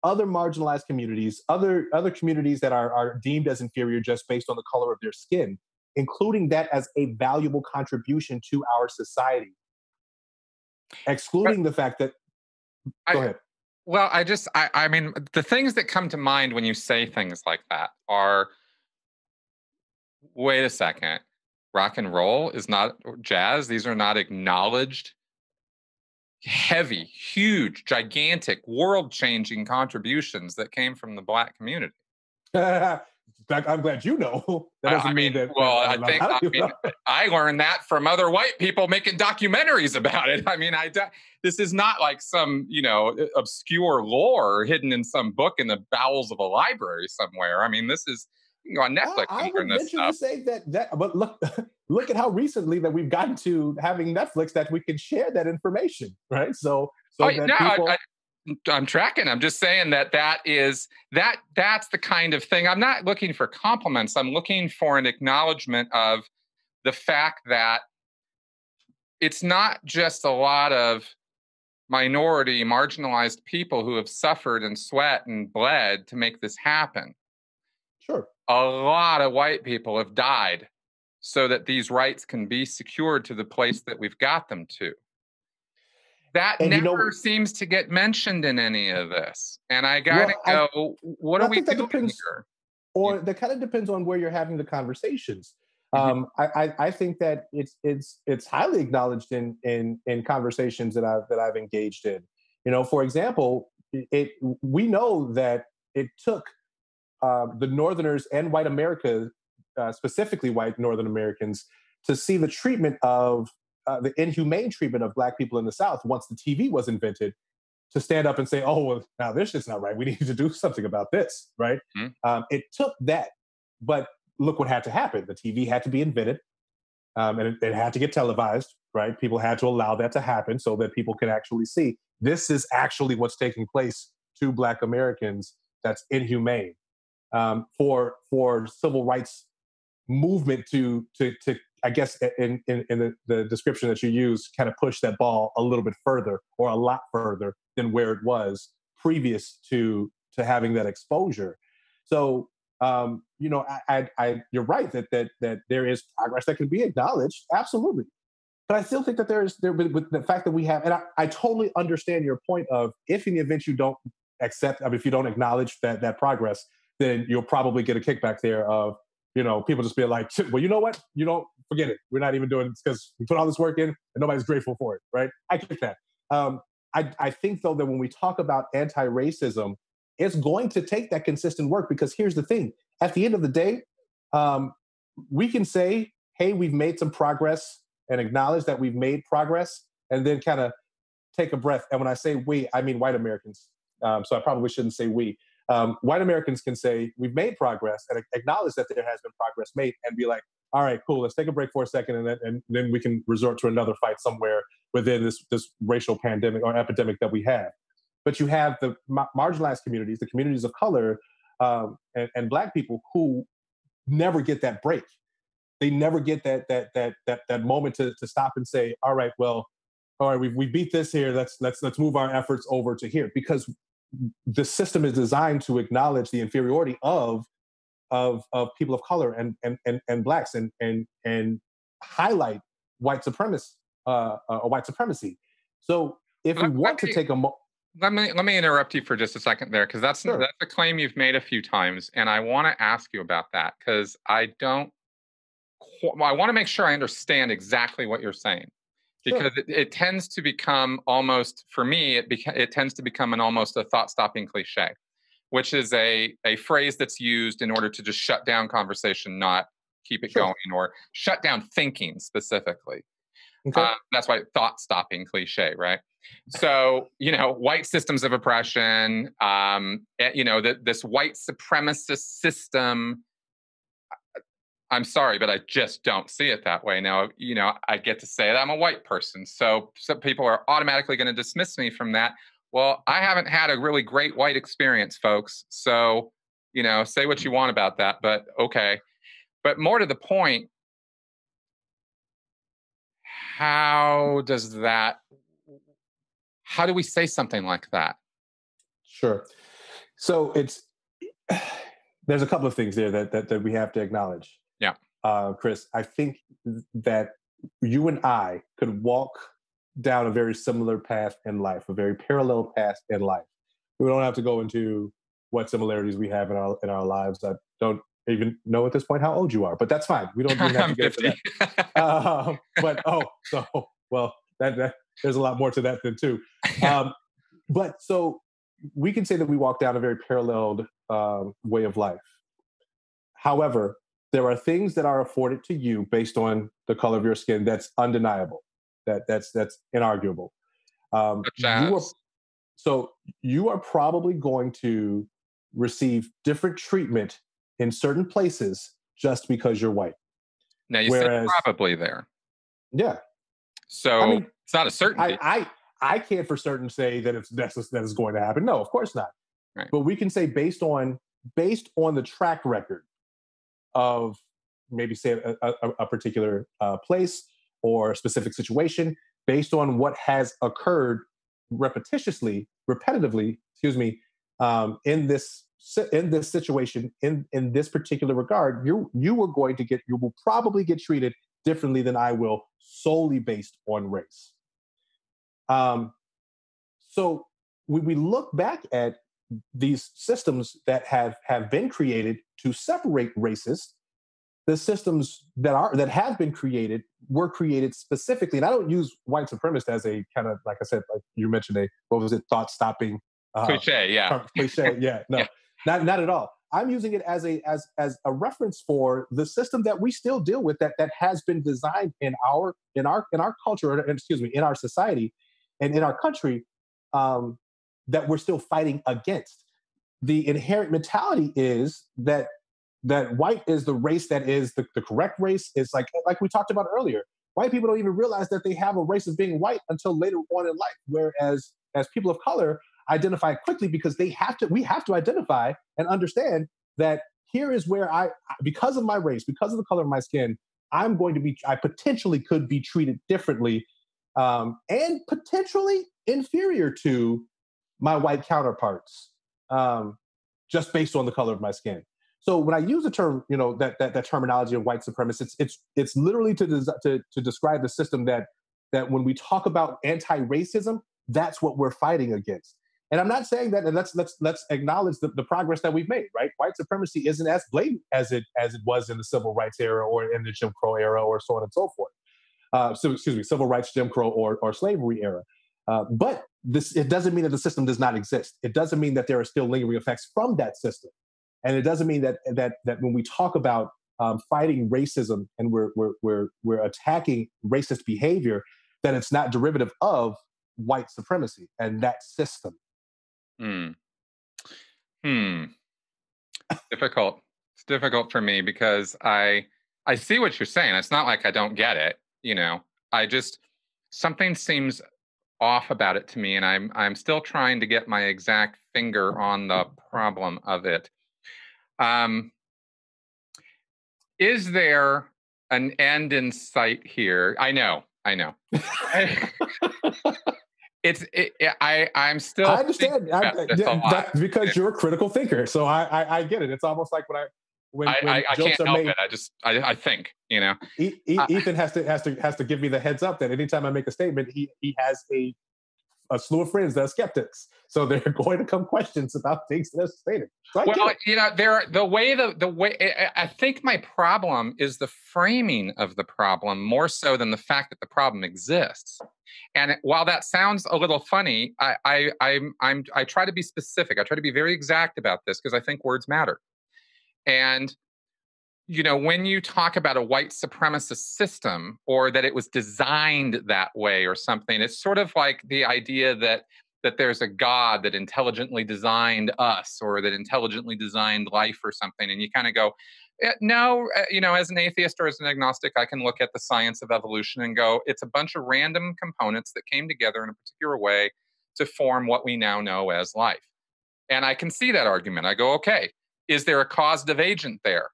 other marginalized communities, other communities that are deemed as inferior just based on the color of their skin, including that as a valuable contribution to our society, excluding the fact that, go ahead. Well, I mean, the things that come to mind when you say things like that are, wait a second, rock and roll is not jazz. These are not acknowledged, heavy, huge, gigantic, world-changing contributions that came from the Black community. I'm glad you know. That doesn't mean that. Well, I learned that from other white people making documentaries about it. I mean, this is not like some, obscure lore hidden in some book in the bowels of a library somewhere. I mean, this is, you can go on Netflix I and would learn this venture stuff. to say that, but look at how recently that we've gotten to having Netflix that we can share that information, right? I'm tracking. I'm just saying that's the kind of thing. I'm not looking for compliments. I'm looking for an acknowledgement of the fact that it's not just a lot of minority, marginalized people who have suffered and sweat and bled to make this happen. Sure. A lot of white people have died so that these rights can be secured to the place that we've got them to. That never seems to get mentioned in any of this. And I got to go, what are we doing here? Or that kind of depends on where you're having the conversations. I think that it's highly acknowledged in conversations that I've engaged in. For example, we know that it took the Northerners and white America, specifically white Northern Americans, to see the treatment of the inhumane treatment of Black people in the South once the TV was invented, to stand up and say, oh, well, now this is not right. We need to do something about this, right? It took that, but look what had to happen. The TV had to be invented, and it had to get televised, right? People had to allow that to happen so that people could actually see this is actually what's taking place to Black Americans. That's inhumane. For civil rights movement to I guess in the description that you use, kind of push that ball a little bit further, or a lot further than where it was previous to having that exposure. So you're right that there is progress that can be acknowledged, absolutely. But I still think that with the fact that we have, and I totally understand your point of, if in the event you don't accept, if you don't acknowledge that progress, then you'll probably get a kickback there of, people just being like, well, you know what? You don't, forget it. We're not even doing this because we put all this work in and nobody's grateful for it, right? I get that. I think, though, that when we talk about anti-racism, it's going to take that consistent work, because here's the thing. At the end of the day, we can say, hey, we've made some progress, and acknowledge that we've made progress, and then kind of take a breath. And when I say we, I mean white Americans. So I probably shouldn't say we. White Americans can say we've made progress and acknowledge that there has been progress made, and be like, all right, cool, let's take a break for a second, and then we can resort to another fight somewhere within this racial pandemic or epidemic that we have. But you have the marginalized communities, the communities of color, and Black people, who never get that break. They never get that moment to stop and say, all right, we beat this here. Let's move our efforts over to here, because the system is designed to acknowledge the inferiority of people of color and Blacks, and highlight white supremacy. So if we want to take a let me interrupt you for just a second there, because that's a claim you've made a few times, and I want to ask you about that, because I want to make sure I understand exactly what you're saying. Because it tends to become almost, for me, it tends to become almost a thought-stopping cliche, which is a phrase that's used in order to just shut down conversation, not keep it going, or shut down thinking specifically. Okay. That's why thought-stopping cliche, right? So, white systems of oppression, this white supremacist system. I'm sorry, but I just don't see it that way. Now, I get to say that I'm a white person, so some people are automatically going to dismiss me from that. Well, I haven't had a really great white experience, folks. So, say what you want about that, but okay. But more to the point, how do we say something like that? Sure. So there's a couple of things there that we have to acknowledge. Yeah. Chris, I think that you and I could walk down a very similar path in life, a very parallel path in life. We don't have to go into what similarities we have in our lives. I don't even know at this point how old you are, but that's fine. We don't even have to get 50. into that. Well, that there's a lot more to that than two. But so we can say that we walk down a very paralleled way of life. However, there are things that are afforded to you based on the color of your skin that's undeniable, that's inarguable. So you are probably going to receive different treatment in certain places just because you're white. Now you said probably there. Yeah. So I mean, it's not a certainty. I can't for certain say that that is going to happen. No, of course not. Right. But we can say based on the track record of maybe say a particular place or a specific situation, based on what has occurred repetitively, in this situation, in this particular regard, you will probably get treated differently than I will, solely based on race. So we look back at these systems that have been created to separate races. The systems that have been created were created specifically, and I don't use white supremacist as a kind of, like I said, like you mentioned, thought stopping cliche, yeah, cliche, yeah, no, yeah. Not at all. I'm using it as a reference for the system that we still deal with, that has been designed in our culture, in our society, and in our country, that we're still fighting against. The inherent mentality is that white is the race that is the correct race. It's like we talked about earlier. White people don't even realize that they have a race of being white until later on in life, whereas as people of color identify quickly, because we have to identify and understand that here is where because of my race, because of the color of my skin, I potentially could be treated differently, and potentially inferior to my white counterparts, just based on the color of my skin. So when I use the term, that terminology of white supremacy, it's literally to describe the system that when we talk about anti-racism, that's what we're fighting against. And I'm not saying that, and let's acknowledge the progress that we've made, right? White supremacy isn't as blatant as it was in the civil rights era or in the Jim Crow era or so on and so forth. Civil rights, Jim Crow, or slavery era. But it doesn't mean that the system does not exist. It doesn't mean that there are still lingering effects from that system. And it doesn't mean that when we talk about fighting racism and we're attacking racist behavior, that it's not derivative of white supremacy and that system. Difficult. It's difficult for me because I see what you're saying. It's not like I don't get it. Something seems off about it to me, and I'm still trying to get my exact finger on the problem of it. Is there an end in sight here? I know. I'm still. I understand. That's because you're a critical thinker, so I get it. It's almost like when I jokes can't are help made. it. I think. Ethan has to give me the heads up that anytime I make a statement, he has a slew of friends that are skeptics, so they're going to come questions about things that are stated. So the way I think my problem is the framing of the problem more so than the fact that the problem exists. And while that sounds a little funny, I try to be specific. I try to be very exact about this because I think words matter. And when you talk about a white supremacist system, or that it was designed that way or something, it's sort of like the idea that there's a God that intelligently designed us, or that intelligently designed life or something. And you kind of go, no, as an atheist or as an agnostic, I can look at the science of evolution and go, it's a bunch of random components that came together in a particular way to form what we now know as life. And I can see that argument. I go, okay, is there a causative agent there?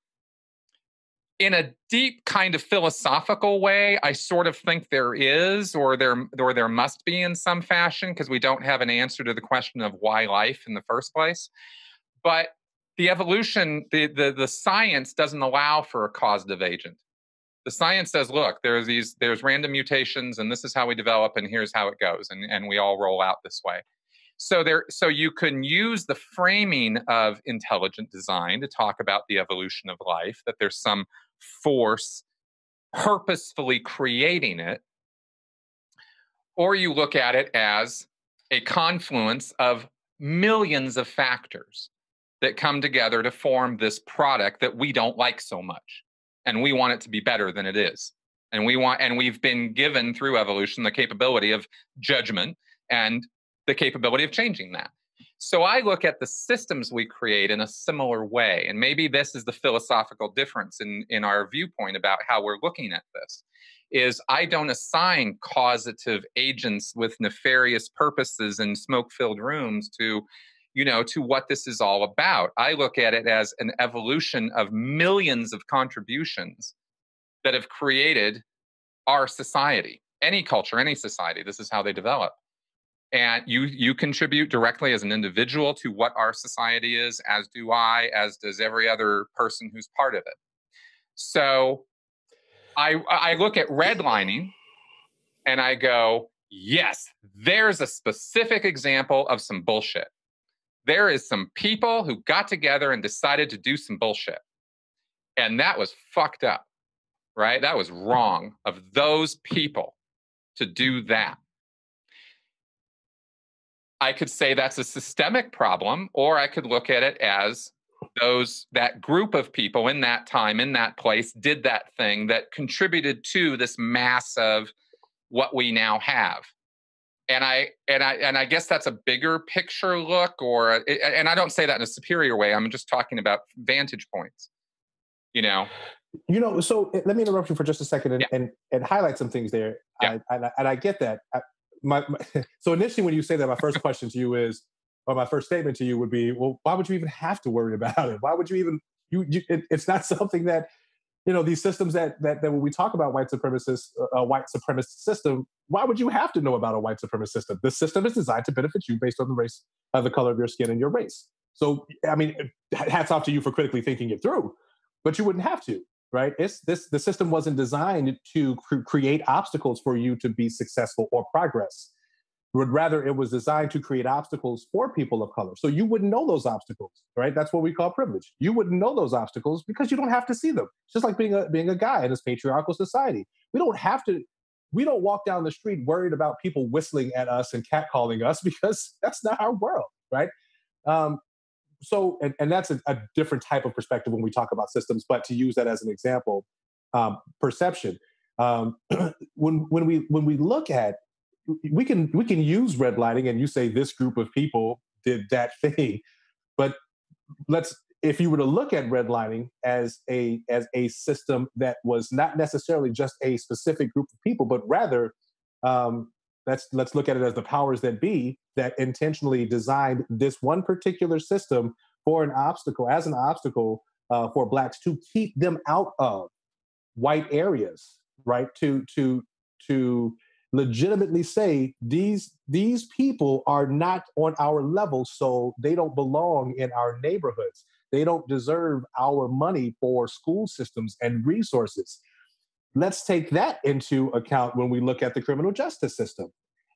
In a deep kind of philosophical way, I sort of think there is, or there must be in some fashion, because we don't have an answer to the question of why life in the first place. But the evolution, the science doesn't allow for a causative agent. The science says, look, there's random mutations, and this is how we develop, and here's how it goes, and we all roll out this way. So you can use the framing of intelligent design to talk about the evolution of life, that there's some force purposefully creating it, or you look at it as a confluence of millions of factors that come together to form this product that we don't like so much, and we want it to be better than it is. And we've been given through evolution the capability of judgment and the capability of changing that. So I look at the systems we create in a similar way. And maybe this is the philosophical difference in our viewpoint about how we're looking at this, is I don't assign causative agents with nefarious purposes in smoke-filled rooms to what this is all about. I look at it as an evolution of millions of contributions that have created our society. Any culture, any society, this is how they develop. And you contribute directly as an individual to what our society is, as do I, as does every other person who's part of it. So I look at redlining and I go, yes, there's a specific example of some bullshit. There is some people who got together and decided to do some bullshit. And that was fucked up, right? That was wrong of those people to do that. I could say that's a systemic problem, or I could look at it as that group of people in that time, in that place, did that thing that contributed to this mass of what we now have. And I guess that's a bigger picture look, and I don't say that in a superior way. I'm just talking about vantage points. So let me interrupt you for just a second and highlight some things there. Yeah. I get that. So initially, when you say that, my first question to you is, or my first statement to you would be, well, why would you even have to worry about it? Why would you even? It's not something that, these systems that when we talk about white supremacist system, why would you have to know about a white supremacist system? The system is designed to benefit you based on the race, the color of your skin, and your race. So, I mean, hats off to you for critically thinking it through, but you wouldn't have to, right? The system wasn't designed to create obstacles for you to be successful or progress. Rather, it was designed to create obstacles for people of color. So you wouldn't know those obstacles, right? That's what we call privilege. You wouldn't know those obstacles because you don't have to see them. It's just like being a guy in this patriarchal society. We don't walk down the street worried about people whistling at us and catcalling us because that's not our world, right? So that's a different type of perspective when we talk about systems, but to use that as an example, perception. When we look at, we can use redlining, and you say this group of people did that thing, but if you were to look at redlining as a system that was not necessarily just a specific group of people, but rather let's look at it as the powers that be that intentionally designed this one particular system for an obstacle for Blacks to keep them out of white areas, right? To legitimately say these people are not on our level, so they don't belong in our neighborhoods. They don't deserve our money for school systems and resources. Let's take that into account when we look at the criminal justice system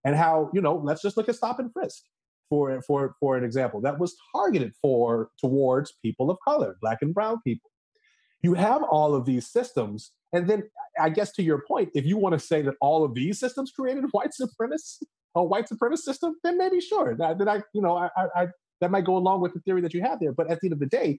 and how, let's just look at stop and frisk for an example that was targeted towards people of color, Black and brown people. You have all of these systems. And then I guess to your point, if you want to say that all of these systems created a white supremacist system, then maybe sure. That might go along with the theory that you have there. But at the end of the day,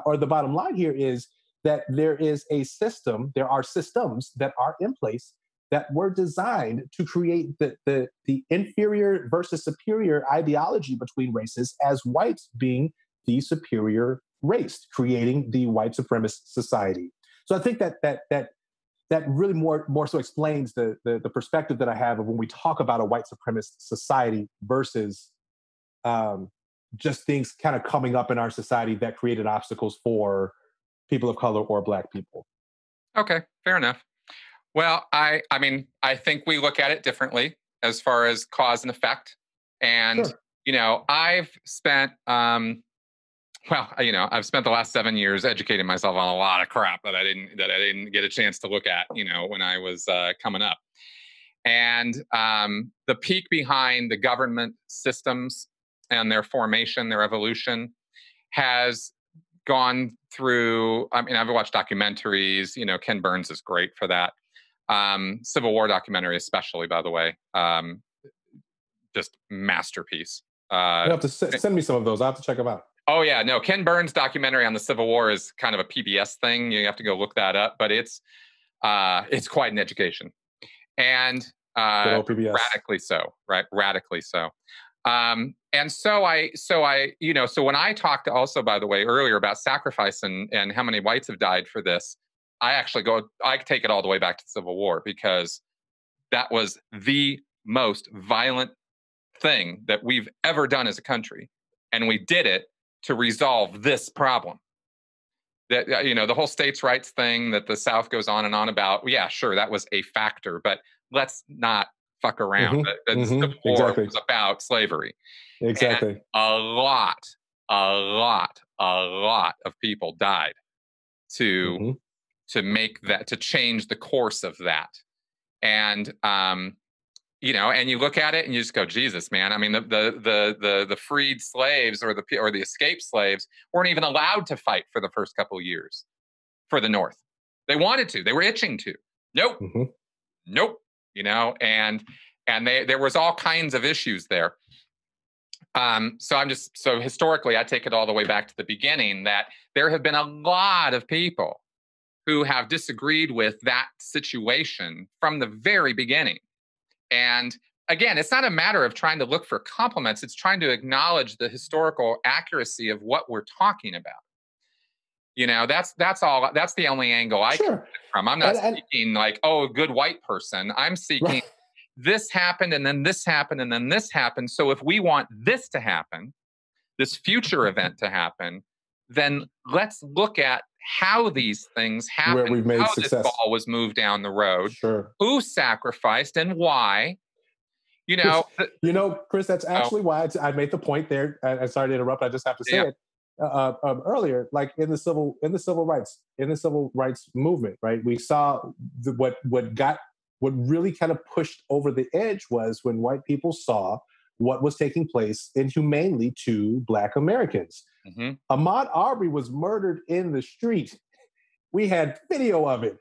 or the bottom line here is that there are systems that are in place that were designed to create the inferior versus superior ideology between races, as whites being the superior race, creating the white supremacist society. So I think that really more so explains the perspective that I have of when we talk about a white supremacist society versus just things kind of coming up in our society that created obstacles for people of color or Black people. Okay, fair enough. Well, I think we look at it differently as far as cause and effect. And, Sure. I've spent Well, I've spent the last 7 years educating myself on a lot of crap that I didn't get a chance to look at, when I was coming up. And the peak behind the government systems and their formation, their evolution, has gone through. I mean, I've watched documentaries. Ken Burns is great for that. Civil War documentary, especially, by the way, just masterpiece. You have to send me some of those. I have to check them out. Oh yeah, no, Ken Burns' documentary on the Civil War is kind of a PBS thing. You have to go look that up, but it's quite an education, and radically so, right? Radically so. And so when I talked also, by the way, earlier about sacrifice and how many whites have died for this, I take it all the way back to the Civil War, because that was the most violent thing that we've ever done as a country. And we did it to resolve this problem. That, the whole states' rights thing that the South goes on and on about. Yeah, sure, that was a factor, but let's not fuck around. The Civil War was about slavery. Exactly. And a lot of people died to make that, to change the course of that. And and you look at it and you just go, Jesus, man. I mean, the freed slaves or the escaped slaves weren't even allowed to fight for the first couple of years for the North. They wanted to. They were itching to. Nope. Nope. And there was all kinds of issues there. So historically, I take it all the way back to the beginning, that there have been a lot of people who have disagreed with that situation from the very beginning. And again, it's not a matter of trying to look for compliments. It's trying to acknowledge the historical accuracy of what we're talking about. That's all. That's the only angle I come from. I'm not seeking like, oh, a good white person. I'm seeking this happened, and then this happened, and then this happened. So if we want this to happen, this future event to happen, then let's look at how these things happen, where we've made success. This ball was moved down the road, who sacrificed and why. Chris, that's actually why I made the point there. I'm sorry to interrupt. I just have to say it earlier. Like in the civil rights movement, right? We saw what really kind of pushed over the edge was when white people saw what was taking place inhumanely to Black Americans. Ahmaud Arbery was murdered in the street. We had video of it.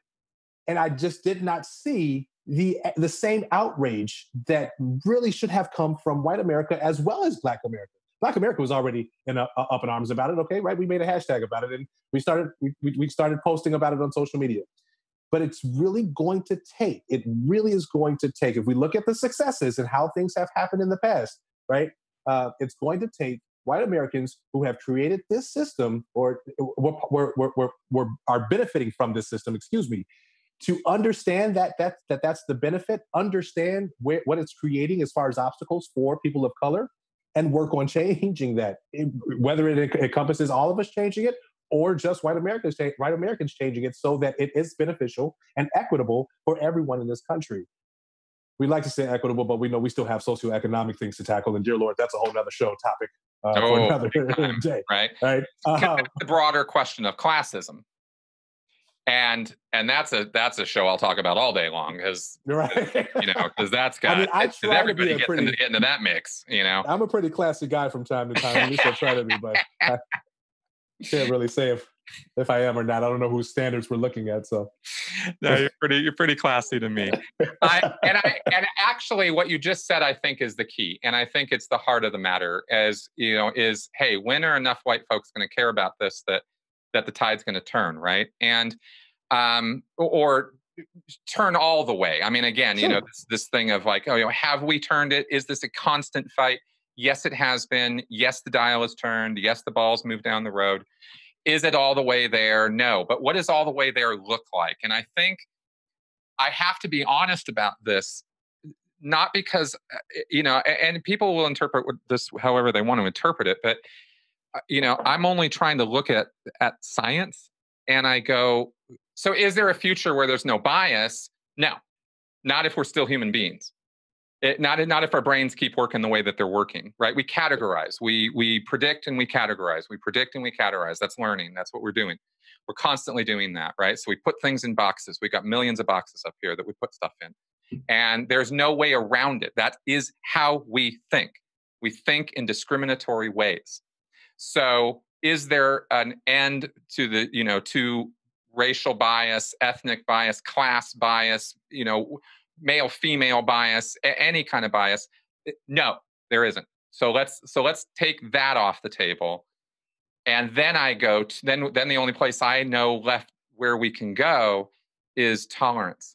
And I just did not see the same outrage that really should have come from white America as well as Black America. Black America was already up in arms about it, okay, right? We made a hashtag about it, and we started posting about it on social media. But it's really going to take, it really is going to take, if we look at the successes and how things have happened in the past, right? It's going to take white Americans who have created this system or are benefiting from this system, to understand that's the benefit, understand what it's creating as far as obstacles for people of color, and work on changing that, whether it encompasses all of us changing it or just white Americans changing it so that it is beneficial and equitable for everyone in this country. We like to say equitable, but we know we still have socioeconomic things to tackle. And dear Lord, that's a whole other show topic for another day. Right. The broader question of classism. And that's a show I'll talk about all day long, because because that's got everybody gets into that mix. I'm a pretty classy guy from time to time. At least I try to be, but I can't really say if I am or not. I don't know whose standards we're looking at. So no, you're pretty classy to me. And actually, what you just said, I think, is the key, and I think it's the heart of the matter. Is hey, when are enough white folks going to care about this that the tide's going to turn, right? And or turn all the way. I mean, again, this thing of like, have we turned it? Is this a constant fight? Yes, it has been. Yes, the dial has turned. Yes, the ball's moved down the road. Is it all the way there? No. But what does all the way there look like? And I think I have to be honest about this, not because, and people will interpret this however they want to interpret it, but I'm only trying to look at science, and I go, so is there a future where there's no bias? No, not if we're still human beings. Not if our brains keep working the way that they're working, right? We categorize, we predict and we categorize, we predict and we categorize. That's learning. That's what we're doing. We're constantly doing that, right? So we put things in boxes. We got millions of boxes up here that we put stuff in, and there's no way around it. That is how we think. We think in discriminatory ways. So is there an end to the, to racial bias, ethnic bias, class bias, male female bias, any kind of bias? No, there isn't. So let's take that off the table. And then I go to, then the only place I know left where we can go is tolerance.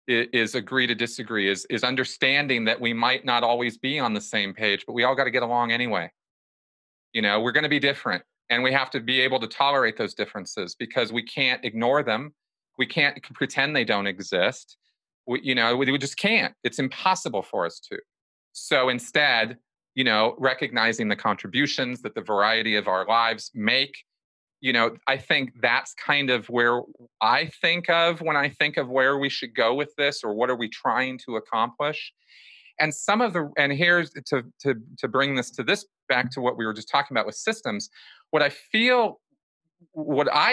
Is agree to disagree, is understanding that we might not always be on the same page, but we all got to get along anyway. We're going to be different, and we have to be able to tolerate those differences because we can't ignore them. We can't pretend they don't exist. We just can't. It's impossible for us to. So instead, recognizing the contributions that the variety of our lives make, I think that's kind of where I think of when I think of where we should go with this, or what are we trying to accomplish. And here's to bring this back to what we were just talking about with systems. What I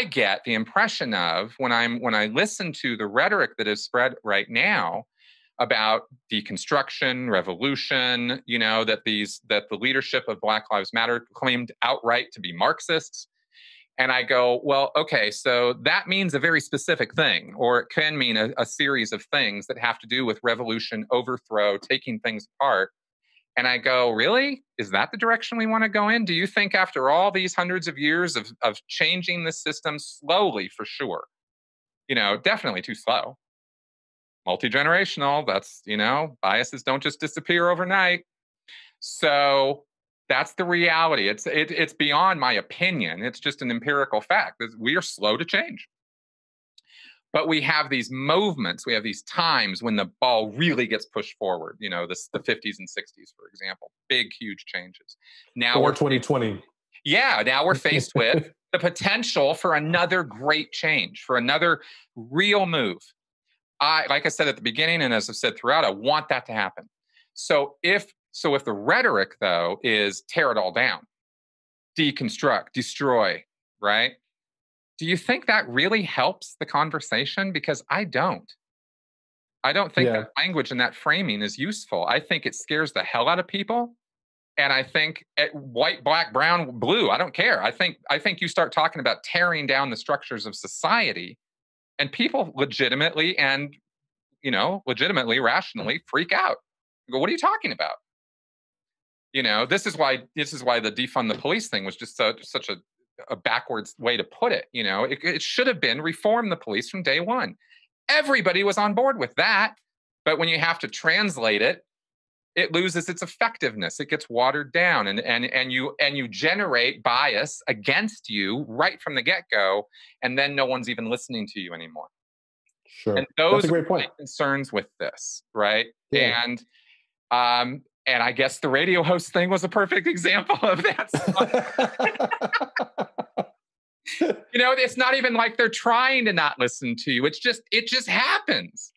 get the impression of when I listen to the rhetoric that is spread right now about deconstruction, revolution, that the leadership of Black Lives Matter claimed outright to be Marxists. And I go, well, okay, so that means a very specific thing, or it can mean a series of things that have to do with revolution, overthrow, taking things apart. And I go, really? Is that the direction we want to go in? Do you think after all these hundreds of years of changing the system slowly, for sure, definitely too slow, multi-generational, that's, biases don't just disappear overnight. So that's the reality. It's beyond my opinion. It's just an empirical fact. We are slow to change. But we have these movements, we have these times when the ball really gets pushed forward. The 50s and 60s, for example, big, huge changes. Now we're 2020. Yeah, now we're faced with the potential for another great change, for another real move. Like I said at the beginning, and as I've said throughout, I want that to happen. So if the rhetoric, though, is tear it all down, deconstruct, destroy, right? Do you think that really helps the conversation? Because I don't. I don't think that language and that framing is useful. I think it scares the hell out of people. And I think white, black, brown, blue, I don't care. I think you start talking about tearing down the structures of society, and people legitimately, rationally freak out. Go, what are you talking about? This is why the defund the police thing was just such a backwards way to put it. It should have been reform the police from day one. Everybody was on board with that. But when you have to translate it, it loses its effectiveness. It gets watered down, and you generate bias against you right from the get-go, and then no one's even listening to you anymore. Sure. And those That's a great point. are my concerns with this, right? Yeah. And I guess the radio host thing was a perfect example of that. It's not even like they're trying to not listen to you. It just happens.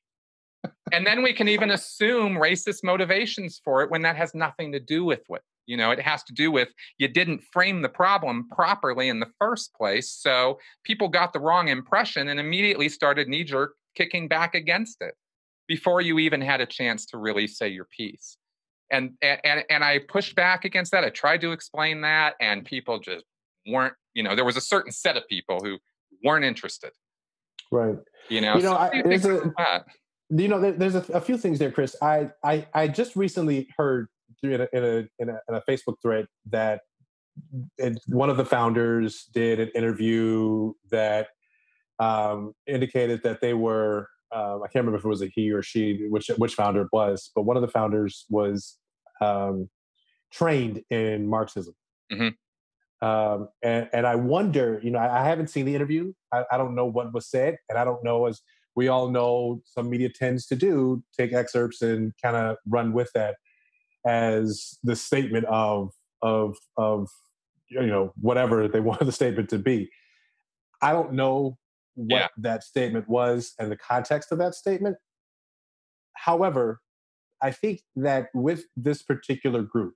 And then we can even assume racist motivations for it when that has nothing to do with it. It has to do with you didn't frame the problem properly in the first place. So people got the wrong impression and immediately started knee-jerk kicking back against it before you even had a chance to really say your piece. And I pushed back against that. I tried to explain that, and people just weren't, there was a certain set of people who weren't interested. Right. There's a few things there, Chris. I just recently heard in a Facebook thread that one of the founders did an interview that indicated that they were, I can't remember if it was a he or she, which founder it was, but one of the founders was trained in Marxism. Mm-hmm. And I wonder, I haven't seen the interview. I don't know what was said, and I don't know, as we all know, some media tends to do, take excerpts and kind of run with that as the statement of whatever they wanted the statement to be. I don't know what that statement was and the context of that statement. However, I think that with this particular group,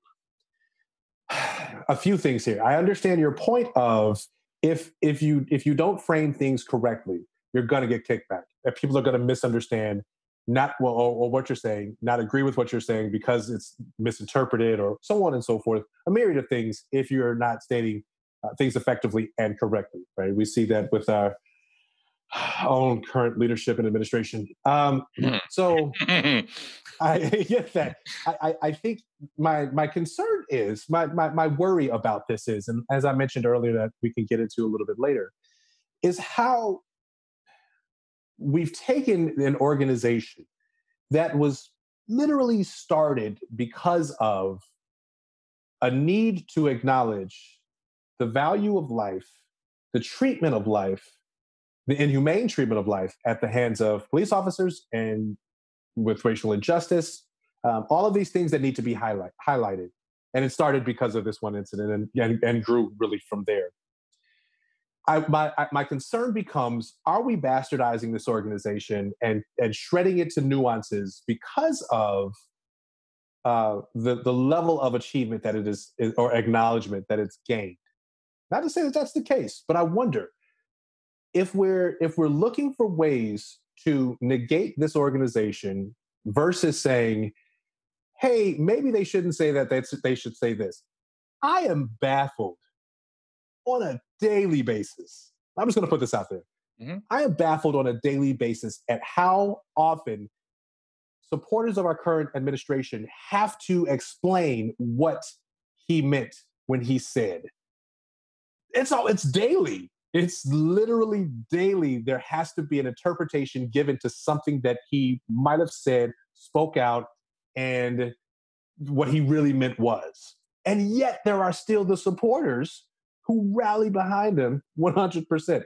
a few things here. I understand your point of if you don't frame things correctly, you're going to get kickback. And people are going to misunderstand, not well, or what you're saying, not agree with what you're saying because it's misinterpreted, or so on and so forth. A myriad of things if you're not stating things effectively and correctly. Right? We see that with our own current leadership and administration. So I get that. I think my concern is, my worry about this is, and as I mentioned earlier, that we can get into a little bit later, is how we've taken an organization that was literally started because of a need to acknowledge the value of life, the treatment of life, the inhumane treatment of life at the hands of police officers and with racial injustice, all of these things that need to be highlighted. And it started because of this one incident and grew really from there. My concern becomes, are we bastardizing this organization and shredding it to nuances because of the level of achievement that it is, or acknowledgement that it's gained? Not to say that that's the case, but I wonder if we're looking for ways to negate this organization versus saying, hey, maybe they shouldn't say that, they should say this. I am baffled on a daily basis. I'm just going to put this out there. Mm-hmm. I am baffled on a daily basis at how often supporters of our current administration have to explain what he meant when he said. It's daily. It's literally daily. There has to be an interpretation given to something that he might have said, spoke out, and what he really meant was. And yet there are still the supporters who rally behind him 100%.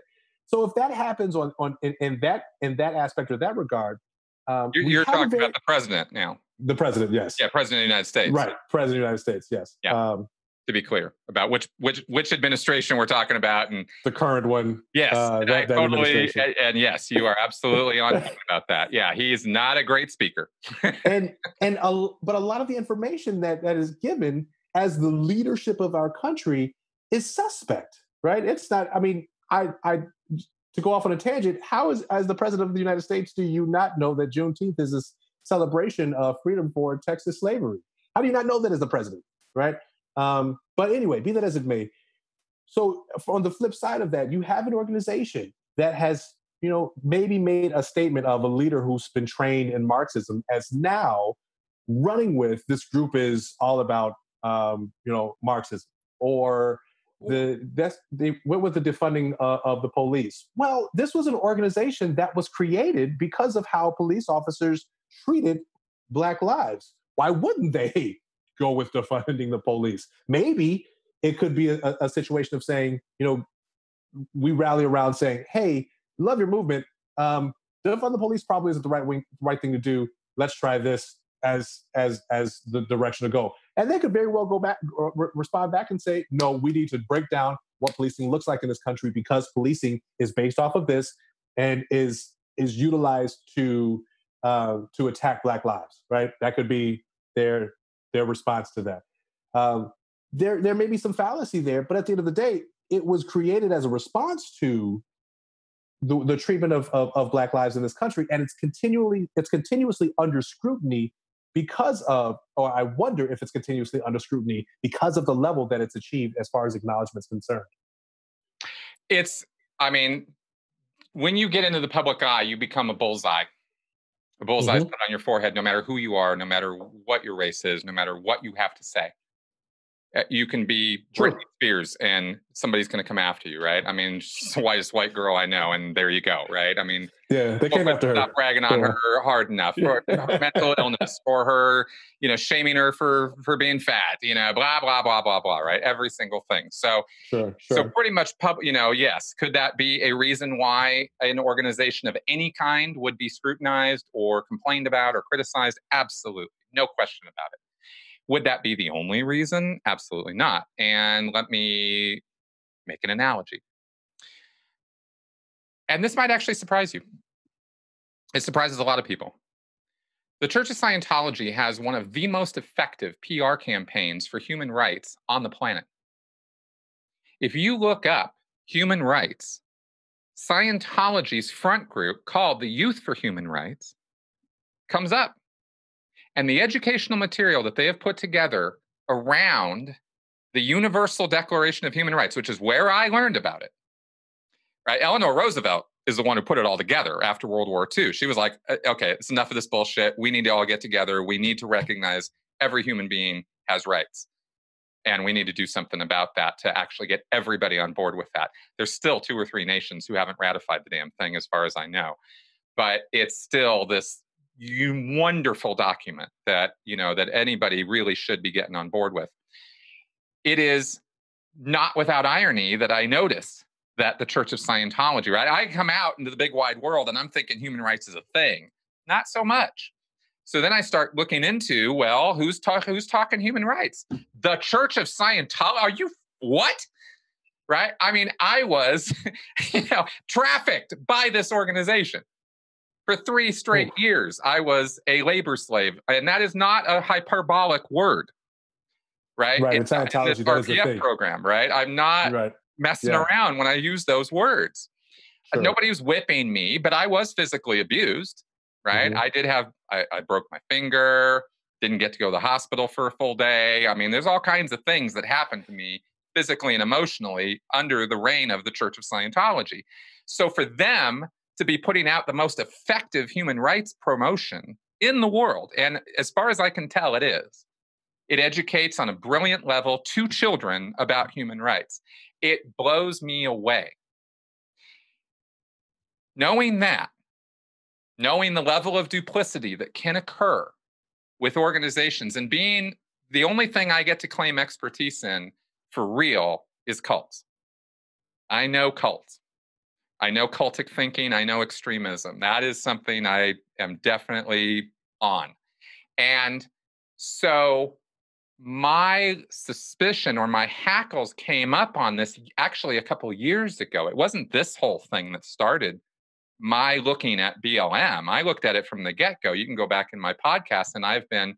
So if that happens in that aspect or that regard, you're talking about the president now. The president, yes. Yeah, president of the United States. Right, president of the United States, yes. Yeah. To be clear about which administration we're talking about, and the current one. Yes, that totally. And yes, you are absolutely on point about that. Yeah, he is not a great speaker. but a lot of the information that is given as the leadership of our country is suspect, right? It's not. I mean, I to go off on a tangent. How as the president of the United States, do you not know that Juneteenth is a celebration of freedom for Texas slavery? How do you not know that as the president, right? But anyway, be that as it may. So on the flip side of that, you have an organization that has, maybe made a statement of a leader who's been trained in Marxism as now running with this group is all about, Marxism, or they went with the defunding of the police. Well, this was an organization that was created because of how police officers treated Black lives. Why wouldn't they go with defunding the police? Maybe it could be a situation of saying, we rally around saying, hey, love your movement. Defund the police probably isn't the right thing to do. Let's try this as the direction to go. And they could very well go back or respond back and say, no, we need to break down what policing looks like in this country, because policing is based off of this and is utilized to attack Black lives, right? That could be their response to that. There may be some fallacy there, but at the end of the day, it was created as a response to the treatment of Black lives in this country, and it's continuously under scrutiny because of, or I wonder if it's continuously under scrutiny because of the level that it's achieved as far as acknowledgement is concerned. When you get into the public eye, you become a bullseye. A bullseye is put on your forehead, no matter who you are, no matter what your race is, no matter what you have to say. You can be Britney Spears and somebody's going to come after you, right? I mean, she's the whitest white girl I know, and there you go, right? I mean, yeah, they came after her. Stop bragging on her hard enough for her mental illness, or her, shaming her for being fat, blah, blah, blah, blah, blah, right? Every single thing. So, sure. So pretty much, yes. Could that be a reason why an organization of any kind would be scrutinized or complained about or criticized? Absolutely. No question about it. Would that be the only reason? Absolutely not. And let me make an analogy. And this might actually surprise you. It surprises a lot of people. The Church of Scientology has one of the most effective PR campaigns for human rights on the planet. If you look up human rights, Scientology's front group, called the Youth for Human Rights, comes up. And the educational material that they have put together around the Universal Declaration of Human Rights, which is where I learned about it, right? Eleanor Roosevelt is the one who put it all together after World War II. She was like, okay, it's enough of this bullshit. We need to all get together. We need to recognize every human being has rights. And we need to do something about that to actually get everybody on board with that. There's still 2 or 3 nations who haven't ratified the damn thing, as far as I know. But it's still this wonderful document that, that anybody really should be getting on board with. It is not without irony that I notice that the Church of Scientology, right? I come out into the big wide world and I'm thinking human rights is a thing. Not so much. So then I start looking into, well, who's talking human rights? The Church of Scientology. Are you what? Right? I mean, I was, trafficked by this organization. For 3 straight years, I was a labor slave. And that is not a hyperbolic word, right? Right, in It's in Scientology, this that is the RPF thing. program, right? I'm not messing around when I use those words. Sure. Nobody was whipping me, but I was physically abused, right? Mm-hmm. I broke my finger, didn't get to go to the hospital for a full day. I mean, there's all kinds of things that happened to me physically and emotionally under the reign of the Church of Scientology. So for them to be putting out the most effective human rights promotion in the world, and as far as I can tell, it is. It educates on a brilliant level 2 children about human rights. It blows me away. Knowing that, knowing the level of duplicity that can occur with organizations, and being the only thing I get to claim expertise in for real is cults. I know cults. I know cultic thinking. I know extremism. That is something I am definitely on. And so my suspicion or my hackles came up on this actually a couple of years ago. It wasn't this whole thing that started my looking at BLM. I looked at it from the get-go. You can go back in my podcast, and I've been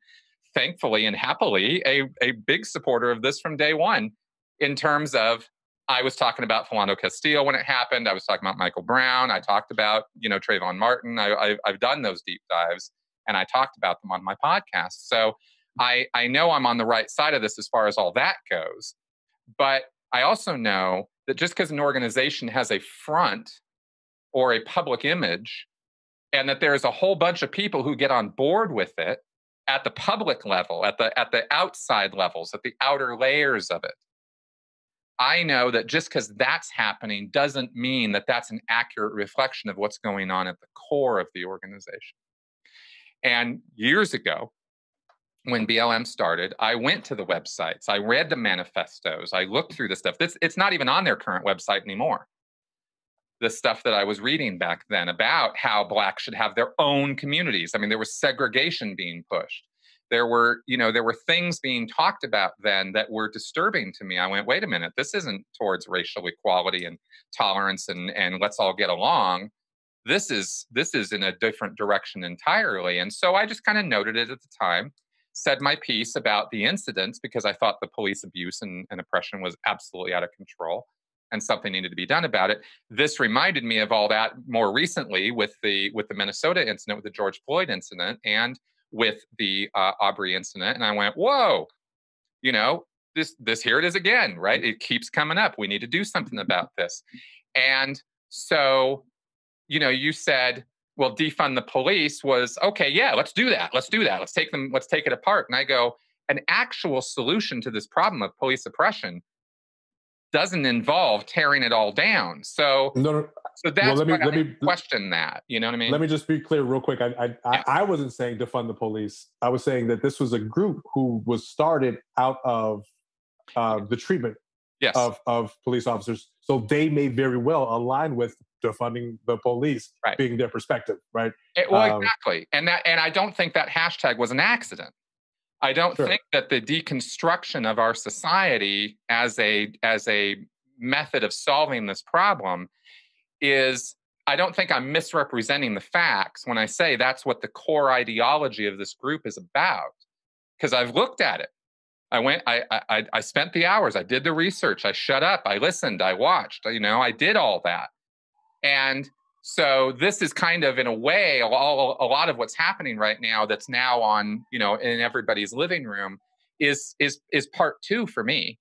thankfully and happily a big supporter of this from day one, in terms of, I was talking about Philando Castile when it happened. I was talking about Michael Brown. I talked about, Trayvon Martin. I've done those deep dives, and I talked about them on my podcast. So I know I'm on the right side of this as far as all that goes. But I also know that just because an organization has a front or a public image, and that there's a whole bunch of people who get on board with it at the public level, at the outside levels, at the outer layers of it, I know that just because that's happening doesn't mean that that's an accurate reflection of what's going on at the core of the organization. And years ago, when BLM started, I went to the websites, I read the manifestos, I looked through the stuff. It's not even on their current website anymore. The stuff that I was reading back then about how Blacks should have their own communities. I mean, there was segregation being pushed. There were things being talked about then that were disturbing to me. I went, wait a minute, this isn't towards racial equality and tolerance and let's all get along. This is in a different direction entirely. And so I just kind of noted it at the time, said my piece about the incidents, because I thought the police abuse and oppression was absolutely out of control, and something needed to be done about it. This reminded me of all that more recently with the Minnesota incident, with the George Floyd incident, and with the Aubrey incident. And I went, whoa, this here it is again, right? It keeps coming up. We need to do something about this. And so, you said, well, defund the police was, okay, yeah, let's do that. Let's take it apart. And I go, an actual solution to this problem of police oppression doesn't involve tearing it all down. So, so that's let me question that. You know what I mean? Let me just be clear real quick. I wasn't saying defund the police. I was saying that this was a group who was started out of the treatment of police officers. So they may very well align with defunding the police, being their perspective, right? Exactly. And I don't think that hashtag was an accident. I don't think that the deconstruction of our society as a method of solving this problem is I don't think I'm misrepresenting the facts when I say that's what the core ideology of this group is about, because I've looked at it. I spent the hours, I did the research, I shut up, I listened, I watched, I did all that. And so this is kind of, in a way, a lot of what's happening right now that's now on, in everybody's living room is part two for me,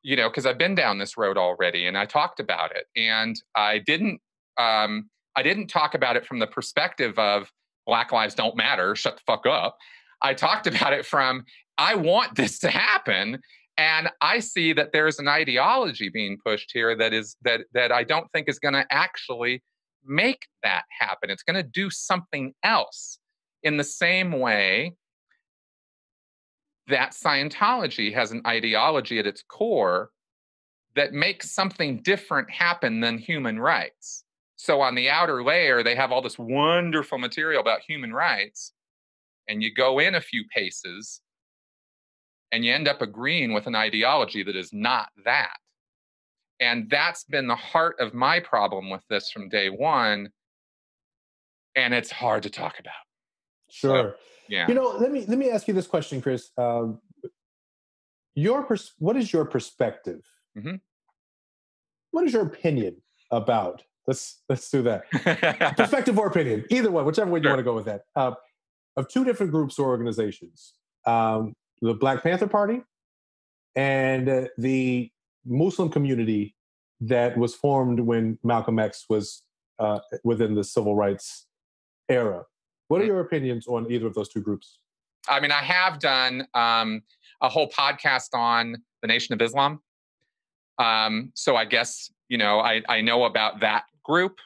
because I've been down this road already and I talked about it. And I didn't talk about it from the perspective of Black lives don't matter, shut the fuck up. I talked about it from, I want this to happen. And I see that there's an ideology being pushed here that I don't think is going to actually make that happen. It's going to do something else, in the same way that Scientology has an ideology at its core that makes something different happen than human rights. So on the outer layer, they have all this wonderful material about human rights, and you go in a few paces and you end up agreeing with an ideology that is not that. And that's been the heart of my problem with this from day one. And it's hard to talk about. Sure. So, yeah. Let me ask you this question, Chris. What is your perspective? Mm-hmm. What is your opinion about? Let's do that. Perspective or opinion, either one, whichever way you want to go with that. Of two different groups or organizations, the Black Panther Party and the Muslim community that was formed when Malcolm X was within the civil rights era. What are your opinions on either of those two groups? I mean, I have done a whole podcast on the Nation of Islam. So I guess, I know about that group.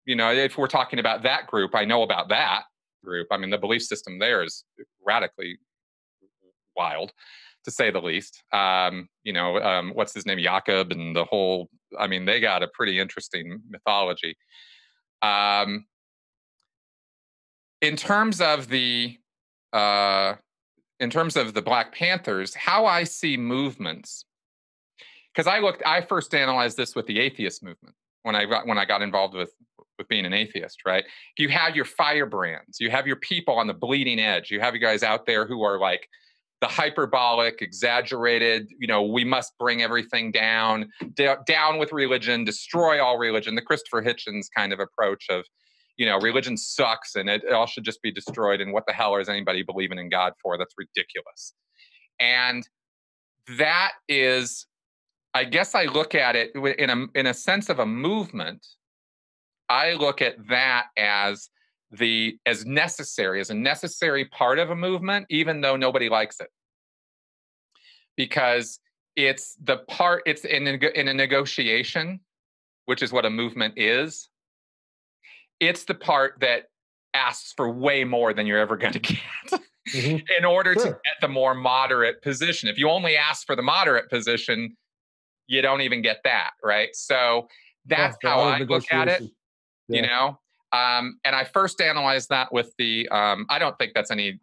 If we're talking about that group, I know about that group. I mean, the belief system there is radically wild, to say the least. What's his name? Jacob and the whole, they got a pretty interesting mythology. In terms of the Black Panthers, how I see movements, because I first analyzed this with the atheist movement when I got involved with being an atheist, right? You have your firebrands, you have your people on the bleeding edge, you have you guys out there who are like the hyperbolic, exaggerated, we must bring everything down with religion, destroy all religion, the Christopher Hitchens kind of approach of, religion sucks and it all should just be destroyed. And what the hell is anybody believing in God for? That's ridiculous. And that is, I guess I look at it in a sense of a movement. I look at that as as a necessary part of a movement, even though nobody likes it. Because it's in a negotiation, which is what a movement is. It's the part that asks for way more than you're ever going to get in order to get the more moderate position. If you only ask for the moderate position, you don't even get that, right? So that's how I look at it, and I first analyzed that with the, I don't think that's any,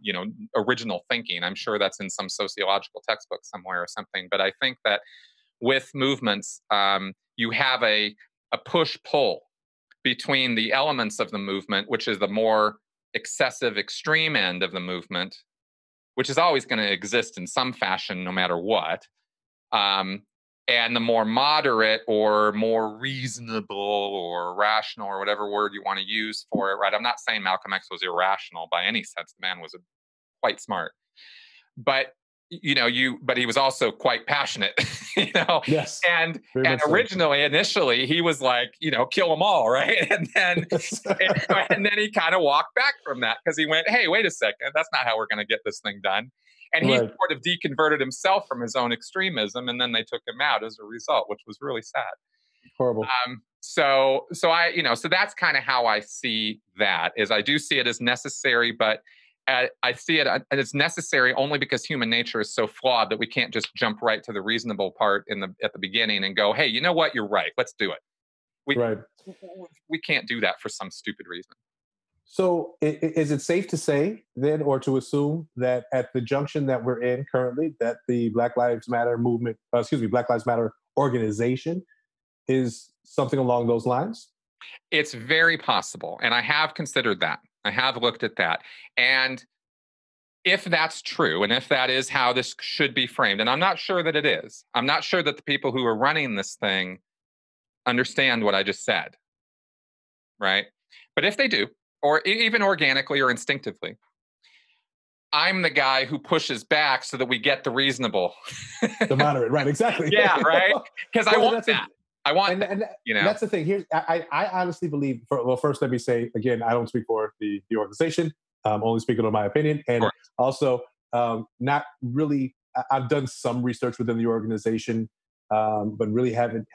original thinking. I'm sure that's in some sociological textbook somewhere or something. But I think that with movements, you have a push-pull between the elements of the movement, which is the more excessive, extreme end of the movement, which is always going to exist in some fashion, no matter what. And the more moderate or more reasonable or rational or whatever word you want to use for it, right? I'm not saying Malcolm X was irrational by any sense. The man was quite smart. But but he was also quite passionate, Yes. And initially, he was like, kill them all, right? And then, and then he kind of walked back from that because he went, hey, wait a second, that's not how we're going to get this thing done. And he sort of deconverted himself from his own extremism, and then they took him out as a result, which was really sad. Horrible. So that's kind of how I see that. Is I do see it as necessary, but I see it as necessary only because human nature is so flawed that we can't just jump right to the reasonable part at the beginning and go, hey, you know what? You're right. Let's do it. We can't do that for some stupid reason. So is it safe to say then, or to assume that at the junction that we're in currently, that the Black Lives Matter movement, Black Lives Matter organization is something along those lines? It's very possible. And I have considered that. I have looked at that. And if that's true, and if that is how this should be framed, and I'm not sure that it is, I'm not sure that the people who are running this thing understand what I just said, right? But if they do, or even organically or instinctively, I'm the guy who pushes back so that we get the reasonable. The moderate, right? Exactly. Yeah, right. Because I want that. I want and, that. and You know, that's the thing. Here's I honestly believe. Well, first let me say again, I don't speak for the organization. I'm only speaking on my opinion, and also not really. I've done some research within the organization, but really haven't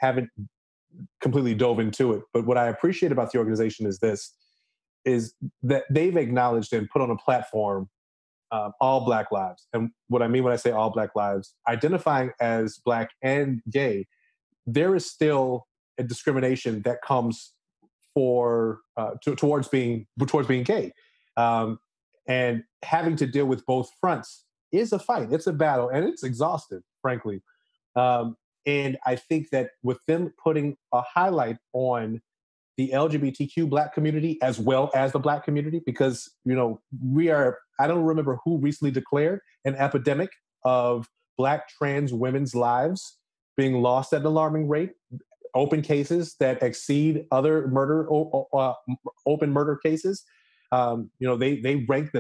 completely dove into it. But what I appreciate about the organization is that they've acknowledged and put on a platform all Black lives. And what I mean when I say all Black lives, identifying as Black and gay, there is still a discrimination that comes towards being gay, and having to deal with both fronts is a fight. It's a battle, and it's exhaustive, frankly. And I think that with them putting a highlight on the LGBTQ Black community as well as the Black community, because I don't remember who recently declared an epidemic of Black trans women's lives being lost at an alarming rate, open cases that exceed other open murder cases. They rank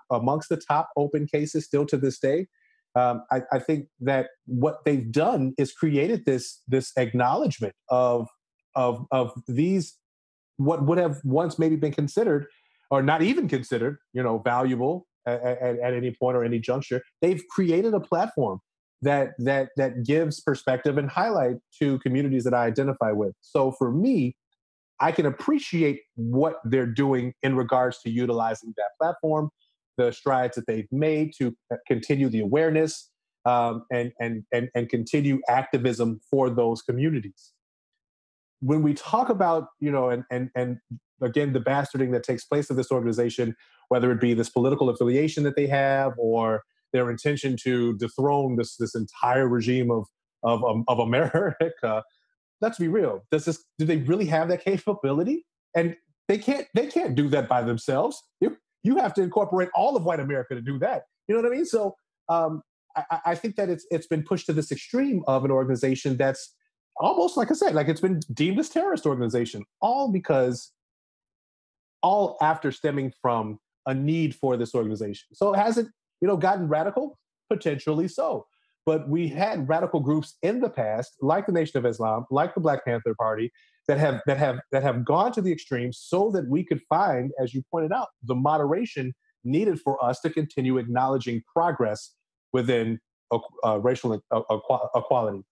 amongst the top open cases still to this day. I think that what they've done is created this acknowledgement of these, what would have once maybe been considered or not even considered, valuable at any point or any juncture. They've created a platform that gives perspective and highlight to communities that I identify with. So for me, I can appreciate what they're doing in regards to utilizing that platform, the strides that they've made to continue the awareness, and continue activism for those communities. When we talk about, and again, the bastarding that takes place of this organization, whether it be this political affiliation that they have or their intention to dethrone this entire regime of America, let's be real. Do they really have that capability? And they can't do that by themselves. You have to incorporate all of white America to do that. You know what I mean? So I think that it's been pushed to this extreme of an organization that's almost, like I said, like it's been deemed as terrorist organization, all after stemming from a need for this organization. So has it, gotten radical? Potentially so. But we had radical groups in the past, like the Nation of Islam, like the Black Panther Party, that have gone to the extreme so that we could find, as you pointed out, the moderation needed for us to continue acknowledging progress within racial equality.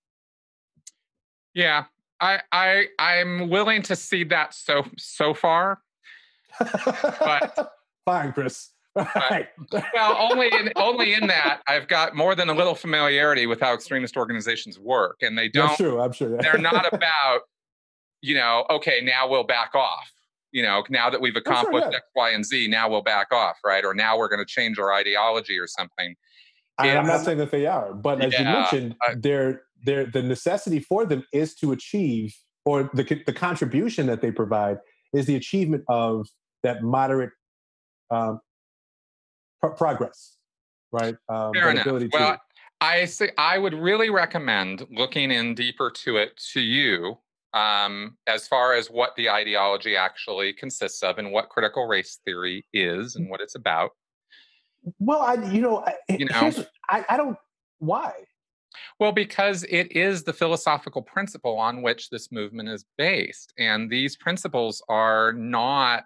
Yeah, I'm willing to see that so far. But fine, Chris. Right. Well, only in that I've got more than a little familiarity with how extremist organizations work, and they don't. That's true. I'm sure. They're not about, okay, now we'll back off. Now that we've accomplished X, Y, and Z, now we'll back off, right? Or now we're going to change our ideology or something. I'm not saying that they are, but as you mentioned, the necessity for them is to achieve, or the contribution that they provide is the achievement of that moderate progress, right? Fair enough. Well, I would really recommend looking in deeper to it to you, as far as what the ideology actually consists of and what critical race theory is and what it's about. Well, I don't. Why? Well, because it is the philosophical principle on which this movement is based, and these principles are not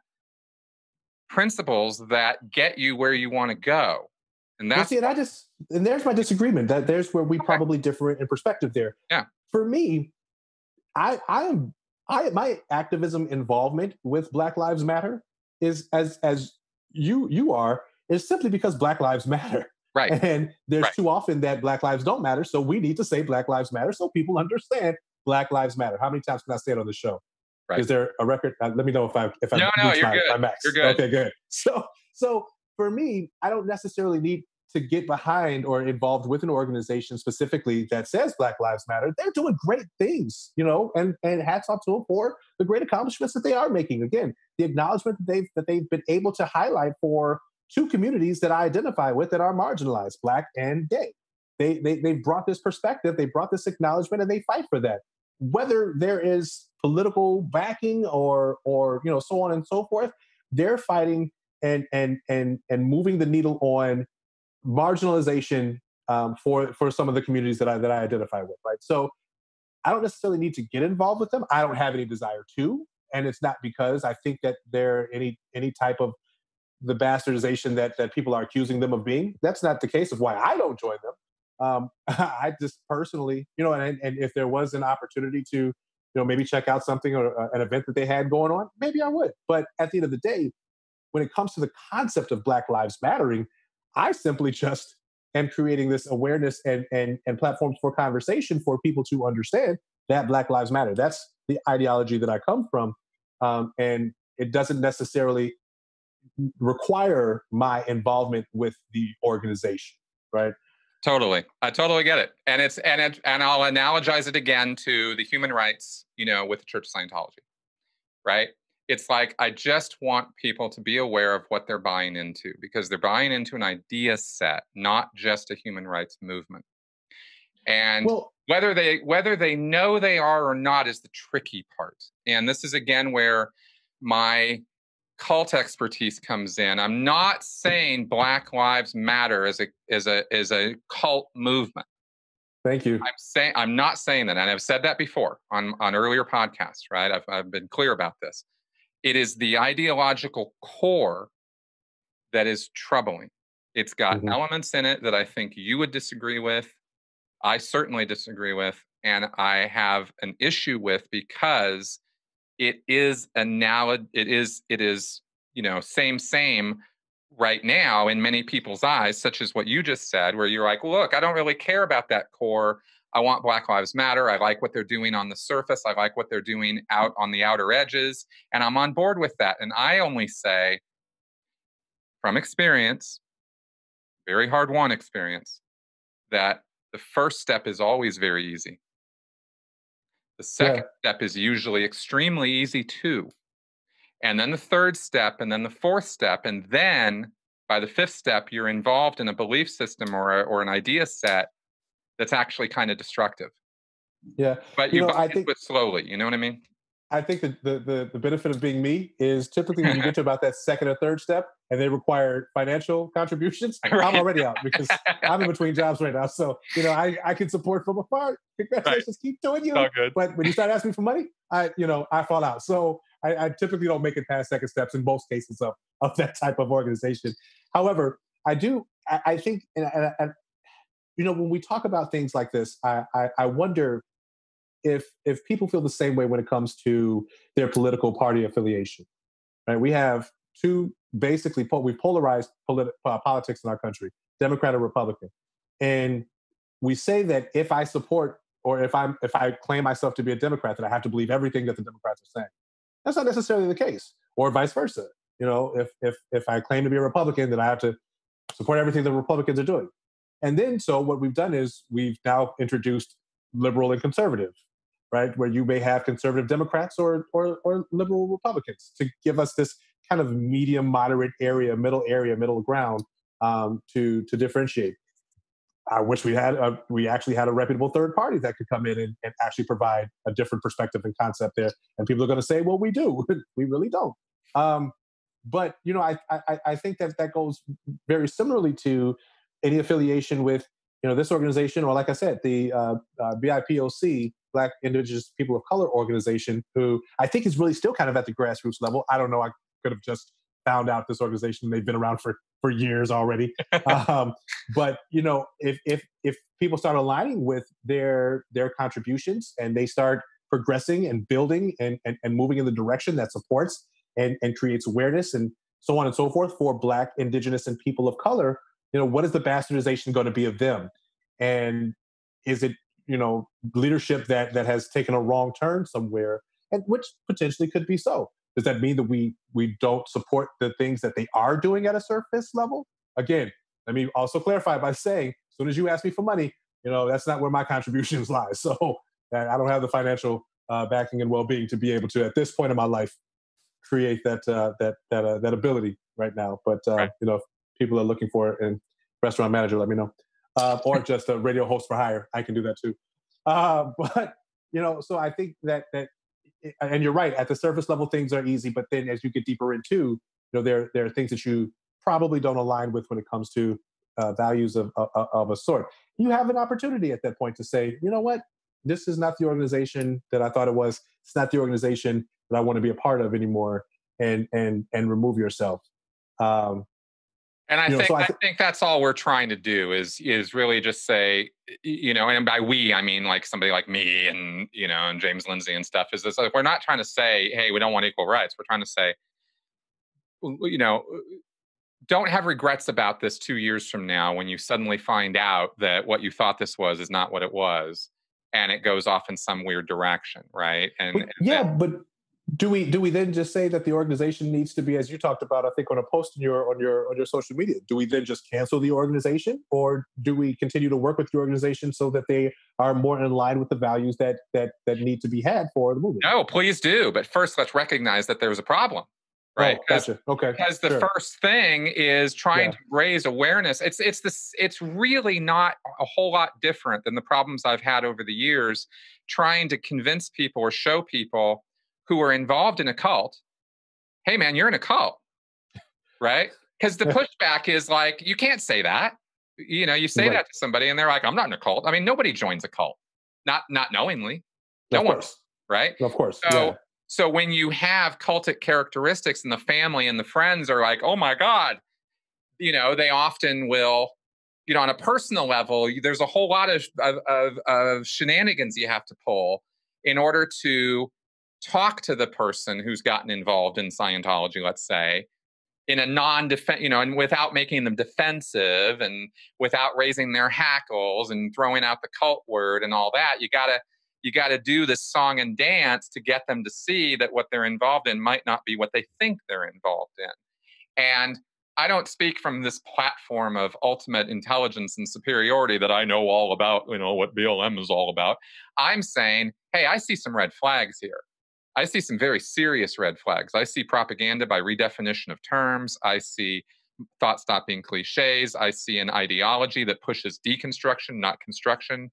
principles that get you where you want to go. And that's and there's my disagreement. There's where we probably differ in perspective there. Yeah. For me, my activism involvement with Black Lives Matter is as you are is simply because Black Lives matter. Right. And there's too often that Black lives don't matter. So we need to say Black Lives Matter so people understand Black Lives Matter. How many times can I say it on the show? Right. Is there a record? Let me know if I reach you're good. my max. You're good. Okay, good. So for me, I don't necessarily need to get behind or involved with an organization specifically that says Black Lives Matter, they're doing great things, and hats off to them for the great accomplishments that they are making. Again, the acknowledgement that they've been able to highlight for two communities that I identify with that are marginalized, Black and gay. They brought this perspective, they brought this acknowledgement, and they fight for that. Whether there is political backing or so on and so forth, they're fighting and moving the needle on marginalization for some of the communities that I identify with, right? So I don't necessarily need to get involved with them. I don't have any desire to, and it's not because I think that they're any type of the bastardization that people are accusing them of being. That's not the case of why I don't join them. I just personally, and if there was an opportunity to, maybe check out something or an event that they had going on, maybe I would. But at the end of the day, when it comes to the concept of Black Lives Mattering, I simply just am creating this awareness and platforms for conversation for people to understand that Black Lives Matter. That's the ideology that I come from. And it doesn't necessarily require my involvement with the organization, right? Totally. I totally get it. And I'll analogize it again to the human rights, with the Church of Scientology, right? It's like, I just want people to be aware of what they're buying into, because they're buying into an idea set, not just a human rights movement. And whether they know they are or not is the tricky part. And this is again where my cult expertise comes in. I'm not saying Black Lives Matter is a cult movement. Thank you. I'm not saying that, and I've said that before on earlier podcasts, right? I've been clear about this. It is the ideological core that is troubling. It's got elements in it that I think you would disagree with. I certainly disagree with, and I have an issue with, because it is same right now in many people's eyes, such as what you just said, where you're like, look, I don't really care about that core. I want Black Lives Matter. I like what they're doing on the surface. I like what they're doing out on the outer edges, and I'm on board with that. And I only say, from experience, very hard-won experience, that the first step is always very easy. The second step is usually extremely easy too. And then the third step, and then the fourth step, and then by the fifth step, you're involved in a belief system or an idea set that's actually kind of destructive. Yeah. But I think it slowly, you know what I mean? I think that the benefit of being me is typically when you get to about that second or third step and they require financial contributions, right. I'm already out because I'm in between jobs right now. So, I can support from afar. Congratulations, right. Keep doing you. But when you start asking me for money, I fall out. So I typically don't make it past second steps in most cases of that type of organization. However, I think, and when we talk about things like this, I wonder if people feel the same way when it comes to their political party affiliation, right? We have two basically we've polarized politics in our country, Democrat or Republican, and we say that if I support or if I claim myself to be a Democrat, that I have to believe everything that the Democrats are saying. That's not necessarily the case, or vice versa. If I claim to be a Republican, then I have to support everything the Republicans are doing. And then so what we've done is we've now introduced liberal and conservative, right? Where you may have conservative Democrats or liberal Republicans to give us this kind of medium, moderate middle ground to differentiate. I wish we actually had a reputable third party that could come in and actually provide a different perspective and concept there. And people are going to say, well, we do. We really don't. But, I think that goes very similarly to any affiliation with, this organization, or like I said, the BIPOC, Black Indigenous People of Color organization, who I think is really still kind of at the grassroots level. I don't know. I could have just found out this organization. They've been around for years already. But, if people start aligning with their contributions and they start progressing and building and moving in the direction that supports and creates awareness and so on and so forth for Black, Indigenous, and people of color, what is the bastardization going to be of them? And is it, leadership that has taken a wrong turn somewhere, and which potentially could be so? Does that mean that we don't support the things that they are doing at a surface level? Again, let me also clarify by saying, as soon as you ask me for money, that's not where my contributions lie. So I don't have the financial backing and well-being to be able to, at this point in my life, create that ability right now. But Right. if people are looking for it, and restaurant manager, let me know, or just a radio host for hire, I can do that too. But so I think that and you're right. At the surface level, things are easy, but then as you get deeper into, there are things that you probably don't align with when it comes to values of a sort. You have an opportunity at that point to say, you know what, this is not the organization that I thought it was. It's not the organization that I want to be a part of anymore, and remove yourself. And I think that's all we're trying to do is really just say, and by we, I mean like somebody like me and, and James Lindsay and stuff, is this, like, we're not trying to say, hey, we don't want equal rights. We're trying to say, don't have regrets about this 2 years from now when you suddenly find out that what you thought this was is not what it was, and it goes off in some weird direction, right? But do we then just say that the organization needs to be, as you talked about, I think on a post on your social media, do we then just cancel the organization, or do we continue to work with the organization so that they are more in line with the values that need to be had for the movement? No, please do. But first, let's recognize that there's a problem. Right. Oh, gotcha. Okay. Because the first thing is trying to raise awareness. It's really not a whole lot different than the problems I've had over the years trying to convince people or show people who are involved in a cult, hey man, you're in a cult. Right? Because the pushback is like, you can't say that. You say that to somebody and they're like, I'm not in a cult. I mean, nobody joins a cult. Not knowingly. No one. Right? Of course. So when you have cultic characteristics and the family and the friends are like, oh my God, they often will, on a personal level, there's a whole lot of shenanigans you have to pull in order to talk to the person who's gotten involved in Scientology, let's say, in a non-defense, and without making them defensive and without raising their hackles and throwing out the cult word and all that. You gotta do this song and dance to get them to see that what they're involved in might not be what they think they're involved in. And I don't speak from this platform of ultimate intelligence and superiority that I know all about, what BLM is all about. I'm saying, hey, I see some red flags here. I see some very serious red flags. I see propaganda by redefinition of terms. I see thought stopping cliches. I see an ideology that pushes deconstruction, not construction.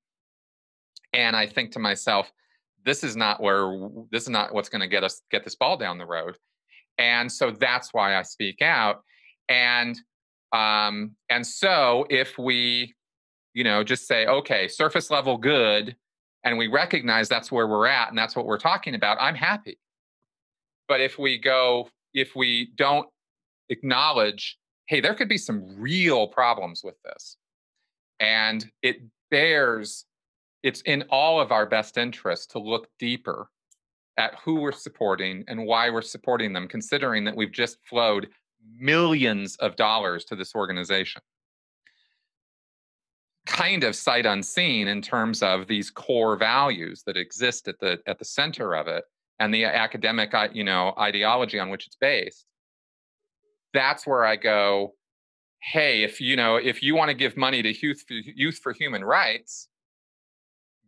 And I think to myself, this is not what's going to get this ball down the road. And so that's why I speak out. And so if we, just say, okay, surface level good, and we recognize that's where we're at and that's what we're talking about, I'm happy. But if we don't acknowledge, hey, there could be some real problems with this, and it's in all of our best interest to look deeper at who we're supporting and why we're supporting them, considering that we've just flowed millions of dollars to this organization. Kind of sight unseen in terms of these core values that exist at the center of it and the academic, ideology on which it's based. That's where I go, hey, if you want to give money to Youth for Human Rights,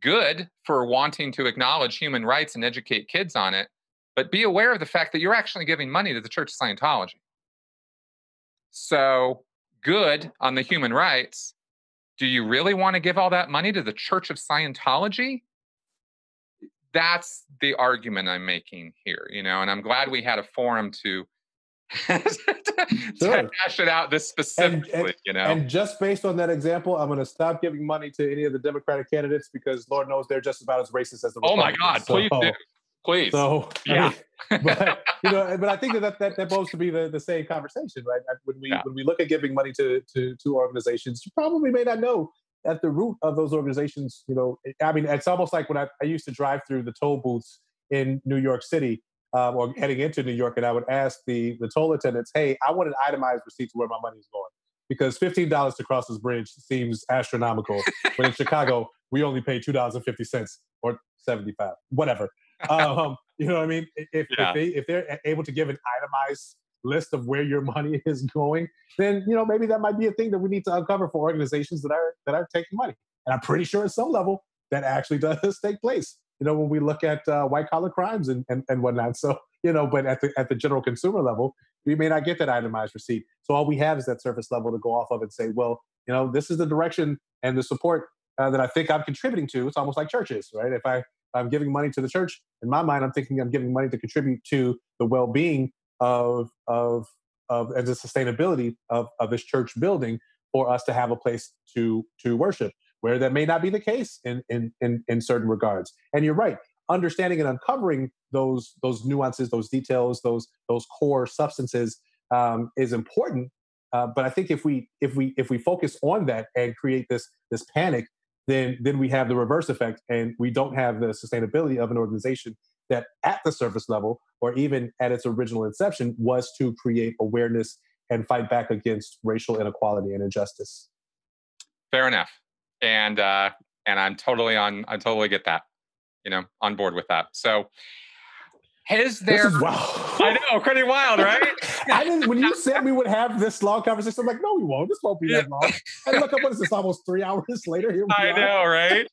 good for wanting to acknowledge human rights and educate kids on it, but be aware of the fact that you're actually giving money to the Church of Scientology. So good on the human rights. Do you really want to give all that money to the Church of Scientology? That's the argument I'm making here, and I'm glad we had a forum to hash it out this specifically, And just based on that example, I'm going to stop giving money to any of the Democratic candidates because Lord knows they're just about as racist as the Republicans. Oh my God, please do. Please. So, yeah. But I think that bodes to be the same conversation, right? When we look at giving money to organizations, you probably may not know at the root of those organizations. It's almost like when I used to drive through the toll booths in New York City or heading into New York, and I would ask the toll attendants, "Hey, I want an itemized receipt to where my money is going," because $15 to cross this bridge seems astronomical. When in Chicago, we only pay $2.50 or 75, whatever. You know what I mean? If they're able to give an itemized list of where your money is going, then maybe that might be a thing that we need to uncover for organizations that are taking money. And I'm pretty sure at some level that actually does take place. When we look at white collar crimes and whatnot. So but at the general consumer level, we may not get that itemized receipt. So all we have is that surface level to go off of and say, well, this is the direction and the support that I think I'm contributing to. It's almost like churches, right? If I'm giving money to the church, in my mind, I'm thinking I'm giving money to contribute to the well-being of and the sustainability of this church building for us to have a place to worship, where that may not be the case in certain regards. And you're right, understanding and uncovering those nuances, those details, those core substances is important. But I think if we focus on that and create this panic, then we have the reverse effect, and we don't have the sustainability of an organization that at the surface level, or even at its original inception, was to create awareness and fight back against racial inequality and injustice. Fair enough. And I totally get that, on board with that. So This is wild. I know, pretty wild, right? When you said we would have this long conversation, I'm like, no, we won't. This won't be that long. And look up, what is this, almost 3 hours later? Here we are. I know, right?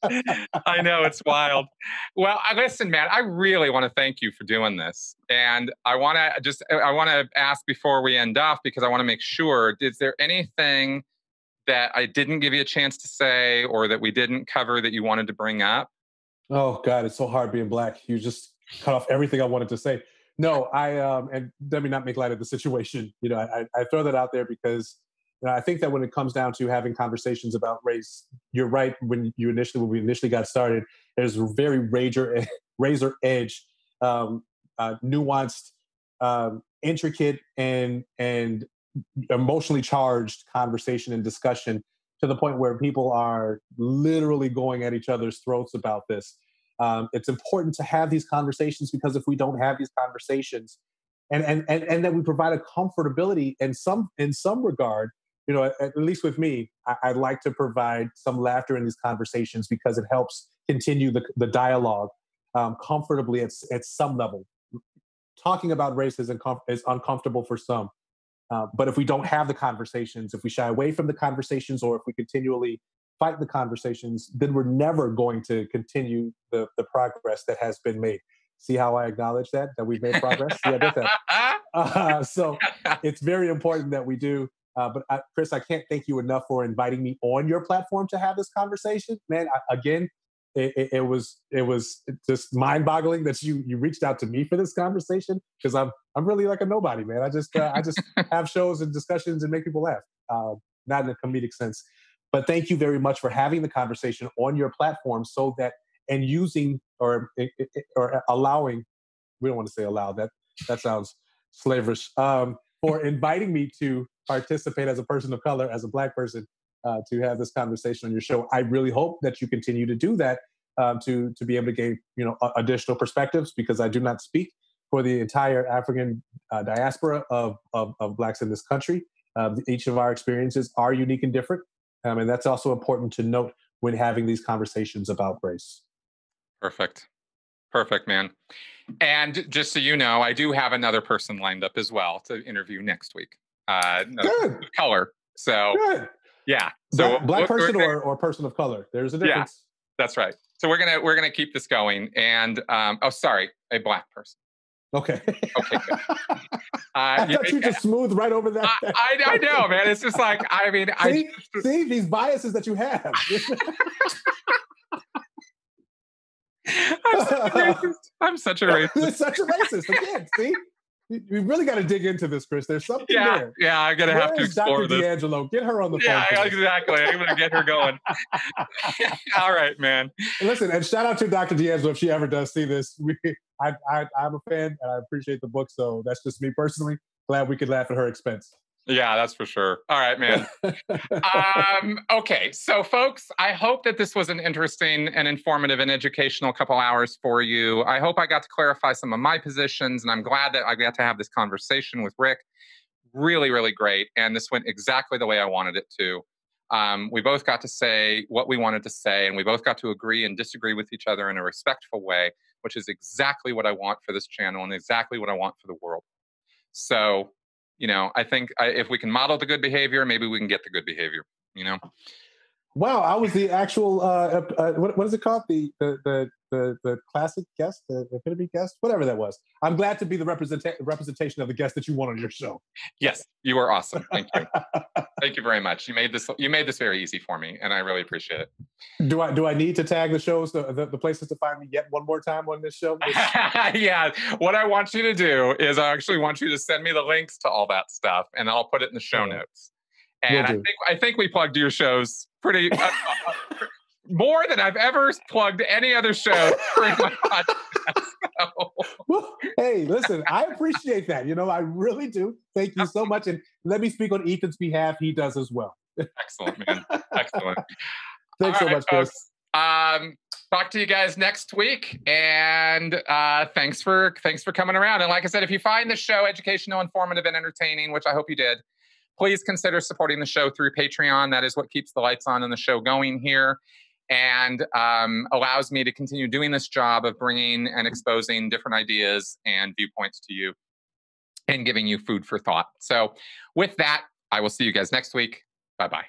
I know, it's wild. Well, listen, man, I really want to thank you for doing this. And I want to ask before we end off, because I want to make sure, is there anything that I didn't give you a chance to say, or that we didn't cover that you wanted to bring up? Oh God, it's so hard being Black. You just cut off everything I wanted to say. No, and let me not make light of the situation. I throw that out there because I think that when it comes down to having conversations about race, you're right. When we initially got started, there's very razor edge, nuanced, intricate, and emotionally charged conversation and discussion, to the point where people are literally going at each other's throats about this. It's important to have these conversations, because if we don't have these conversations, and that we provide a comfortability in some regard, at least with me, I like to provide some laughter in these conversations, because it helps continue the dialogue comfortably at some level. Talking about race is uncomfortable for some. But if we don't have the conversations, if we shy away from the conversations, or if we continually fight the conversations, then we're never going to continue the progress that has been made. See how I acknowledge that we've made progress? See, I did that. So it's very important that we do. But Chris, I can't thank you enough for inviting me on your platform to have this conversation. Man, it was just mind-boggling that you reached out to me for this conversation, because I'm really like a nobody, man. I just have shows and discussions and make people laugh, not in a comedic sense. But thank you very much for having the conversation on your platform, so that, and using or allowing, we don't want to say allow, that sounds slaverish, for inviting me to participate as a person of color, as a Black person, to have this conversation on your show. I really hope that you continue to do that, to be able to gain additional perspectives, because I do not speak for the entire African diaspora of Blacks in this country. Each of our experiences are unique and different. And that's also important to note when having these conversations about race. Perfect, man. And just so you know, I do have another person lined up as well to interview next week. Good. Color. So good. Yeah. So black person or person of color. There's a difference. Yeah, that's right. So we're gonna keep this going. And a Black person. Okay. Okay. Good. I thought you just smoothed right over that. I know, man. It's just like, I mean, see these biases that you have. I'm such a racist. Such a racist. Again, see? We really got to dig into this, Chris. There's something there. Yeah, I'm going to have to explore Dr. D'Angelo? Get her on the phone. Yeah, exactly. I'm going to get her going. All right, man. Listen, and shout out to Dr. D'Angelo if she ever does see this. I'm a fan, and I appreciate the book, so that's just me personally. Glad we could laugh at her expense. Yeah, that's for sure. All right, man. Okay, so folks, I hope that this was an interesting and informative and educational couple hours for you. I hope I got to clarify some of my positions, and I'm glad that I got to have this conversation with Rick. Really, really great. And this went exactly the way I wanted it to. We both got to say what we wanted to say, and we both got to agree and disagree with each other in a respectful way, which is exactly what I want for this channel and exactly what I want for the world. So you know, I think if we can model the good behavior, maybe we can get the good behavior, you know? Wow, I was the actual what is it called? The classic guest, the epitome guest, whatever that was. I'm glad to be the representation of the guest that you want on your show. Yes, you are awesome. Thank you. Thank you very much. You made this very easy for me, and I really appreciate it. Do I need to tag the shows, the places to find me yet one more time on this show? Yeah. What I want you to do is I actually want you to send me the links to all that stuff, and I'll put it in the show notes. And I think we plugged your shows pretty more than I've ever plugged any other show during my podcast. Well, hey, listen, I appreciate that. You know, I really do. Thank you so much. And let me speak on Ethan's behalf. He does as well. Excellent, man. Excellent. Thanks so much, Chris. Talk to you guys next week. And thanks for coming around. And like I said, if you find the show educational, informative, and entertaining, which I hope you did, please consider supporting the show through Patreon. That is what keeps the lights on and the show going here, and allows me to continue doing this job of bringing and exposing different ideas and viewpoints to you and giving you food for thought. So with that, I will see you guys next week. Bye-bye.